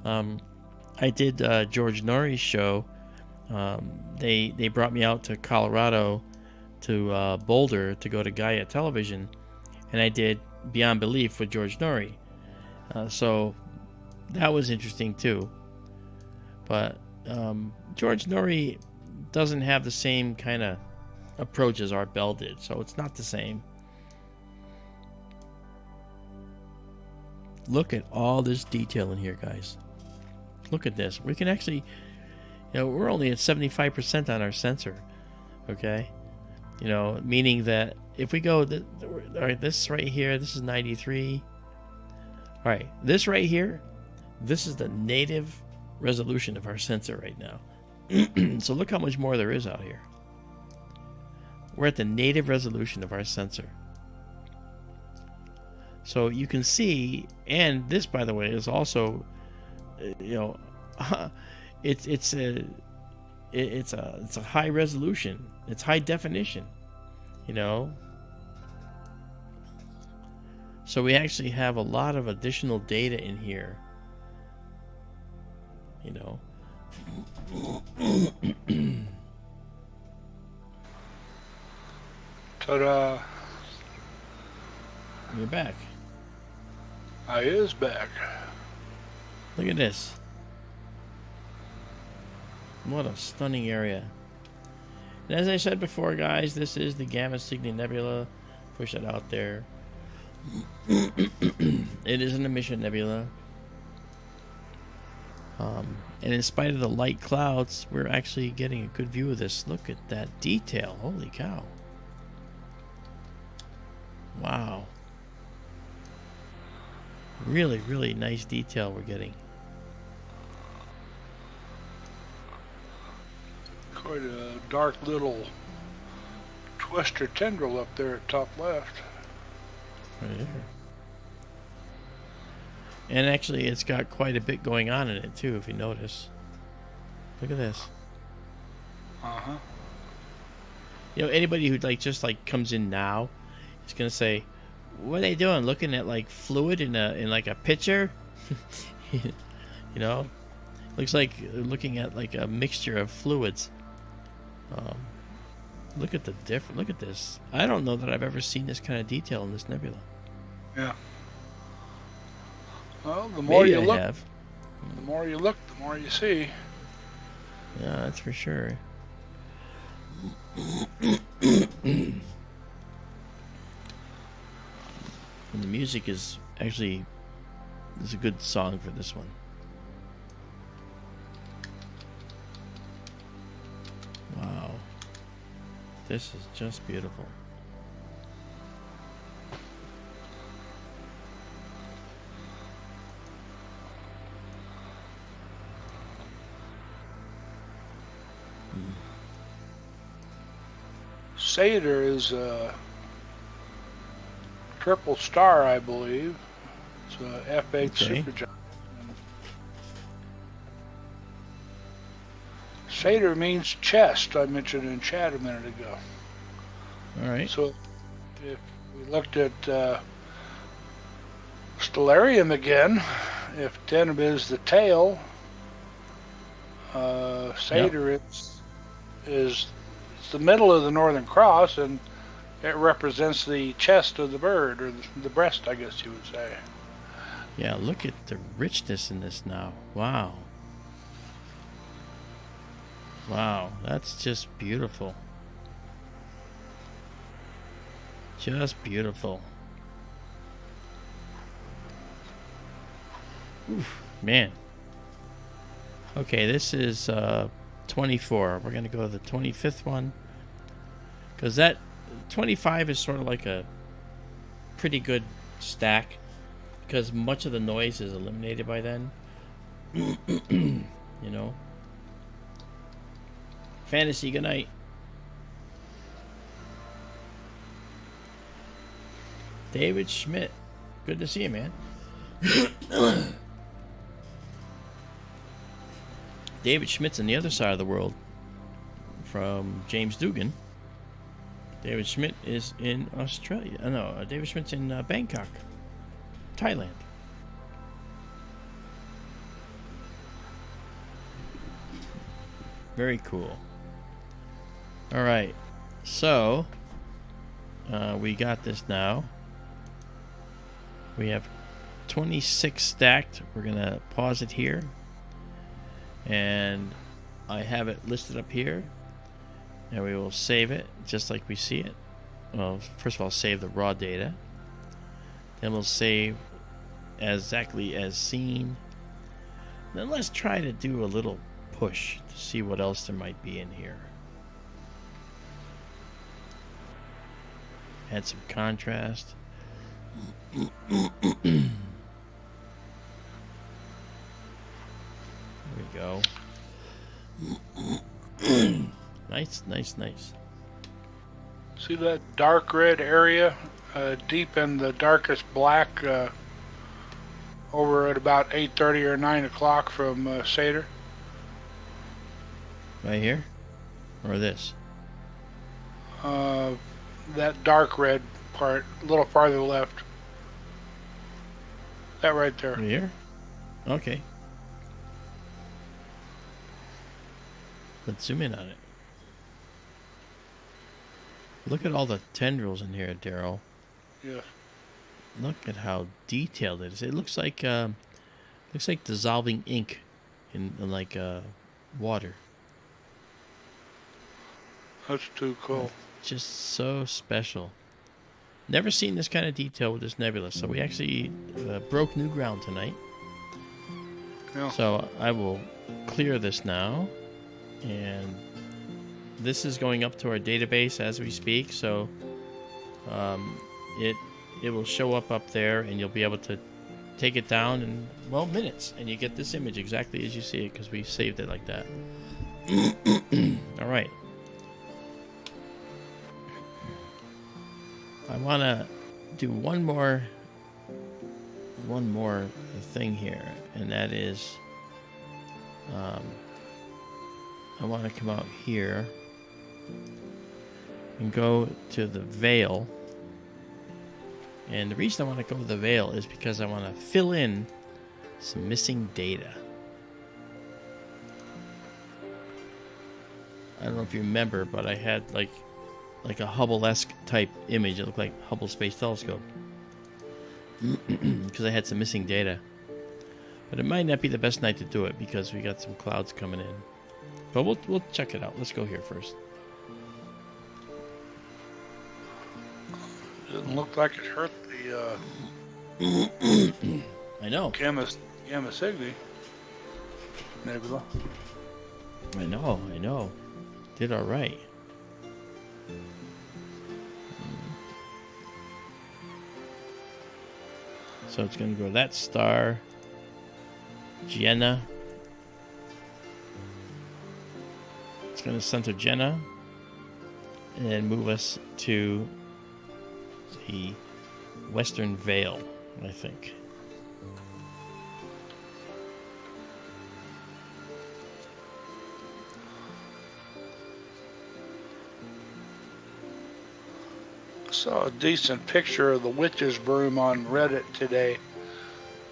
I did George Norrie's show. They brought me out to Colorado, to Boulder, to go to Gaia Television, and I did Beyond Belief with George Norrie. So that was interesting too. But George Norrie doesn't have the same kind of approach as Art Bell did, so it's not the same. Look at all this detail in here, guys. Look at this. We can actually, we're only at 75% on our sensor, okay? Meaning that if we go, all right, this right here, this is 93. All right, this right here, this is the native resolution of our sensor right now. So look how much more there is out here. We're at the native resolution of our sensor. So you can see, and this, by the way, is also, it's a high resolution. It's high definition, So we actually have a lot of additional data in here, Ta-da! You're back. I is back. Look at this. What a stunning area. And as I said before, guys, this is the Gamma Cygni Nebula. Push it out there. It is an emission nebula. And in spite of the light clouds, we're actually getting a good view of this. Look at that detail. Holy cow. Wow. Really, really nice detail we're getting. Quite a dark little twister tendril up there at top left. Right there. And actually, it's got quite a bit going on in it, too, if you notice. Look at this. Uh-huh. You know, anybody who just comes in now is going to say, what are they doing? Looking at, like, fluid in like, a pitcher? You know? Looks like looking at, like, a mixture of fluids. Look at the difference. Look at this. I don't know that I've ever seen this kind of detail in this nebula. Yeah. Well, the more you look, have. the more you look, the more you see. Yeah, that's for sure. And the music is actually a good song for this one. Wow. This is just beautiful. Sadr is a triple star, I believe. It's a F8 supergiant. Sadr means chest, I mentioned in chat a minute ago. All right. So if we looked at Stellarium again, if Deneb is the tail, Sadr is the middle of the Northern Cross, and it represents the chest of the bird, or the breast, I guess you would say. Yeah, look at the richness in this now. Wow. Wow, that's just beautiful. Just beautiful. Oof, man. Okay, this is 24. We're going to go to the 25th one. Because that 25 is sort of like a pretty good stack. Because much of the noise is eliminated by then. You know. Fantasy, good night. David Schmidt. Good to see you, man. David Schmidt's on the other side of the world from James Dugan. David Schmidt is in Australia. No, David Schmidt's in Bangkok, Thailand. Very cool. All right, so we got this now. We have 26 stacked. We're gonna pause it here, and I have it listed up here, and we will save it just like we see it. Well, first of all, save the raw data, then we'll save exactly as seen. Then let's try to do a little push to see what else there might be in here. Add some contrast. There we go. Nice, nice, nice. See that dark red area deep in the darkest black over at about 8:30 or 9 o'clock from Sadr? Right here? Or this? That dark red part, a little farther left. That right there. Right here? Okay. Let's zoom in on it. Look at all the tendrils in here, Daryl. Yeah. Look at how detailed it is. It looks like dissolving ink in like water. That's too cool. Just so special. Never seen this kind of detail with this nebula, so we actually broke new ground tonight. Yeah. So I will clear this now, and this is going up to our database as we speak. So it will show up there, and you'll be able to take it down in, well, minutes, and you get this image exactly as you see it because we saved it like that. All right. I want to do one more thing here, and that is I want to come out here and go to the veil. And the reason I want to go to the veil is because I want to fill in some missing data. I don't know if you remember, but I had like a Hubble-esque type image. It looked like Hubble Space Telescope because I had some missing data. But it might not be the best night to do it because we got some clouds coming in. But we'll check it out. Let's go here first. Didn't look like it hurt the I know. Gamma Cygni Nebula. I know. Did all right. So it's going to go that star, Jenna. It's going to center Jenna and then move us to the Western Veil, I think. Saw a decent picture of the witch's broom on Reddit today.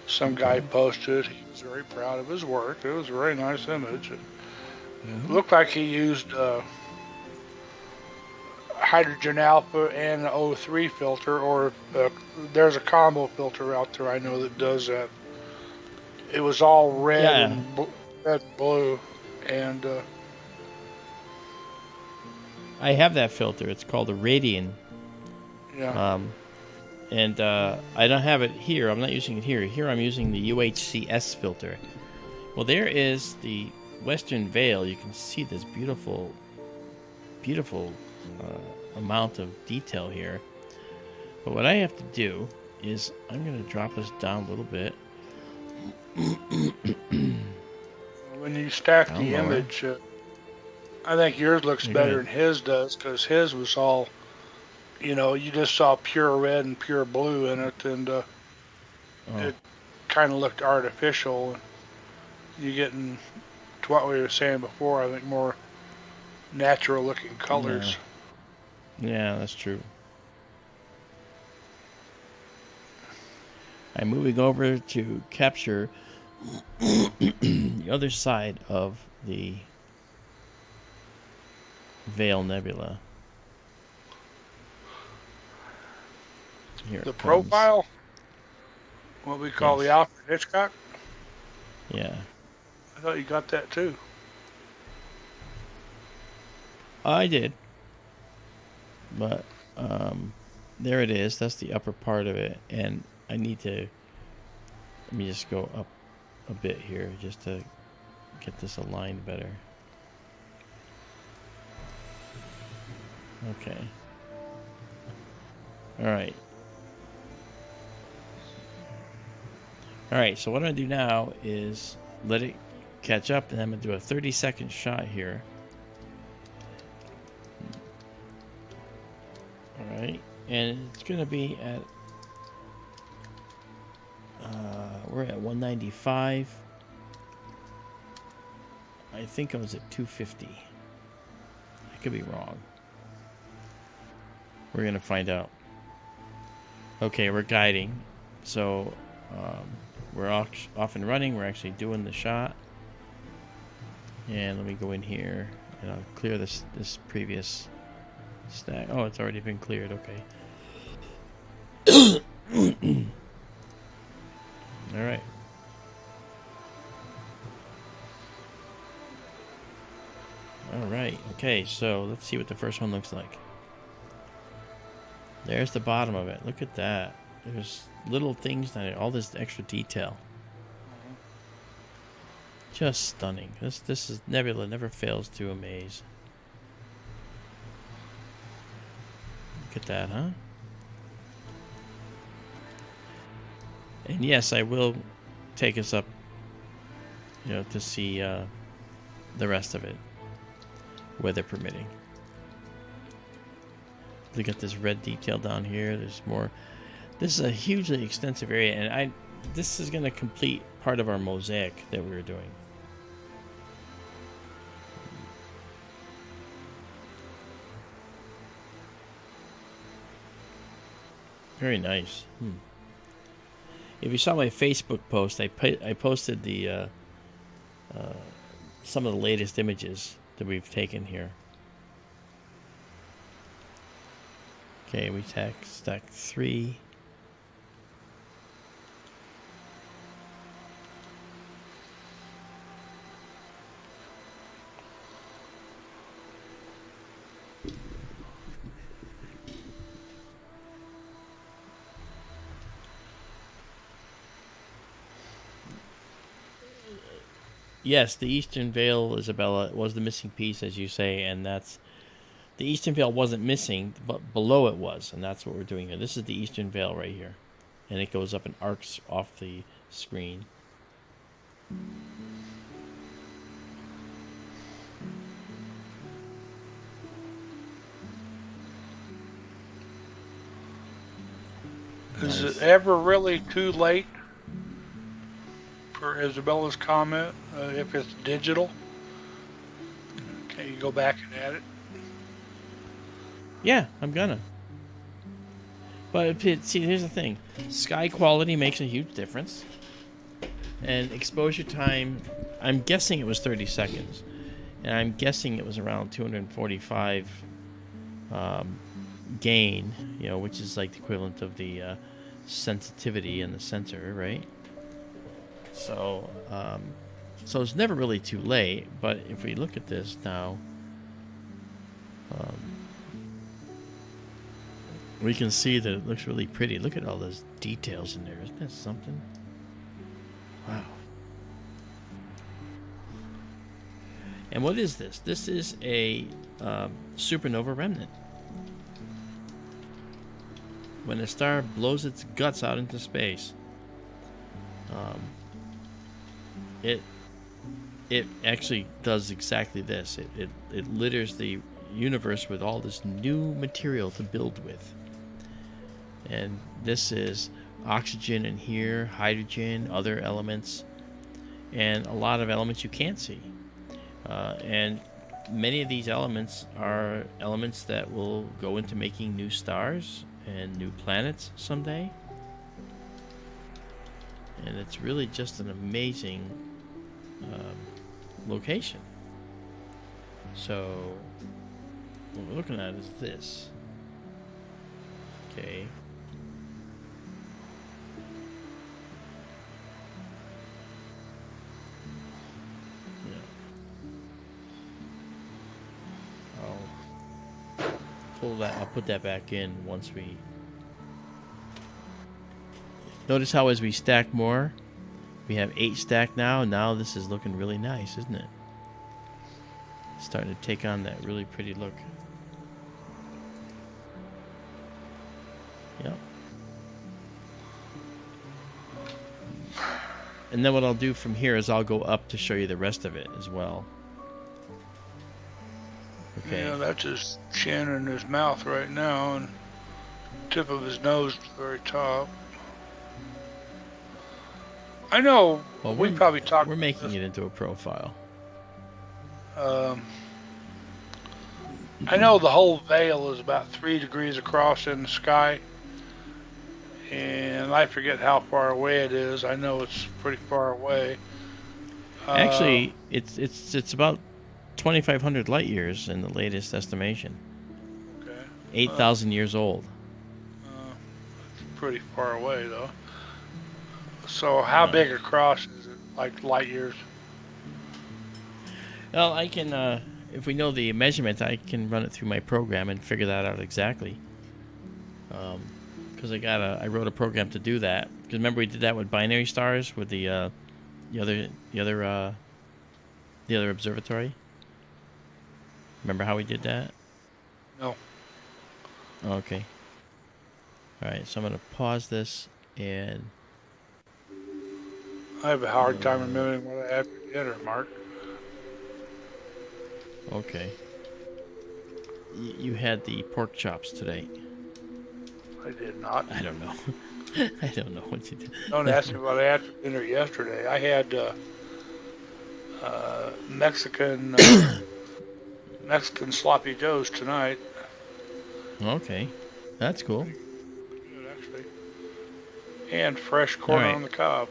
Some guy posted. He was very proud of his work. It was a very nice image. It looked like he used hydrogen alpha and an O3 filter, or there's a combo filter out there I know that does that. It was all red and red and blue, and I have that filter. It's called a Radian. yeah. And I don't have it here. I'm not using it here. Here I'm using the UHCS filter. Well, there is the Western Veil. You can see this beautiful amount of detail here. But what I have to do is I'm going to drop us down a little bit. When you stack Down the lower. image, I think yours looks You're better good. than his does, because his was all, you just saw pure red and pure blue in it, and it kind of looked artificial. You're getting, to what we were saying before, I think more natural looking colors. Yeah, that's true. I'm moving over to capture the other side of the Veil Nebula. Here The it comes. profile, what we call the Yes. Alfred Hitchcock, Yeah. I thought you got that too. I did. But there it is. That's the upper part of it. And I need to, let me just go up a bit here just to get this aligned better. Okay. All right. All right, so what I'm going to do now is let it catch up, and I'm going to do a 30-second shot here. All right, and it's going to be at, we're at 195. I think I was at 250. I could be wrong. We're going to find out. Okay, we're guiding. So, we're off and running. We're actually doing the shot. And let me go in here and I'll clear this previous stack. Oh, it's already been cleared. Okay. All right. All right. Okay, so let's see what the first one looks like. There's the bottom of it. Look at that. There's little things on it, all this extra detail. Just stunning. This is Nebula never fails to amaze. Look at that, huh? And yes, I will take us up, to see the rest of it, weather permitting. Look at this red detail down here. There's more. This is a hugely extensive area, and this is going to complete part of our mosaic that we were doing. Very nice. If you saw my Facebook post, I posted the some of the latest images that we've taken here. Okay, we stack 3. Yes, the Eastern Veil, Izabela, was the missing piece, as you say, and that's... The Eastern Veil wasn't missing, but below it was, and that's what we're doing here. This is the Eastern Veil right here, and it goes up in arcs off the screen. Is it ever really too late for Izabela's comet if it's digital? Can you go back and add it? Yeah, I'm gonna. But see, here's the thing: sky quality makes a huge difference, and exposure time. I'm guessing it was 30 seconds, and I'm guessing it was around 245 gain. Which is like the equivalent of the sensitivity in the sensor, right? So, so it's never really too late. But if we look at this now. We can see that it looks really pretty. Look at all those details in there. Isn't that something? Wow. And what is this? This is a supernova remnant. When a star blows its guts out into space, it actually does exactly this. It litters the universe with all this new material to build with. And this is oxygen in here, hydrogen, other elements, and a lot of elements you can't see. And many of these elements are elements that will go into making new stars and new planets someday. And it's really just an amazing location. So what we're looking at is this. Okay. I'll put that back in once we... Notice how as we stack more, we have 8 stacked now, and now this is looking really nice, isn't it? It's starting to take on that really pretty look. Yep. And then what I'll do from here is I'll go up to show you the rest of it as well. Okay. Yeah, that's his chin and his mouth right now, and tip of his nose at the very top. I know. Well, we probably talked. We're making it into a profile. I know the whole veil is about 3 degrees across in the sky, and I forget how far away it is. I know it's pretty far away. Actually, it's about 2,500 light years in the latest estimation. Okay. 8,000 years old. It's pretty far away, though. So how big across is it? Like light years? Well, I can, if we know the measurement, I can run it through my program and figure that out exactly. Because I wrote a program to do that. Because remember we did that with binary stars with the other The other observatory? Remember how we did that? No. Okay. Alright, so I'm going to pause this and... I have a hard time remembering what I had for dinner, Mark. Okay. You had the pork chops today. I did not. I don't know. I don't know what you did. Don't ask me what I had for dinner yesterday. I had Mexican sloppy joes tonight. Okay. That's cool. Good, actually. And fresh corn on the cob.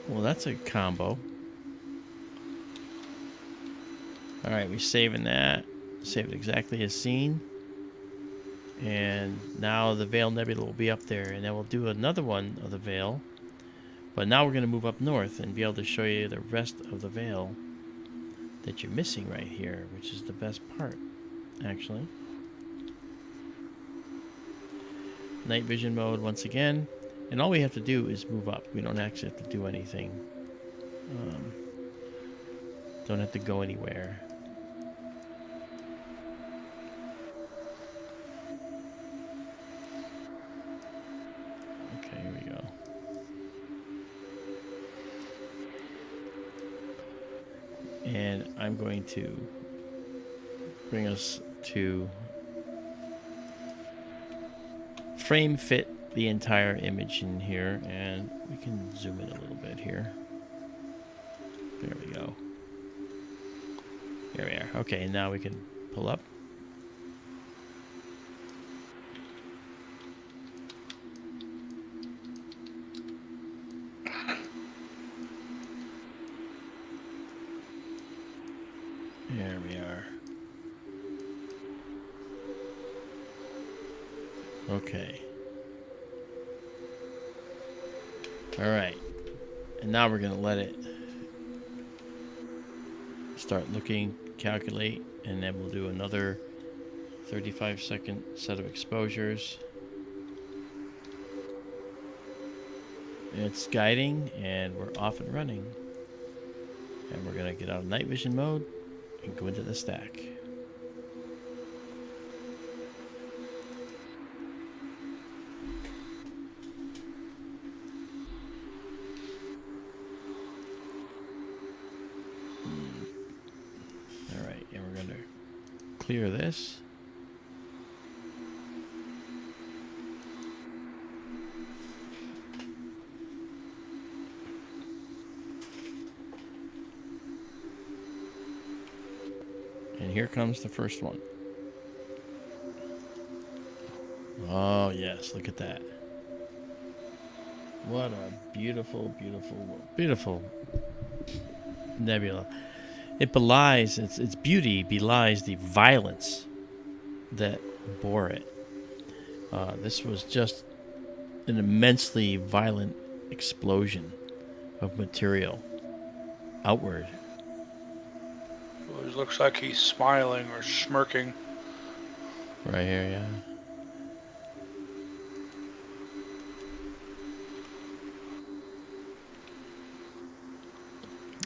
Well, that's a combo. Alright, we're saving that. Save it exactly as seen. And now the Veil Nebula will be up there. And then we'll do another one of the Veil. But now we're going to move up north and be able to show you the rest of the Veil that you're missing right here, which is the best part, actually. Night vision mode once again. And all we have to do is move up. We don't actually have to do anything. Don't have to go anywhere. Okay, here we go. And I'm going to bring us to frame fit the entire image in here, and we can zoom in a little bit here. There we go. Here we are. Okay, now we can pull up. There we are. Okay. All right. And now we're going to let it start looking, calculate, and then we'll do another 35-second set of exposures. It's guiding, and we're off and running. And we're going to get out of night vision mode and go into the stack. Alright, and we're going to clear this. And here comes the first one. Oh, yes, look at that. What a beautiful, beautiful, beautiful nebula. It belies, its beauty belies the violence that bore it. This was just an immensely violent explosion of material outward. It looks like he's smiling or smirking. Right here, yeah.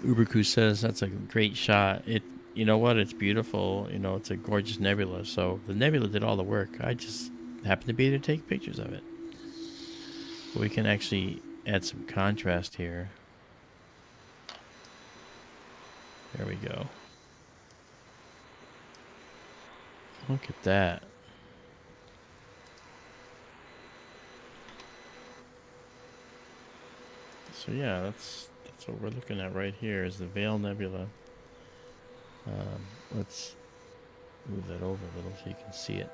Uberku says that's a great shot. You know what? It's beautiful. You know, it's a gorgeous nebula. So the nebula did all the work. I just happened to be able to take pictures of it. But we can actually add some contrast here. There we go. Look at that. So yeah, that's what we're looking at right here is the Veil Nebula. Let's move that over a little so you can see it.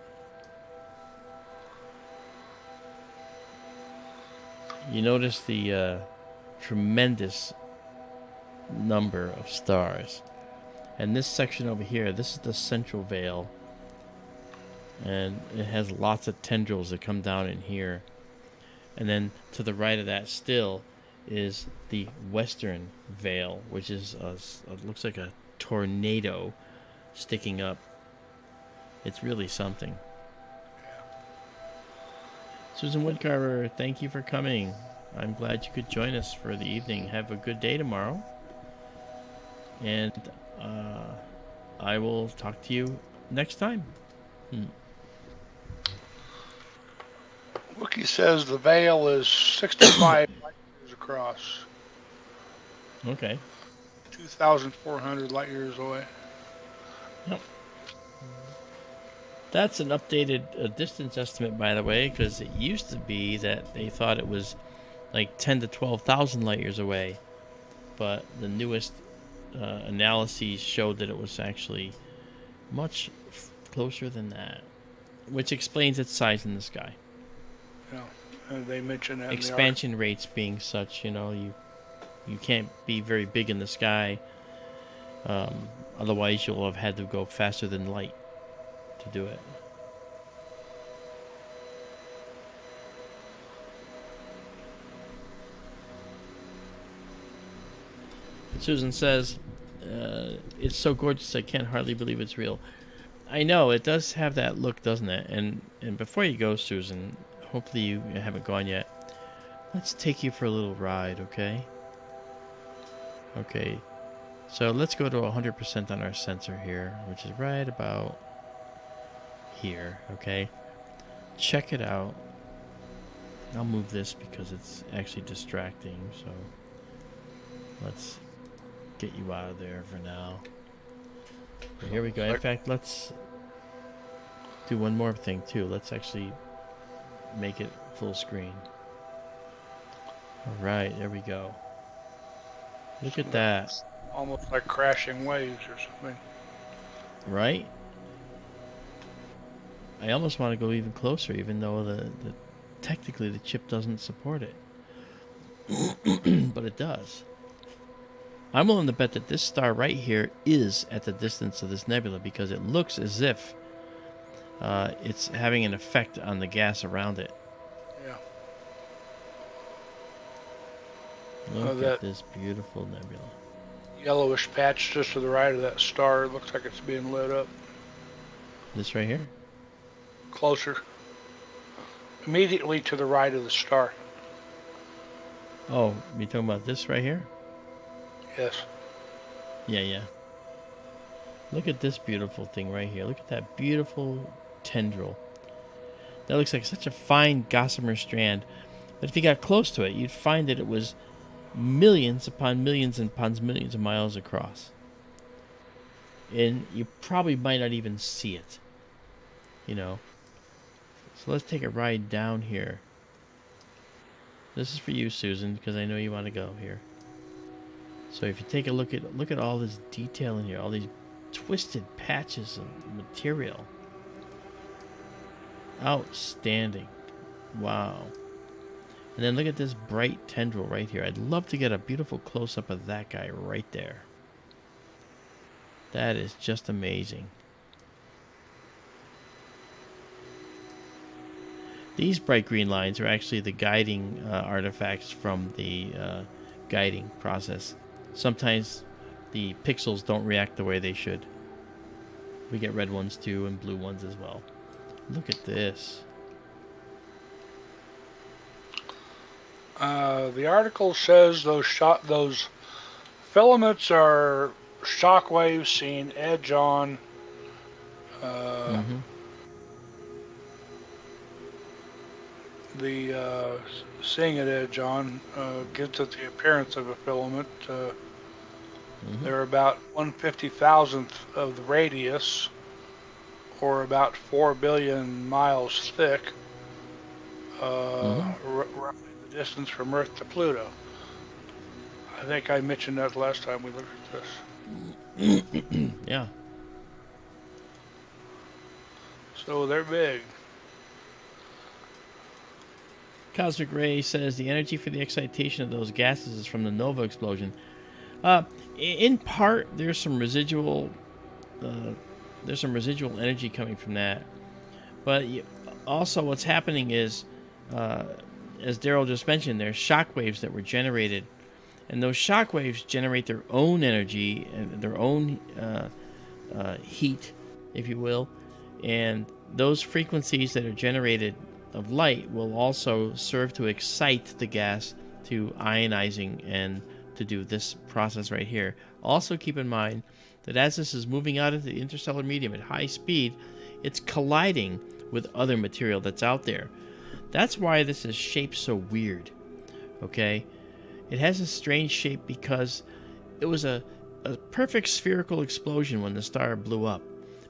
You notice the tremendous number of stars. And this section over here, this is the central veil. And it has lots of tendrils that come down in here. And then to the right of that still is the western veil, which is looks like a tornado sticking up. It's really something. Susan Woodcarver, thank you for coming. I'm glad you could join us for the evening. Have a good day tomorrow. And I will talk to you next time. Wiki says the veil is 65 light years across. Okay. 2,400 light years away. Yep. That's an updated distance estimate, by the way, because it used to be that they thought it was like 10 to 12,000 light years away. But the newest analyses showed that it was actually much closer than that, which explains its size in the sky. Yeah, and they mentioned that expansion rates being such, you can't be very big in the sky. Otherwise, you'll have had to go faster than light to do it. Susan says, it's so gorgeous I can't hardly believe it's real. I know, it does have that look, doesn't it? And before you go, Susan, hopefully you haven't gone yet. Let's take you for a little ride, okay? Okay, so let's go to 100% on our sensor here, which is right about here, okay? Check it out. I'll move this because it's actually distracting, so let's get you out of there for now. But here we go. In fact, let's do one more thing too. Let's actually make it full screen. All right, there we go. Look at that. Almost like crashing waves or something. Right? I almost want to go even closer, even though technically the chip doesn't support it. But it does. I'm willing to bet that this star right here is at the distance of this nebula because it looks as if it's having an effect on the gas around it. Yeah. Look at this beautiful nebula. Yellowish patch just to the right of that star. It looks like it's being lit up. This right here? Closer. Immediately to the right of the star. Oh, you talking about this right here? Yes. Yeah. Look at this beautiful thing right here. Look at that beautiful tendril. That looks like such a fine gossamer strand. But if you got close to it, you'd find that it was millions upon millions and upon millions of miles across. And you probably might not even see it. So let's take a ride down here. This is for you, Susan, because I know you want to go here. So if you take a look at all this detail in here, all these twisted patches of material. Outstanding. Wow. And then look at this bright tendril right here. I'd love to get a beautiful close-up of that guy right there. That is just amazing. These bright green lines are actually the guiding artifacts from the guiding process. Sometimes the pixels don't react the way they should. We get red ones too and blue ones as well. Look at this. The article says those filaments are shock waves seen edge on. The seeing it edge on gives it the appearance of a filament. They're about 1/50,000th of the radius, or about 4 billion miles thick, roughly the distance from Earth to Pluto. I think I mentioned that last time we looked at this. Yeah. So they're big. Cosmic Ray says the energy for the excitation of those gases is from the nova explosion. In part, there's some residual energy coming from that. But also, what's happening is, as Daryl just mentioned, there's shock waves that were generated, and those shock waves generate their own energy and their own heat, if you will, and those frequencies that are generated of light will also serve to excite the gas to ionizing and to do this process right here. Also keep in mind that as this is moving out into the interstellar medium at high speed, it's colliding with other material that's out there. That's why this is shaped so weird, okay? It has a strange shape because it was a perfect spherical explosion when the star blew up.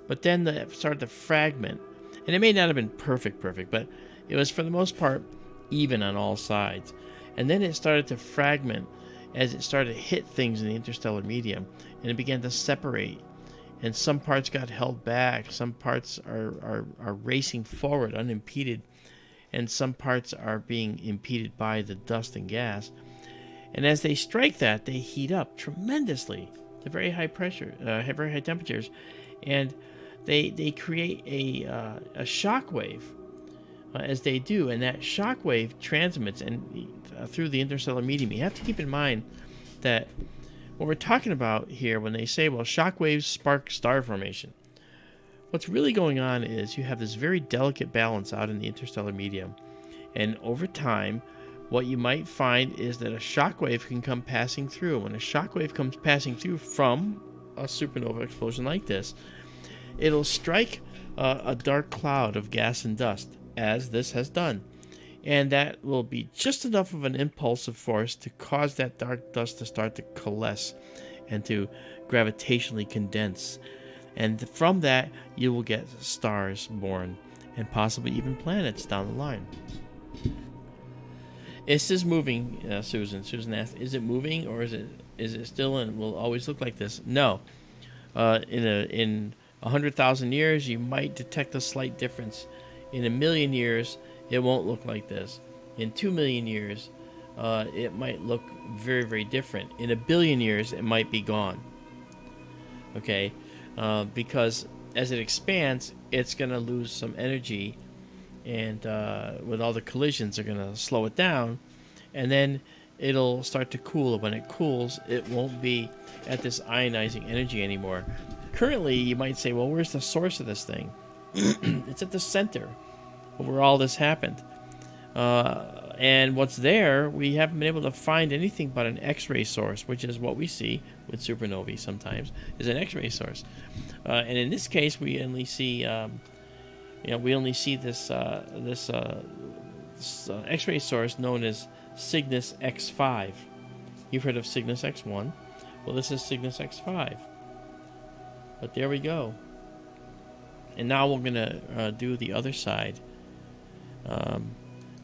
But then it started to fragment. And it may not have been perfect, but it was for the most part even on all sides. And then it started to fragment as it started to hit things in the interstellar medium. And it began to separate. And some parts got held back. Some parts are racing forward unimpeded. And some parts are being impeded by the dust and gas. And as they strike that, they heat up tremendously to very high pressure, very high temperatures. And they create a shock wave as they do, and that shock wave transmits through the interstellar medium. You have to keep in mind that what we're talking about here when they say, well, shock waves spark star formation, what's really going on is you have this very delicate balance out in the interstellar medium, and over time, what you might find is that a shock wave can come passing through. When a shock wave comes passing through from a supernova explosion like this, it'll strike a dark cloud of gas and dust, as this has done. And that will be just enough of an impulsive force to cause that dark dust to start to coalesce and to gravitationally condense. And from that, you will get stars born, and possibly even planets down the line. Is this moving, Susan? Susan asked, is it moving, or is it still and will always look like this? No. In 100,000 years, you might detect a slight difference. In 1,000,000 years, it won't look like this. In 2,000,000 years, it might look very, very different. In 1,000,000,000 years, it might be gone. Okay? Because as it expands, it's going to lose some energy, and with all the collisions, they're going to slow it down, and then it'll start to cool. When it cools, it won't be at this ionizing energy anymore. Currently, you might say, well, where's the source of this thing? It's at the center of where all this happened. And what's there, we haven't been able to find anything but an X-ray source, which is what we see with supernovae sometimes, is an X-ray source. And in this case, we only see, this X-ray source known as Cygnus X5. You've heard of Cygnus X1. Well, this is Cygnus X5. But there we go. And now we're going to do the other side.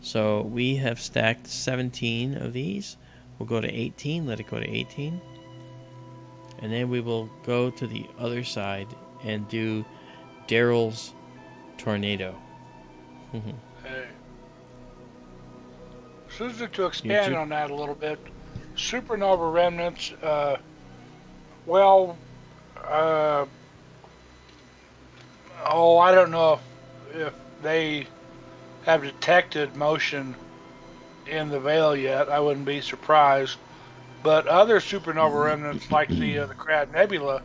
So we have stacked 17 of these. We'll go to 18. Let it go to 18. And then we will go to the other side and do Daryl's tornado. Hey. Susan, to expand on that a little bit, supernova remnants, I don't know if they have detected motion in the veil yet. I wouldn't be surprised. But other supernova remnants, like the Crab Nebula,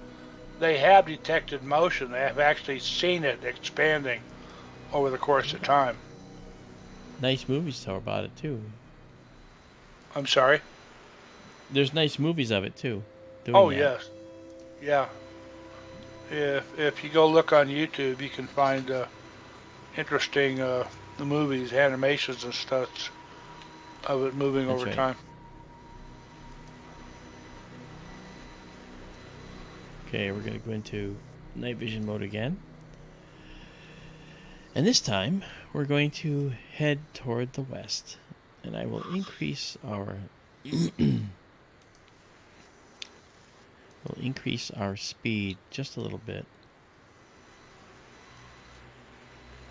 they have detected motion. They have actually seen it expanding over the course of time. Nice movies tell about it too. I'm sorry? There's nice movies of it too. Oh, yes. Yeah. If you go look on YouTube, you can find interesting the movies, animations and stuff of it moving over time. Okay, we're going to go into night vision mode again. And this time, we're going to head toward the west. And I will increase our speed just a little bit.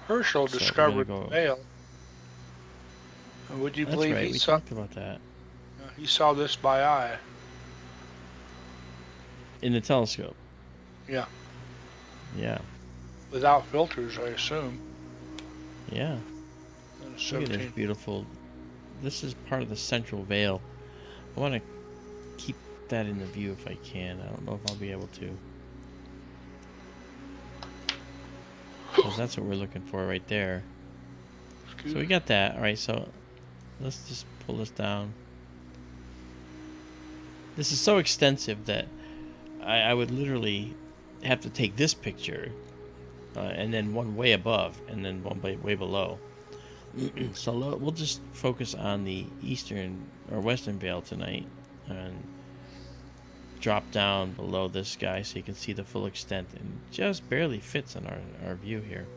Herschel discovered the veil. And would you believe we talked about that. He saw this by eye. In the telescope. Yeah. Yeah. Without filters, I assume. Yeah. Look at this beautiful. This is part of the central veil. I want to keep that in the view if I can. I don't know if I'll be able to. Because that's what we're looking for right there. So we got that. Alright, so let's just pull this down. This is so extensive that I would literally have to take this picture and then one way above and then one way below. So we'll just focus on the eastern or western veil tonight and drop down below this guy so you can see the full extent, and just barely fits in our view here.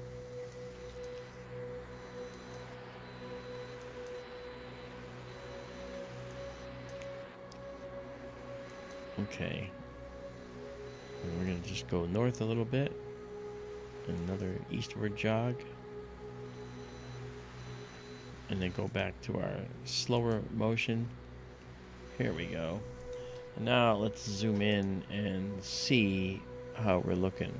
Okay, and we're going to just go north a little bit, another eastward jog, and then go back to our slower motion. Here we go. And now let's zoom in and see how we're looking.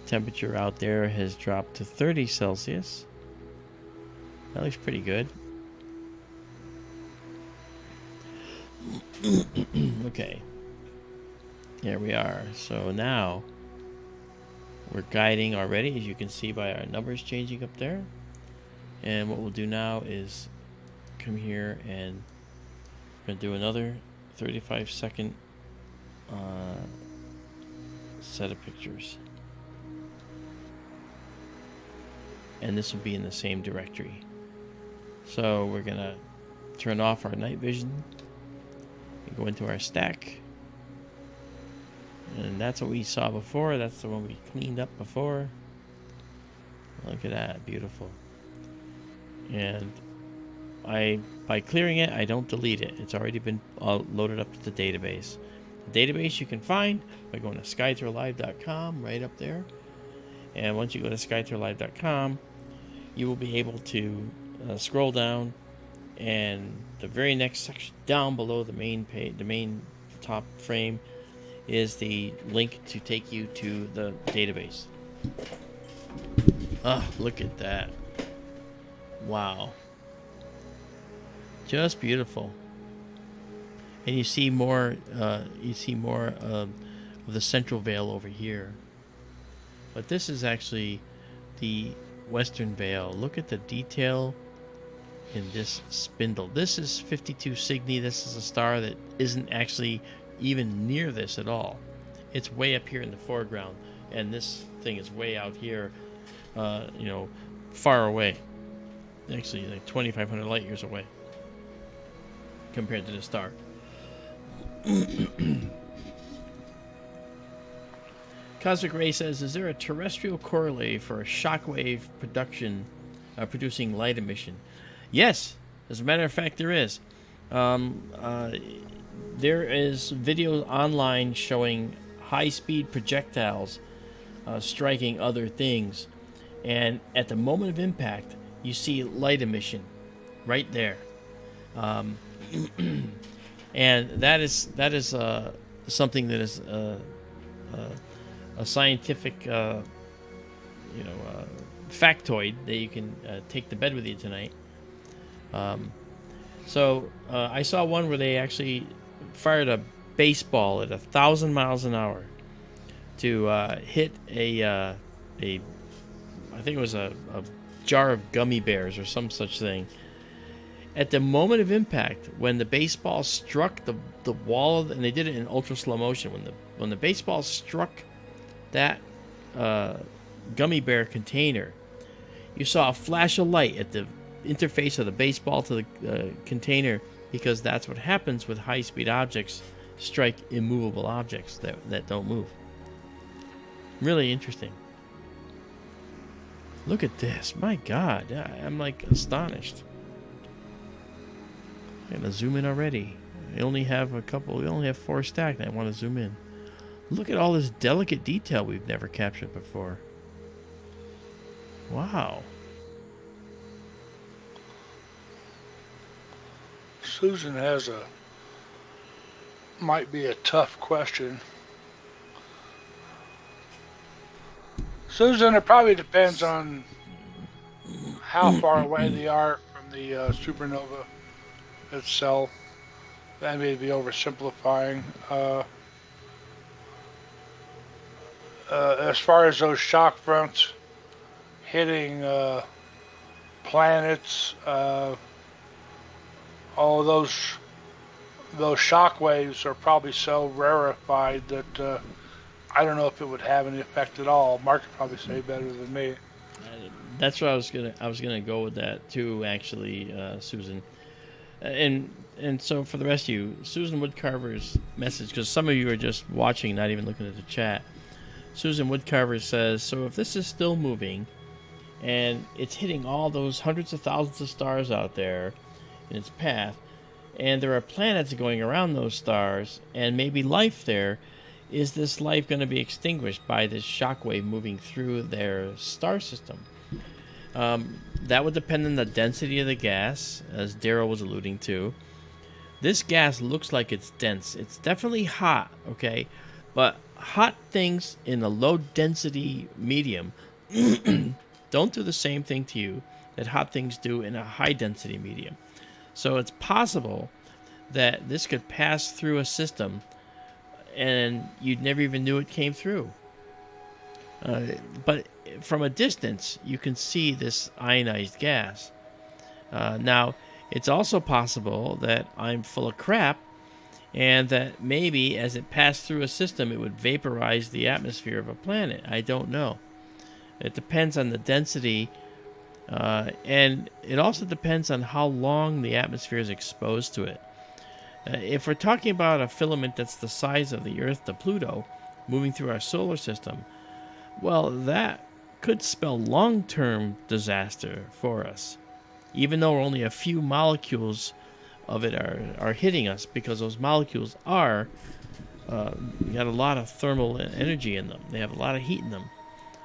Temperature out there has dropped to 30 Celsius. That looks pretty good. Okay. There we are. So now we're guiding already, as you can see by our numbers changing up there. And what we'll do now is come here and we're going to do another 35-second set of pictures. And this will be in the same directory. So we're going to turn off our night vision and go into our stack. And that's what we saw before. That's the one we cleaned up before. Look at that. Beautiful. And by clearing it, I don't delete it. It's already been loaded up to the database. The database you can find by going to skythrlive.com, right up there. And once you go to skythrlive.com, you will be able to scroll down, and the very next section down below the main page, the main top frame, is the link to take you to the database. Oh, look at that. Wow. Just beautiful. And you see more of the central veil over here. But this is actually the western veil. Look at the detail in this spindle. This is 52 Cygni. This is a star that isn't actually even near this at all. It's way up here in the foreground, and this thing is way out here, far away. Actually, like 2,500 light years away compared to the star. Cosmic Ray says, is there a terrestrial correlate for a shockwave producing light emission? Yes, as a matter of fact, there is. There is video online showing high-speed projectiles striking other things, and at the moment of impact, you see light emission right there, and that is something that is a scientific factoid that you can take to bed with you tonight. So I saw one where they actually fired a baseball at 1,000 miles an hour to hit I think it was a jar of gummy bears or some such thing. At the moment of impact, when the baseball struck the wall, and they did it in ultra slow motion, when the baseball struck that gummy bear container, you saw a flash of light at the interface of the baseball to the container, because that's what happens with high-speed objects strike immovable objects that don't move. Really interesting. Look at this. My God, I'm like astonished. I'm gonna zoom in already. We only have 4 stacked, and I want to zoom in. Look at all this delicate detail we've never captured before. Wow. Susan has might be a tough question. Susan, it probably depends on how far away they are from the supernova itself. That may be oversimplifying. As far as those shock fronts hitting planets, Oh, those shock waves are probably so rarefied that I don't know if it would have any effect at all. Marc could probably say better than me. That's what I was gonna go with that too, actually, Susan. And so for the rest of you, Susan Woodcarver's message, because some of you are just watching, not even looking at the chat. Susan Woodcarver says, so if this is still moving, and it's hitting all those hundreds of thousands of stars out there in its path, and there are planets going around those stars, and maybe life there, is this life going to be extinguished by this shockwave moving through their star system? That would depend on the density of the gas, as Daryl was alluding to. This gas looks like it's dense. It's definitely hot, okay? But hot things in a low density medium don't do the same thing to you that hot things do in a high density medium. So it's possible that this could pass through a system and you'd never even knew it came through. But from a distance, you can see this ionized gas. Now, it's also possible that I'm full of crap and that maybe as it passed through a system, it would vaporize the atmosphere of a planet. I don't know. It depends on the density, and it also depends on how long the atmosphere is exposed to it. If we're talking about a filament that's the size of the Earth to Pluto, moving through our solar system, well, that could spell long-term disaster for us, even though only a few molecules of it are hitting us, because those molecules are got a lot of thermal energy in them. They have a lot of heat in them,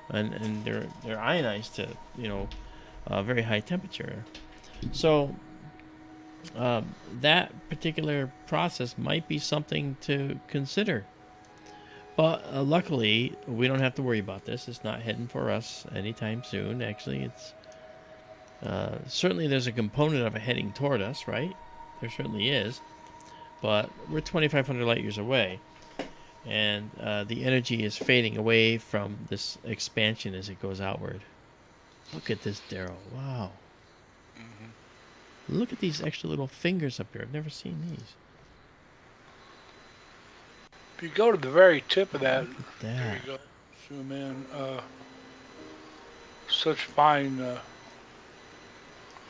and they're ionized to very high temperature. So that particular process might be something to consider. But luckily, we don't have to worry about this. It's not heading for us anytime soon. Actually, it's certainly there's a component of it heading toward us, right? There certainly is. But we're 2,500 light years away. And the energy is fading away from this expansion as it goes outward. Look at this, Daryl. Wow. Mm-hmm. Look at these extra little fingers up here. I've never seen these. If you go to the very tip of that, there you go. Zoom in. Such fine. Yeah,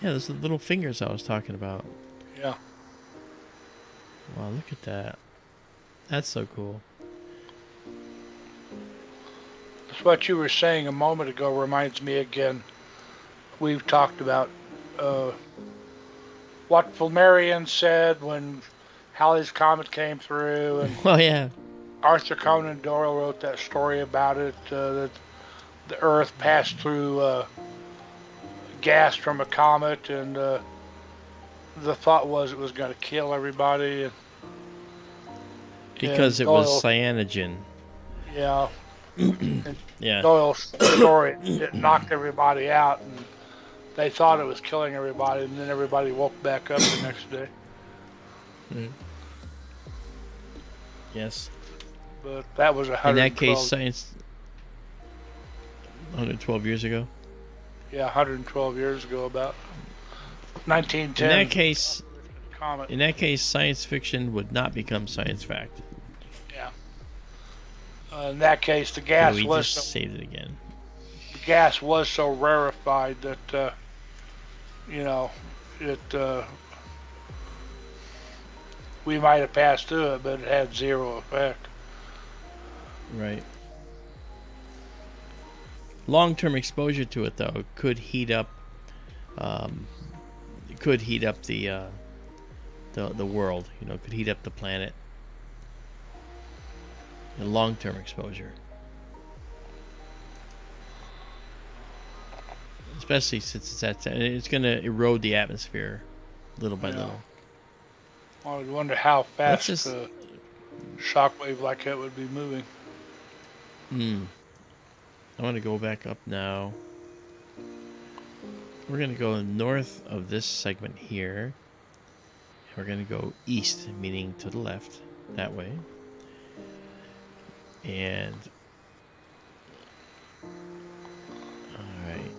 those are the little fingers I was talking about. Yeah. Wow, look at that. That's so cool. That's what you were saying a moment ago reminds me again. We've talked about what Flammarion said when Halley's Comet came through. And oh, yeah. Arthur Conan Doyle wrote that story about it, that the Earth passed through gas from a comet, and the thought was it was going to kill everybody. Because it was cyanogen. Yeah. Yeah. Doyle's story, it knocked everybody out, and they thought it was killing everybody, and then everybody woke back up the next day. Mm. Yes. But that was 112. In that case, science. 112 years ago. Yeah, 112 years ago, about 1910. In that case, science fiction would not become science fact. Yeah. In that case, the gas we was just saved it again. The gas was so rarefied that we might have passed through it, but it had zero effect. Right. Long-term exposure to it, though, could heat up. Could heat up the world. Could heat up the planet. Long-term exposure, especially since it's going to erode the atmosphere, little by little. I would wonder how fast a shockwave like that would be moving. I want to go back up now. We're going to go north of this segment here. We're going to go east, meaning to the left, that way. And alright.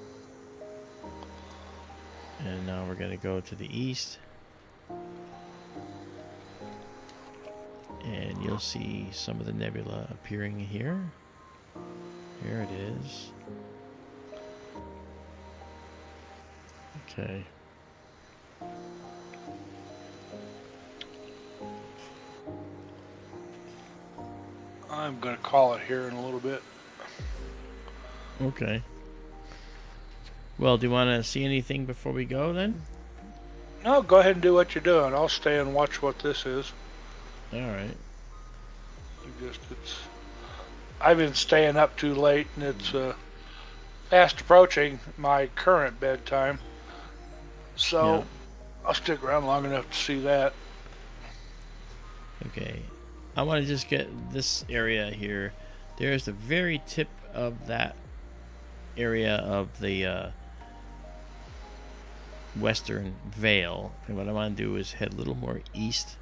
And now we're going to go to the east. And you'll see some of the nebula appearing here. Here it is. Okay. I'm going to call it here in a little bit. Okay. Well, do you want to see anything before we go then? No, go ahead and do what you're doing. I'll stay and watch what this is. All right. I've been staying up too late, and it's fast approaching my current bedtime. So Yeah. I'll stick around long enough to see that. Okay. I want to just get this area here. There's the very tip of that area of the western veil. And what I want to do is head a little more east.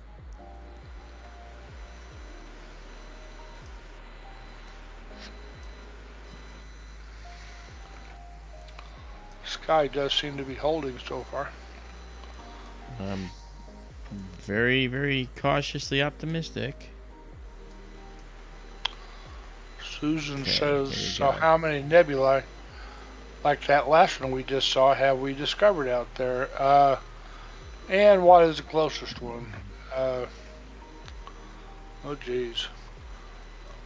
Sky does seem to be holding so far. I'm very, very cautiously optimistic. Susan Okay, says, here we so go. how many nebulae, like that last one we just saw, have we discovered out there? And what is the closest one? Oh, geez.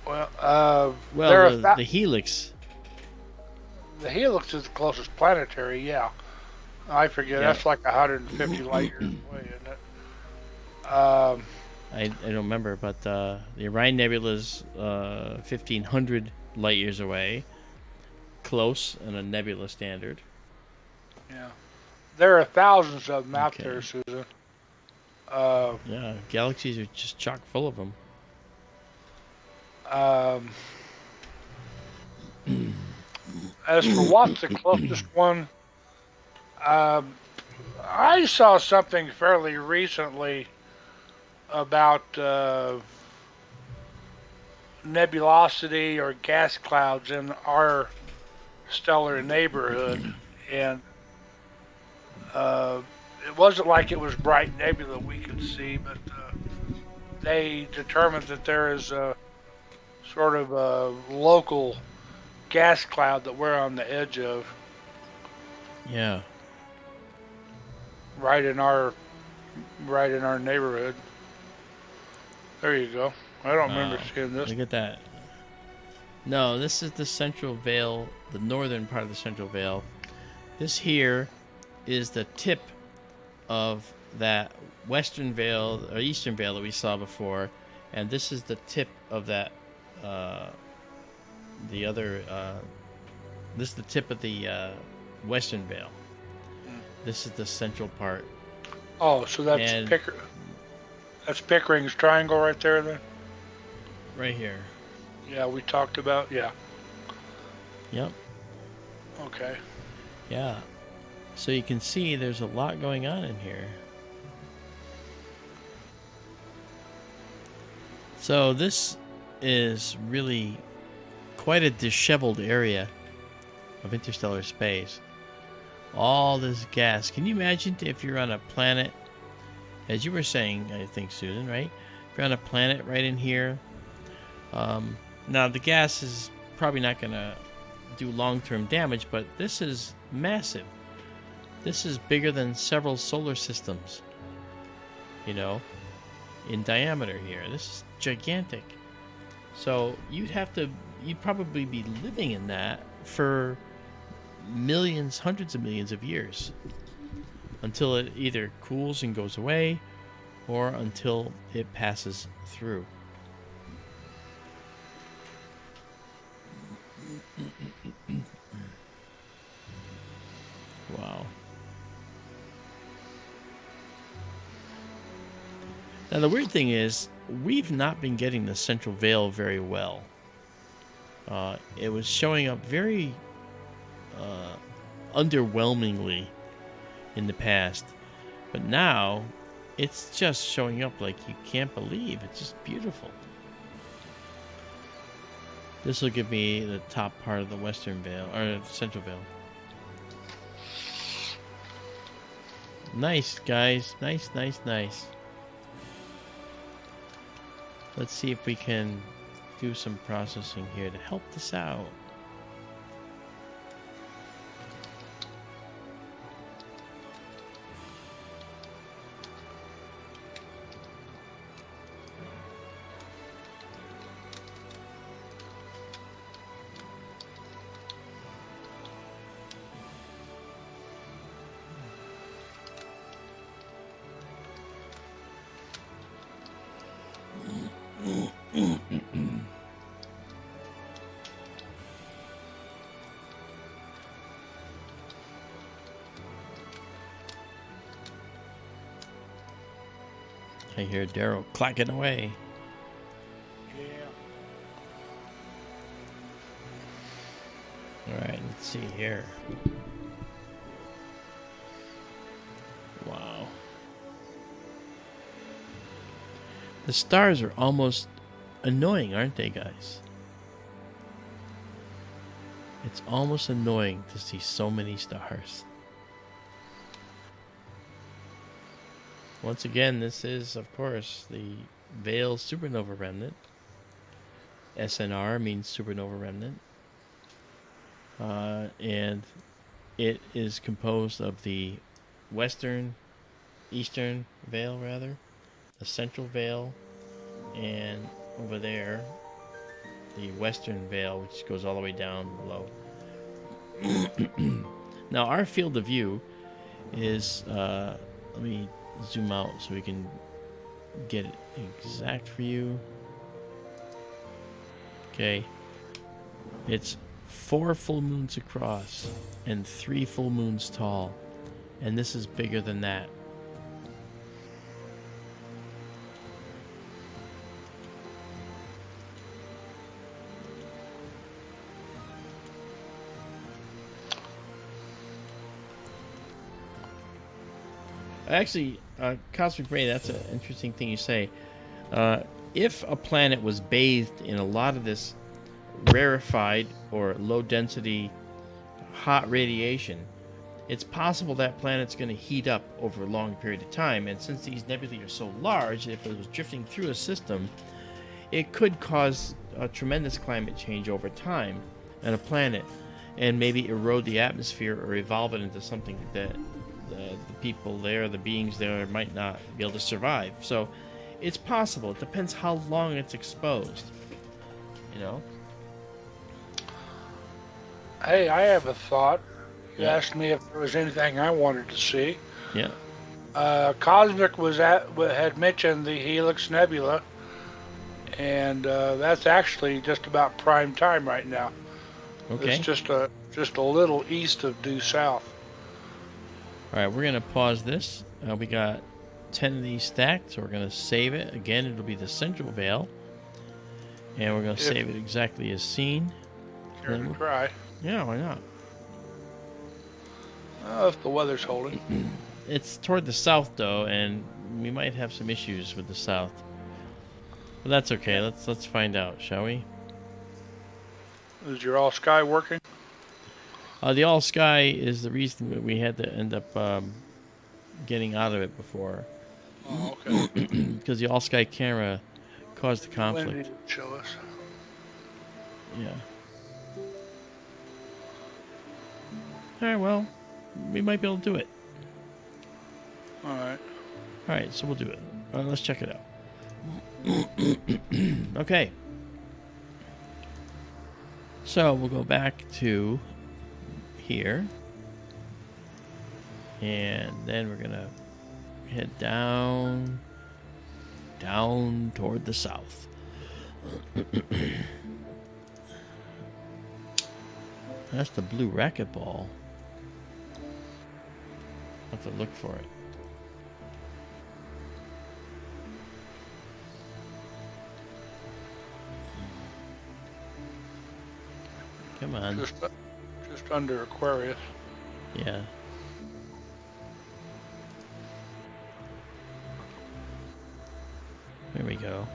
Well, Well, the Helix. the Helix is the closest planetary, yeah. I forget, Yeah. that's like 150 light years away, isn't it? I don't remember, but the Orion Nebula is 1,500 light years away. Close in a nebula standard. Yeah. There are thousands of them out Okay. there, Susan. Yeah, galaxies are just chock full of them. As for what's the closest one, I saw something fairly recently about nebulosity or gas clouds in our stellar neighborhood, and it wasn't like it was bright nebula we could see, but they determined that there is a sort of a local gas cloud that we're on the edge of, Yeah. right in our neighborhood. There you go. I don't remember seeing this. Look at that. No, this is the central veil, the northern part of the central veil. This here is the tip of that western veil or eastern veil that we saw before, and this is the tip of that this is the tip of the western veil. This is the central part. Oh, so that's And- that's Pickering's triangle right there then? Right here. Yeah, we talked about, yeah. Yep. Okay. Yeah. So you can see there's a lot going on in here. So this is really quite a disheveled area of interstellar space. All this gas. Can you imagine if you're on a planet, as you were saying, I think, Susan, right? If you're on a planet right in here, now the gas is probably not going to do long-term damage, but this is massive. This is bigger than several solar systems, you know, in diameter here. This is gigantic. So you'd probably be living in that for millions, hundreds of millions of years until it either cools and goes away or until it passes through. Wow. Now the weird thing is, we've not been getting the central veil very well. It was showing up very underwhelmingly in the past, but now it's just showing up like you can't believe. It's just beautiful. This will give me the top part of the western veil, or the central veil. Nice, guys. Nice, nice, nice. Let's see if we can do some processing here to help this out. I hear Daryl clacking away. Yeah. All right, let's see here. Wow. The stars are almost annoying, aren't they, guys? It's almost annoying to see so many stars. Once again, this is, of course, the Veil supernova remnant. SNR means supernova remnant. And it is composed of the eastern veil, rather, the central veil, and over there, the western veil, which goes all the way down below. Now, our field of view is, let me zoom out so we can get it exact for you. Okay. It's 4 full moons across and 3 full moons tall. And this is bigger than that. Actually, Cosmic Ray, that's an interesting thing you say. If a planet was bathed in a lot of this rarefied or low-density hot radiation, it's possible that planet's going to heat up over a long period of time. And since these nebulae are so large, if it was drifting through a system, it could cause a tremendous climate change over time on a planet and maybe erode the atmosphere or evolve it into something that the people there, the beings there, might not be able to survive. So it's possible. It depends how long it's exposed. You know? Hey, I have a thought. You Yeah. asked me if there was anything I wanted to see. Yeah. Cosmic had mentioned the Helix Nebula, and that's actually just about prime time right now. Okay. It's just a little east of due south. All right, we're going to pause this. We got 10 of these stacked, so we're going to save it. Again, it'll be the central veil. And we're going to save it exactly as seen. Care to try? Yeah, why not? If the weather's holding. It's toward the south, though, and we might have some issues with the south. But that's okay. Let's find out, shall we? Is your all sky working? The all sky is the reason that we had to end up getting out of it before. Oh, okay. Because the all sky camera caused the When conflict. did it show us? Yeah. Alright, well, we might be able to do it. Alright. Alright, so we'll do it. Let's check it out. Okay. So we'll go back to here. And then we're going to head down toward the south. That's the blue racquetball. I'll have to look for it. Come on. Just under Aquarius. Yeah. There we go.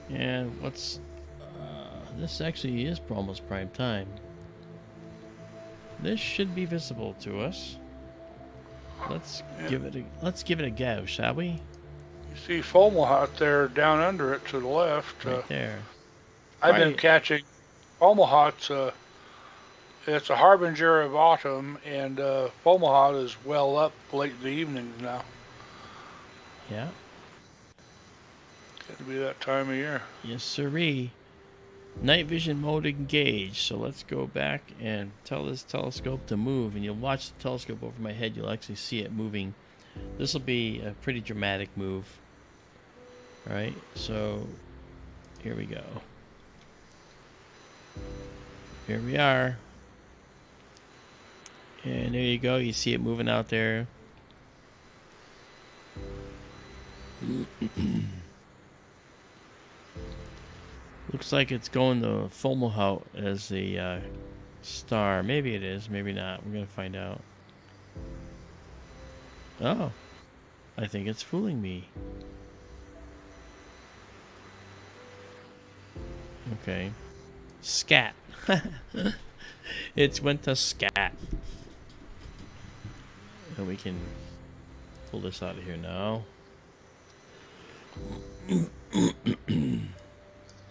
And what's this actually is almost prime time. This should be visible to us. Let's give it a go, shall we? See Fomalhaut there down under it to the left. Right there. I've been catching Fomalhaut's. It's a harbinger of autumn, and Fomalhaut is well up late in the evenings now. Yeah. Getting to be that time of year. Yes, sirree. Night vision mode engaged. So let's go back and tell this telescope to move, and you'll watch the telescope over my head. You'll actually see it moving. This will be a pretty dramatic move. All right, so here we go. Here we are. And there you go. You see it moving out there. Looks like it's going to Fomalhaut as the star. Maybe it is, maybe not. We're going to find out. Oh, I think it's fooling me. Okay. Scat. It's went to scat. And we can pull this out of here now.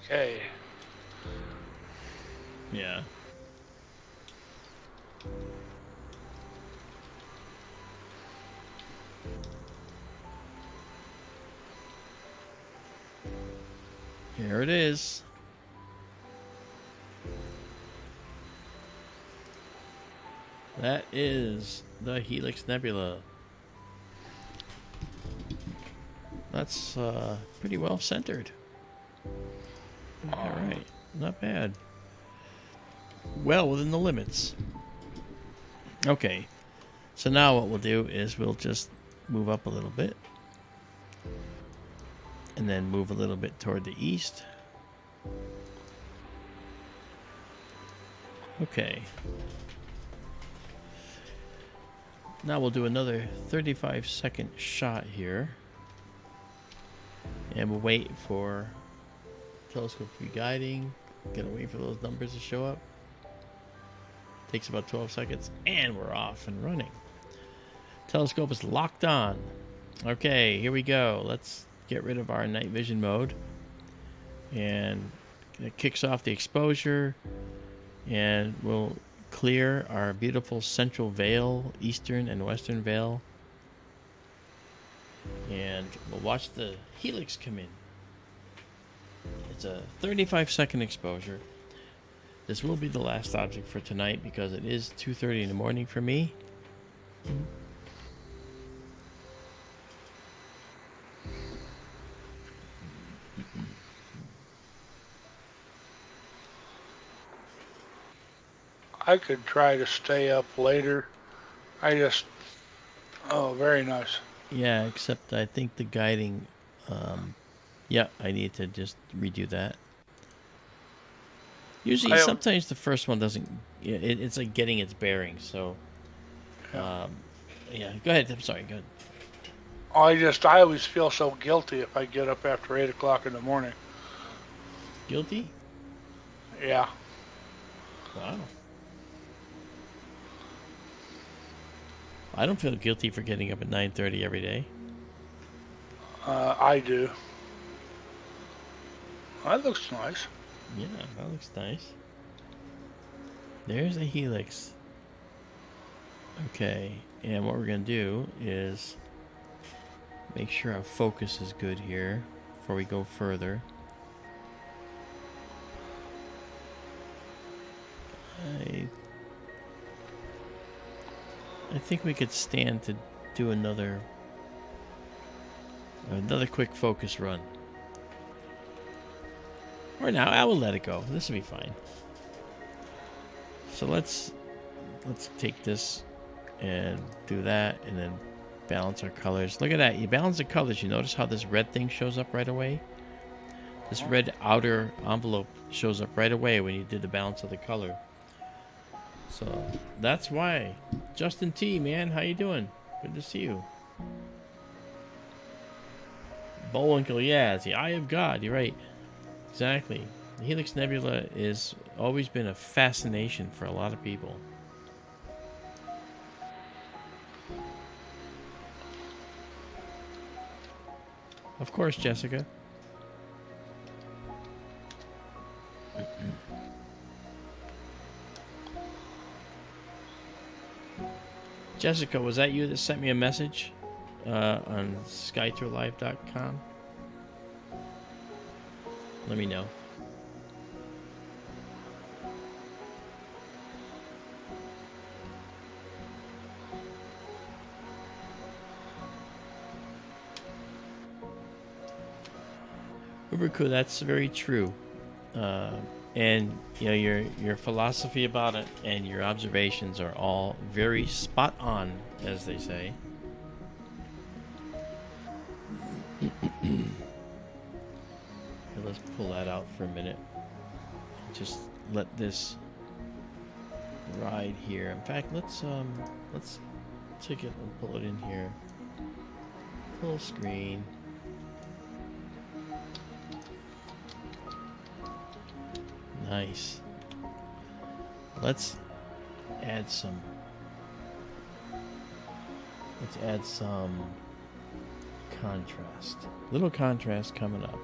Okay. Yeah. Here it is. That is the Helix Nebula. That's pretty well centered. All right, not bad. Well within the limits. Okay, so now what we'll do is we'll just move up a little bit. And then move a little bit toward the east. Okay. Now we'll do another 35-second shot here. And we'll wait for telescope to be guiding. Gonna wait for those numbers to show up. Takes about 12 seconds. And we're off and running. Telescope is locked on. Okay, here we go. Let's get rid of our night vision mode. And it kicks off the exposure. And we'll clear our beautiful central veil, eastern and western veil. And we'll watch the helix come in. It's a 35-second exposure. This will be the last object for tonight because it is 2:30 in the morning for me. I could try to stay up later. Oh, very nice. Yeah, except I think the guiding, yeah, I need to just redo that. Usually, sometimes the first one doesn't, it's like getting its bearings, so, yeah, go ahead, I'm sorry, go ahead. I always feel so guilty if I get up after 8 o'clock in the morning. Guilty? Yeah. Wow. I don't feel guilty for getting up at 9:30 every day. I do. That looks nice. Yeah, that looks nice. There's a helix. Okay, and what we're going to do is make sure our focus is good here before we go further. I think we could stand to do another quick focus run. Or now, I will let it go. This will be fine. So let's take this and do that, and then balance our colors. Look at that. You balance the colors. You notice how this red thing shows up right away? This red outer envelope shows up right away when you did the balance of the color. So that's why. Justin T, man, how you doing? Good to see you. Bullwinkle, yeah, it's the eye of God. You're right. Exactly. The Helix Nebula has always been a fascination for a lot of people. Of course, Jessica. Jessica, was that you that sent me a message on skytourlive.com? Let me know. Uberku, that's very true. And you know, your philosophy about it and your observations are all very spot on, as they say. Let's pull that out for a minute. Just let this ride here. In fact, let's take it and pull it in here. Full screen. Nice. Let's add some contrast. Little contrast coming up.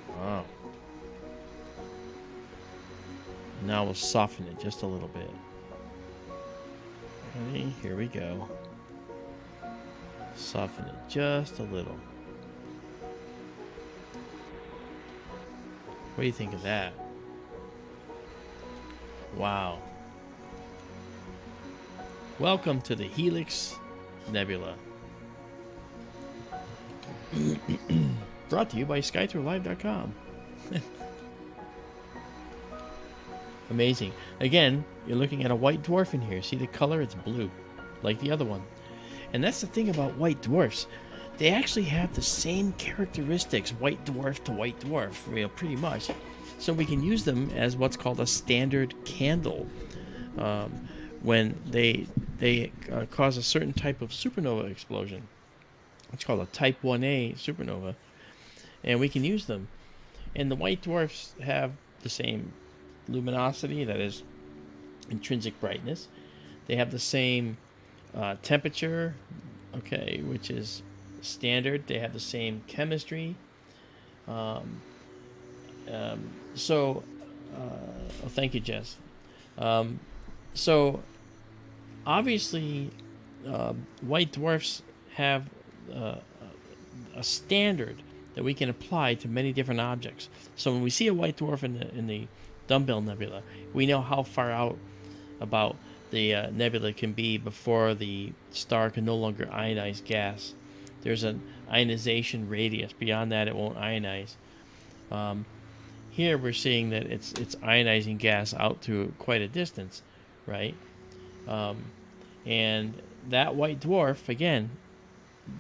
Wow. Now we'll soften it just a little bit. Okay, here we go. Soften it just a little. What do you think of that? Wow. Welcome to the Helix Nebula. Brought to you by SkyTourLive.com. Amazing. Again, you're looking at a white dwarf in here. See the color? It's blue, like the other one. And that's the thing about white dwarfs. They actually have the same characteristics, white dwarf to white dwarf, you know, pretty much. So we can use them as what's called a standard candle when they cause a certain type of supernova explosion. It's called a Type 1A supernova. And we can use them. And the white dwarfs have the same luminosity, that is intrinsic brightness. They have the same temperature, okay, which is standard. They have the same chemistry. Oh, thank you, Jess. So obviously white dwarfs have a standard that we can apply to many different objects. So when we see a white dwarf in the Dumbbell Nebula, we know how far out about the nebula can be before the star can no longer ionize gas. There's an ionization radius. Beyond that, it won't ionize. Here we're seeing that it's ionizing gas out to quite a distance, right? And that white dwarf, again,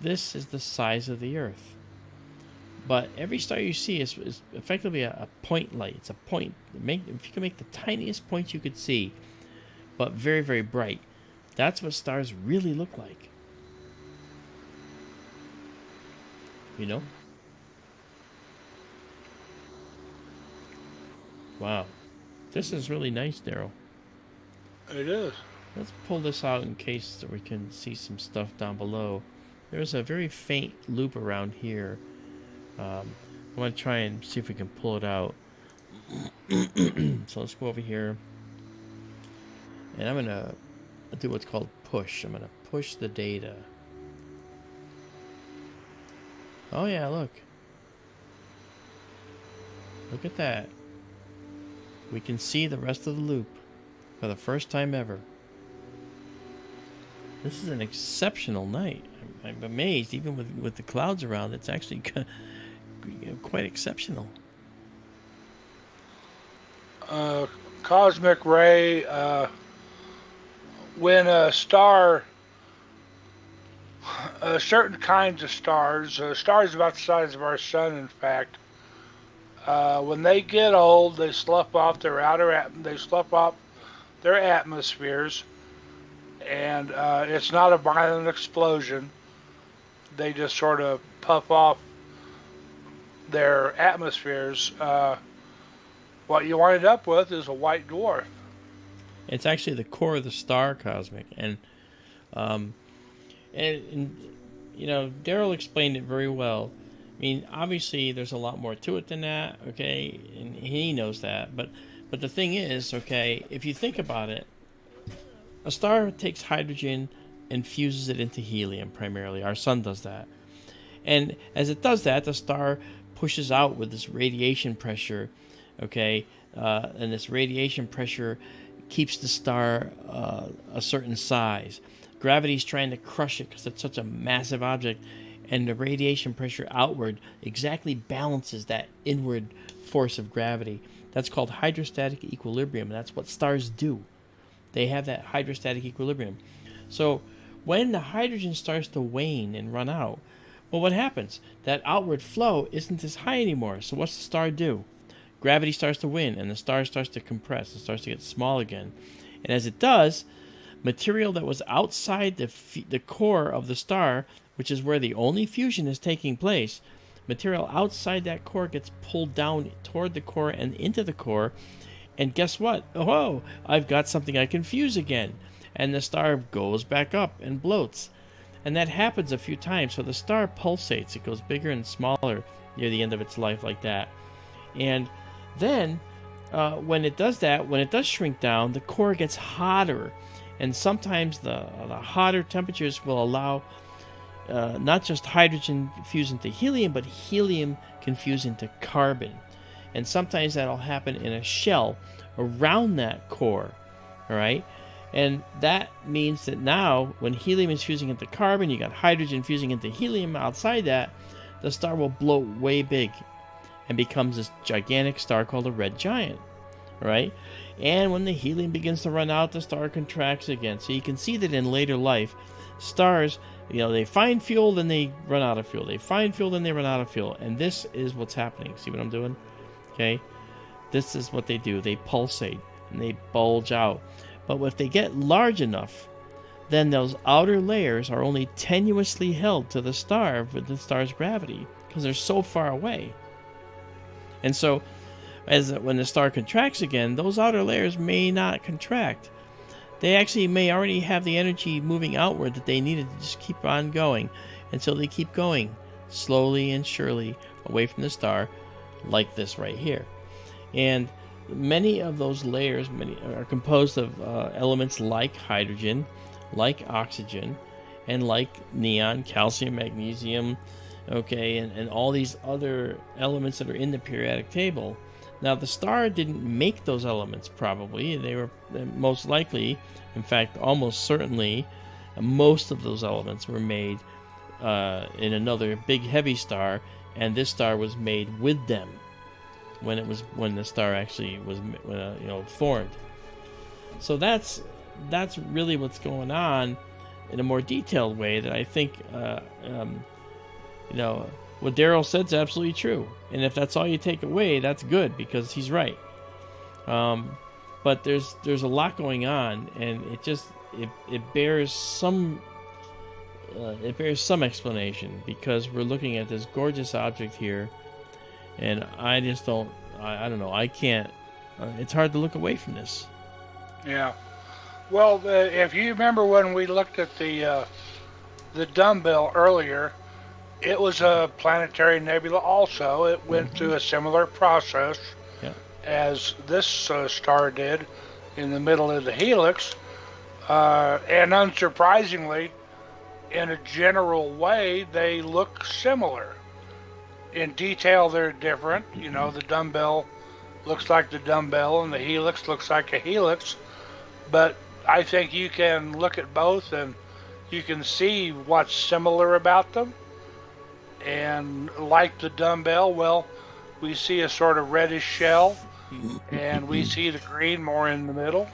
this is the size of the Earth. But every star you see is effectively a point light. It's a point. If you can make the tiniest point you could see, but very, very bright, that's what stars really look like. You know? Wow. This is really nice, Daryl. It is. Let's pull this out in case that we can see some stuff down below. There's a very faint loop around here. I want to try and see if we can pull it out. So let's go over here. And I'm going to do what's called push. I'm going to push the data. Oh yeah, look. Look at that. We can see the rest of the loop for the first time ever. This is an exceptional night. I'm amazed, even with the clouds around, it's actually quite exceptional. Cosmic ray, when a star, certain kinds of stars, stars about the size of our sun, in fact, when they get old, they slough off their atmospheres, and it's not a violent explosion. They just sort of puff off their atmospheres. what you wind up with is a white dwarf. It's actually the core of the star cosmic, um, and you know, Daryl explained it very well. I mean, obviously, there's a lot more to it than that, okay, and he knows that. But the thing is, okay, if you think about it, a star takes hydrogen and fuses it into helium primarily. Our sun does that, and as it does that, the star pushes out with this radiation pressure, okay, and this radiation pressure keeps the star a certain size. Gravity's trying to crush it because it's such a massive object, and the radiation pressure outward exactly balances that inward force of gravity. That's called hydrostatic equilibrium. That's what stars do. They have that hydrostatic equilibrium. So when the hydrogen starts to wane and run out, well, what happens? That outward flow isn't as high anymore. So what's the star do? Gravity starts to win, and the star starts to compress. It starts to get small again. And as it does, material that was outside the core of the star, which is where the only fusion is taking place, material outside that core gets pulled down toward the core and into the core. And guess what? Oh, I've got something I can fuse again. And the star goes back up and bloats. And that happens a few times. So the star pulsates. It goes bigger and smaller near the end of its life like that. And then when it does that, when it does shrink down, the core gets hotter. And sometimes the hotter temperatures will allow not just hydrogen fuse into helium, but helium can fuse into carbon. And sometimes that'll happen in a shell around that core, all right? And that means that now, when helium is fusing into carbon, you got hydrogen fusing into helium outside that, the star will blow way big and becomes this gigantic star called a red giant, right? And when the helium begins to run out, the star contracts again. So you can see that in later life, stars, you know, they find fuel, then they run out of fuel. They find fuel, then they run out of fuel. And this is what's happening. See what I'm doing? Okay? This is what they do. They pulsate and they bulge out. But if they get large enough, then those outer layers are only tenuously held to the star with the star's gravity because they're so far away. And so, when the star contracts again, those outer layers may not contract. They actually may already have the energy moving outward that they needed to just keep on going. And so they keep going slowly and surely away from the star, like this right here. And many of those layers are composed of elements like hydrogen, like oxygen, and like neon, calcium, magnesium, okay, and all these other elements that are in the periodic table. Now, the star didn't make those elements, probably. They were most likely, in fact, almost certainly, most of those elements were made in another big heavy star, and this star was made with them when the star actually was formed. So that's really what's going on in a more detailed way that I think what Daryl said is absolutely true. And if that's all you take away, that's good because he's right. But there's a lot going on, and it bears some explanation because we're looking at this gorgeous object here, and I just don't. I don't know. I can't. It's hard to look away from this. Yeah. Well, if you remember when we looked at the dumbbell earlier, it was a planetary nebula also. It went through a similar process as this star did in the middle of the helix. And unsurprisingly, in a general way, they look similar. In detail, they're different. You know, the dumbbell looks like the dumbbell and the helix looks like a helix. But I think you can look at both and you can see what's similar about them. And like the dumbbell, well, we see a sort of reddish shell, and we see the green more in the middle.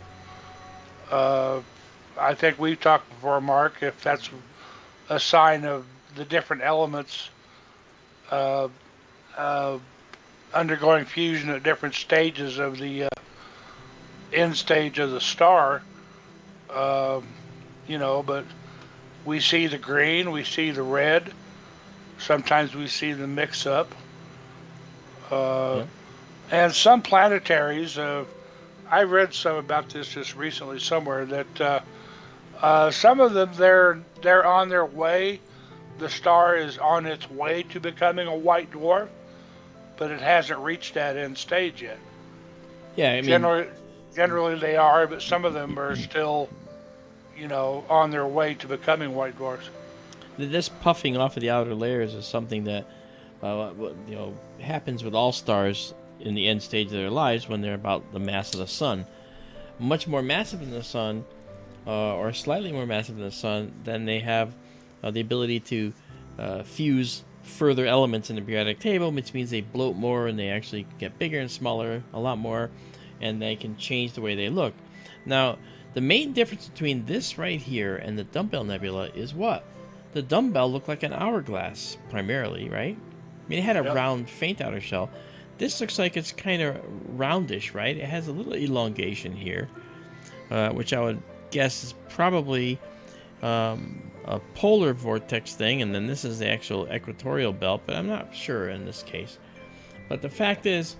I think we've talked before, Mark, if that's a sign of the different elements undergoing fusion at different stages of the end stage of the star. But we see the green, we see the red. Sometimes we see the mix-up. And some planetaries, I read some about this just recently somewhere, that some of them they're on their way. The star is on its way to becoming a white dwarf, but it hasn't reached that end stage yet. Yeah, I mean, Generally they are, but some of them are still, on their way to becoming white dwarfs. this puffing off of the outer layers is something that happens with all stars in the end stage of their lives when they're about the mass of the sun. Much more massive than the sun, or slightly more massive than the sun, then they have the ability to fuse further elements in the periodic table, which means they bloat more and they actually get bigger and smaller a lot more, and they can change the way they look. Now, the main difference between this right here and the Dumbbell Nebula is what? The Dumbbell looked like an hourglass, primarily, right? I mean, it had a round, faint outer shell. This looks like it's kind of roundish, right? It has a little elongation here, which I would guess is probably a polar vortex thing, and then this is the actual equatorial belt, but I'm not sure in this case. But the fact is,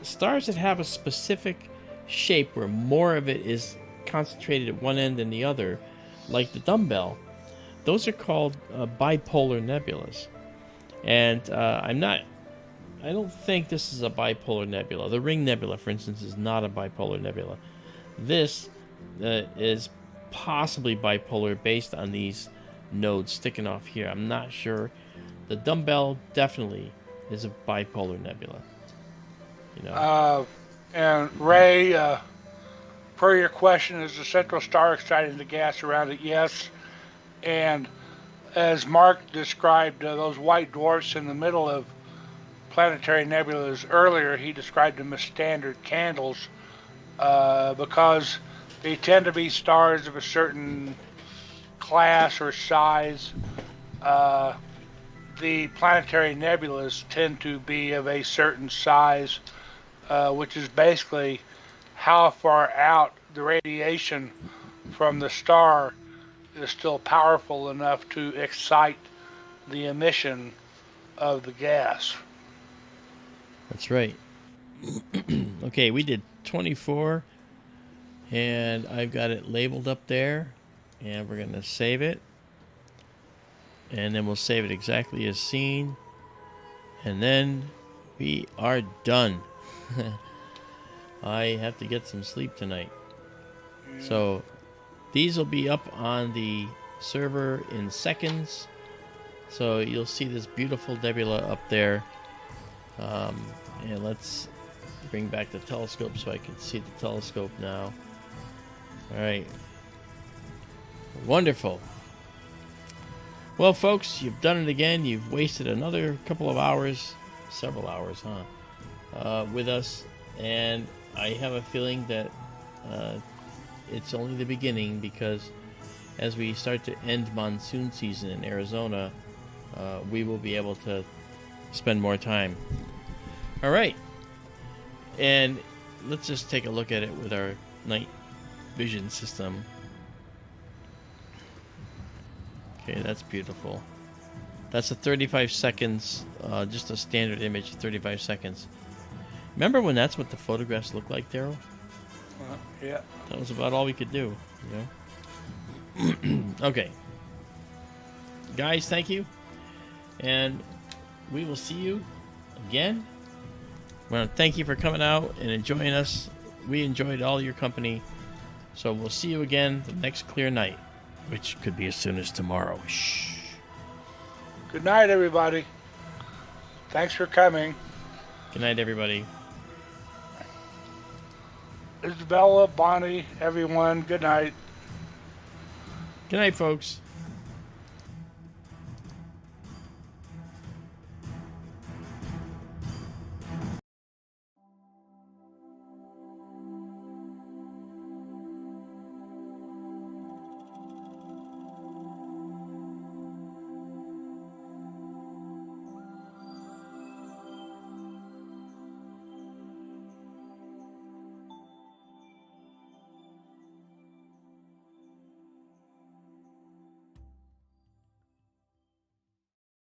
stars that have a specific shape where more of it is concentrated at one end than the other, like the Dumbbell, those are called bipolar nebulas. And I don't think this is a bipolar nebula. The Ring Nebula, for instance, is not a bipolar nebula. This is possibly bipolar based on these nodes sticking off here. I'm not sure. The Dumbbell definitely is a bipolar nebula. And Ray, per your question, is the central star exciting the gas around it? Yes. And as Marc described those white dwarfs in the middle of planetary nebulas earlier, he described them as standard candles because they tend to be stars of a certain class or size. The planetary nebulas tend to be of a certain size, which is basically how far out the radiation from the star is still powerful enough to excite the emission of the gas. That's right. Okay, we did 24, and I've got it labeled up there, and we're going to save it, and then we'll save it exactly as seen, and then we are done. I have to get some sleep tonight. So these will be up on the server in seconds, so you'll see this beautiful nebula up there. And let's bring back the telescope so I can see the telescope now. Alright. Wonderful. Well, folks, you've done it again. You've wasted another couple of hours, several hours, with us. And I have a feeling that it's only the beginning, because as we start to end monsoon season in Arizona, we will be able to spend more time. All right, and let's just take a look at it with our night vision system. Okay, that's beautiful. That's a 35 seconds, just a standard image, 35 seconds. Remember when that's what the photographs looked like, Daryl? Yeah. That was about all we could do, Okay. Guys, thank you. And we will see you again. I want to thank you for coming out and enjoying us. We enjoyed all your company. So we'll see you again the next clear night, which could be as soon as tomorrow. Shh. Good night, everybody. Thanks for coming. Good night, everybody. Izabela, Bonnie, everyone, good night. Good night, folks.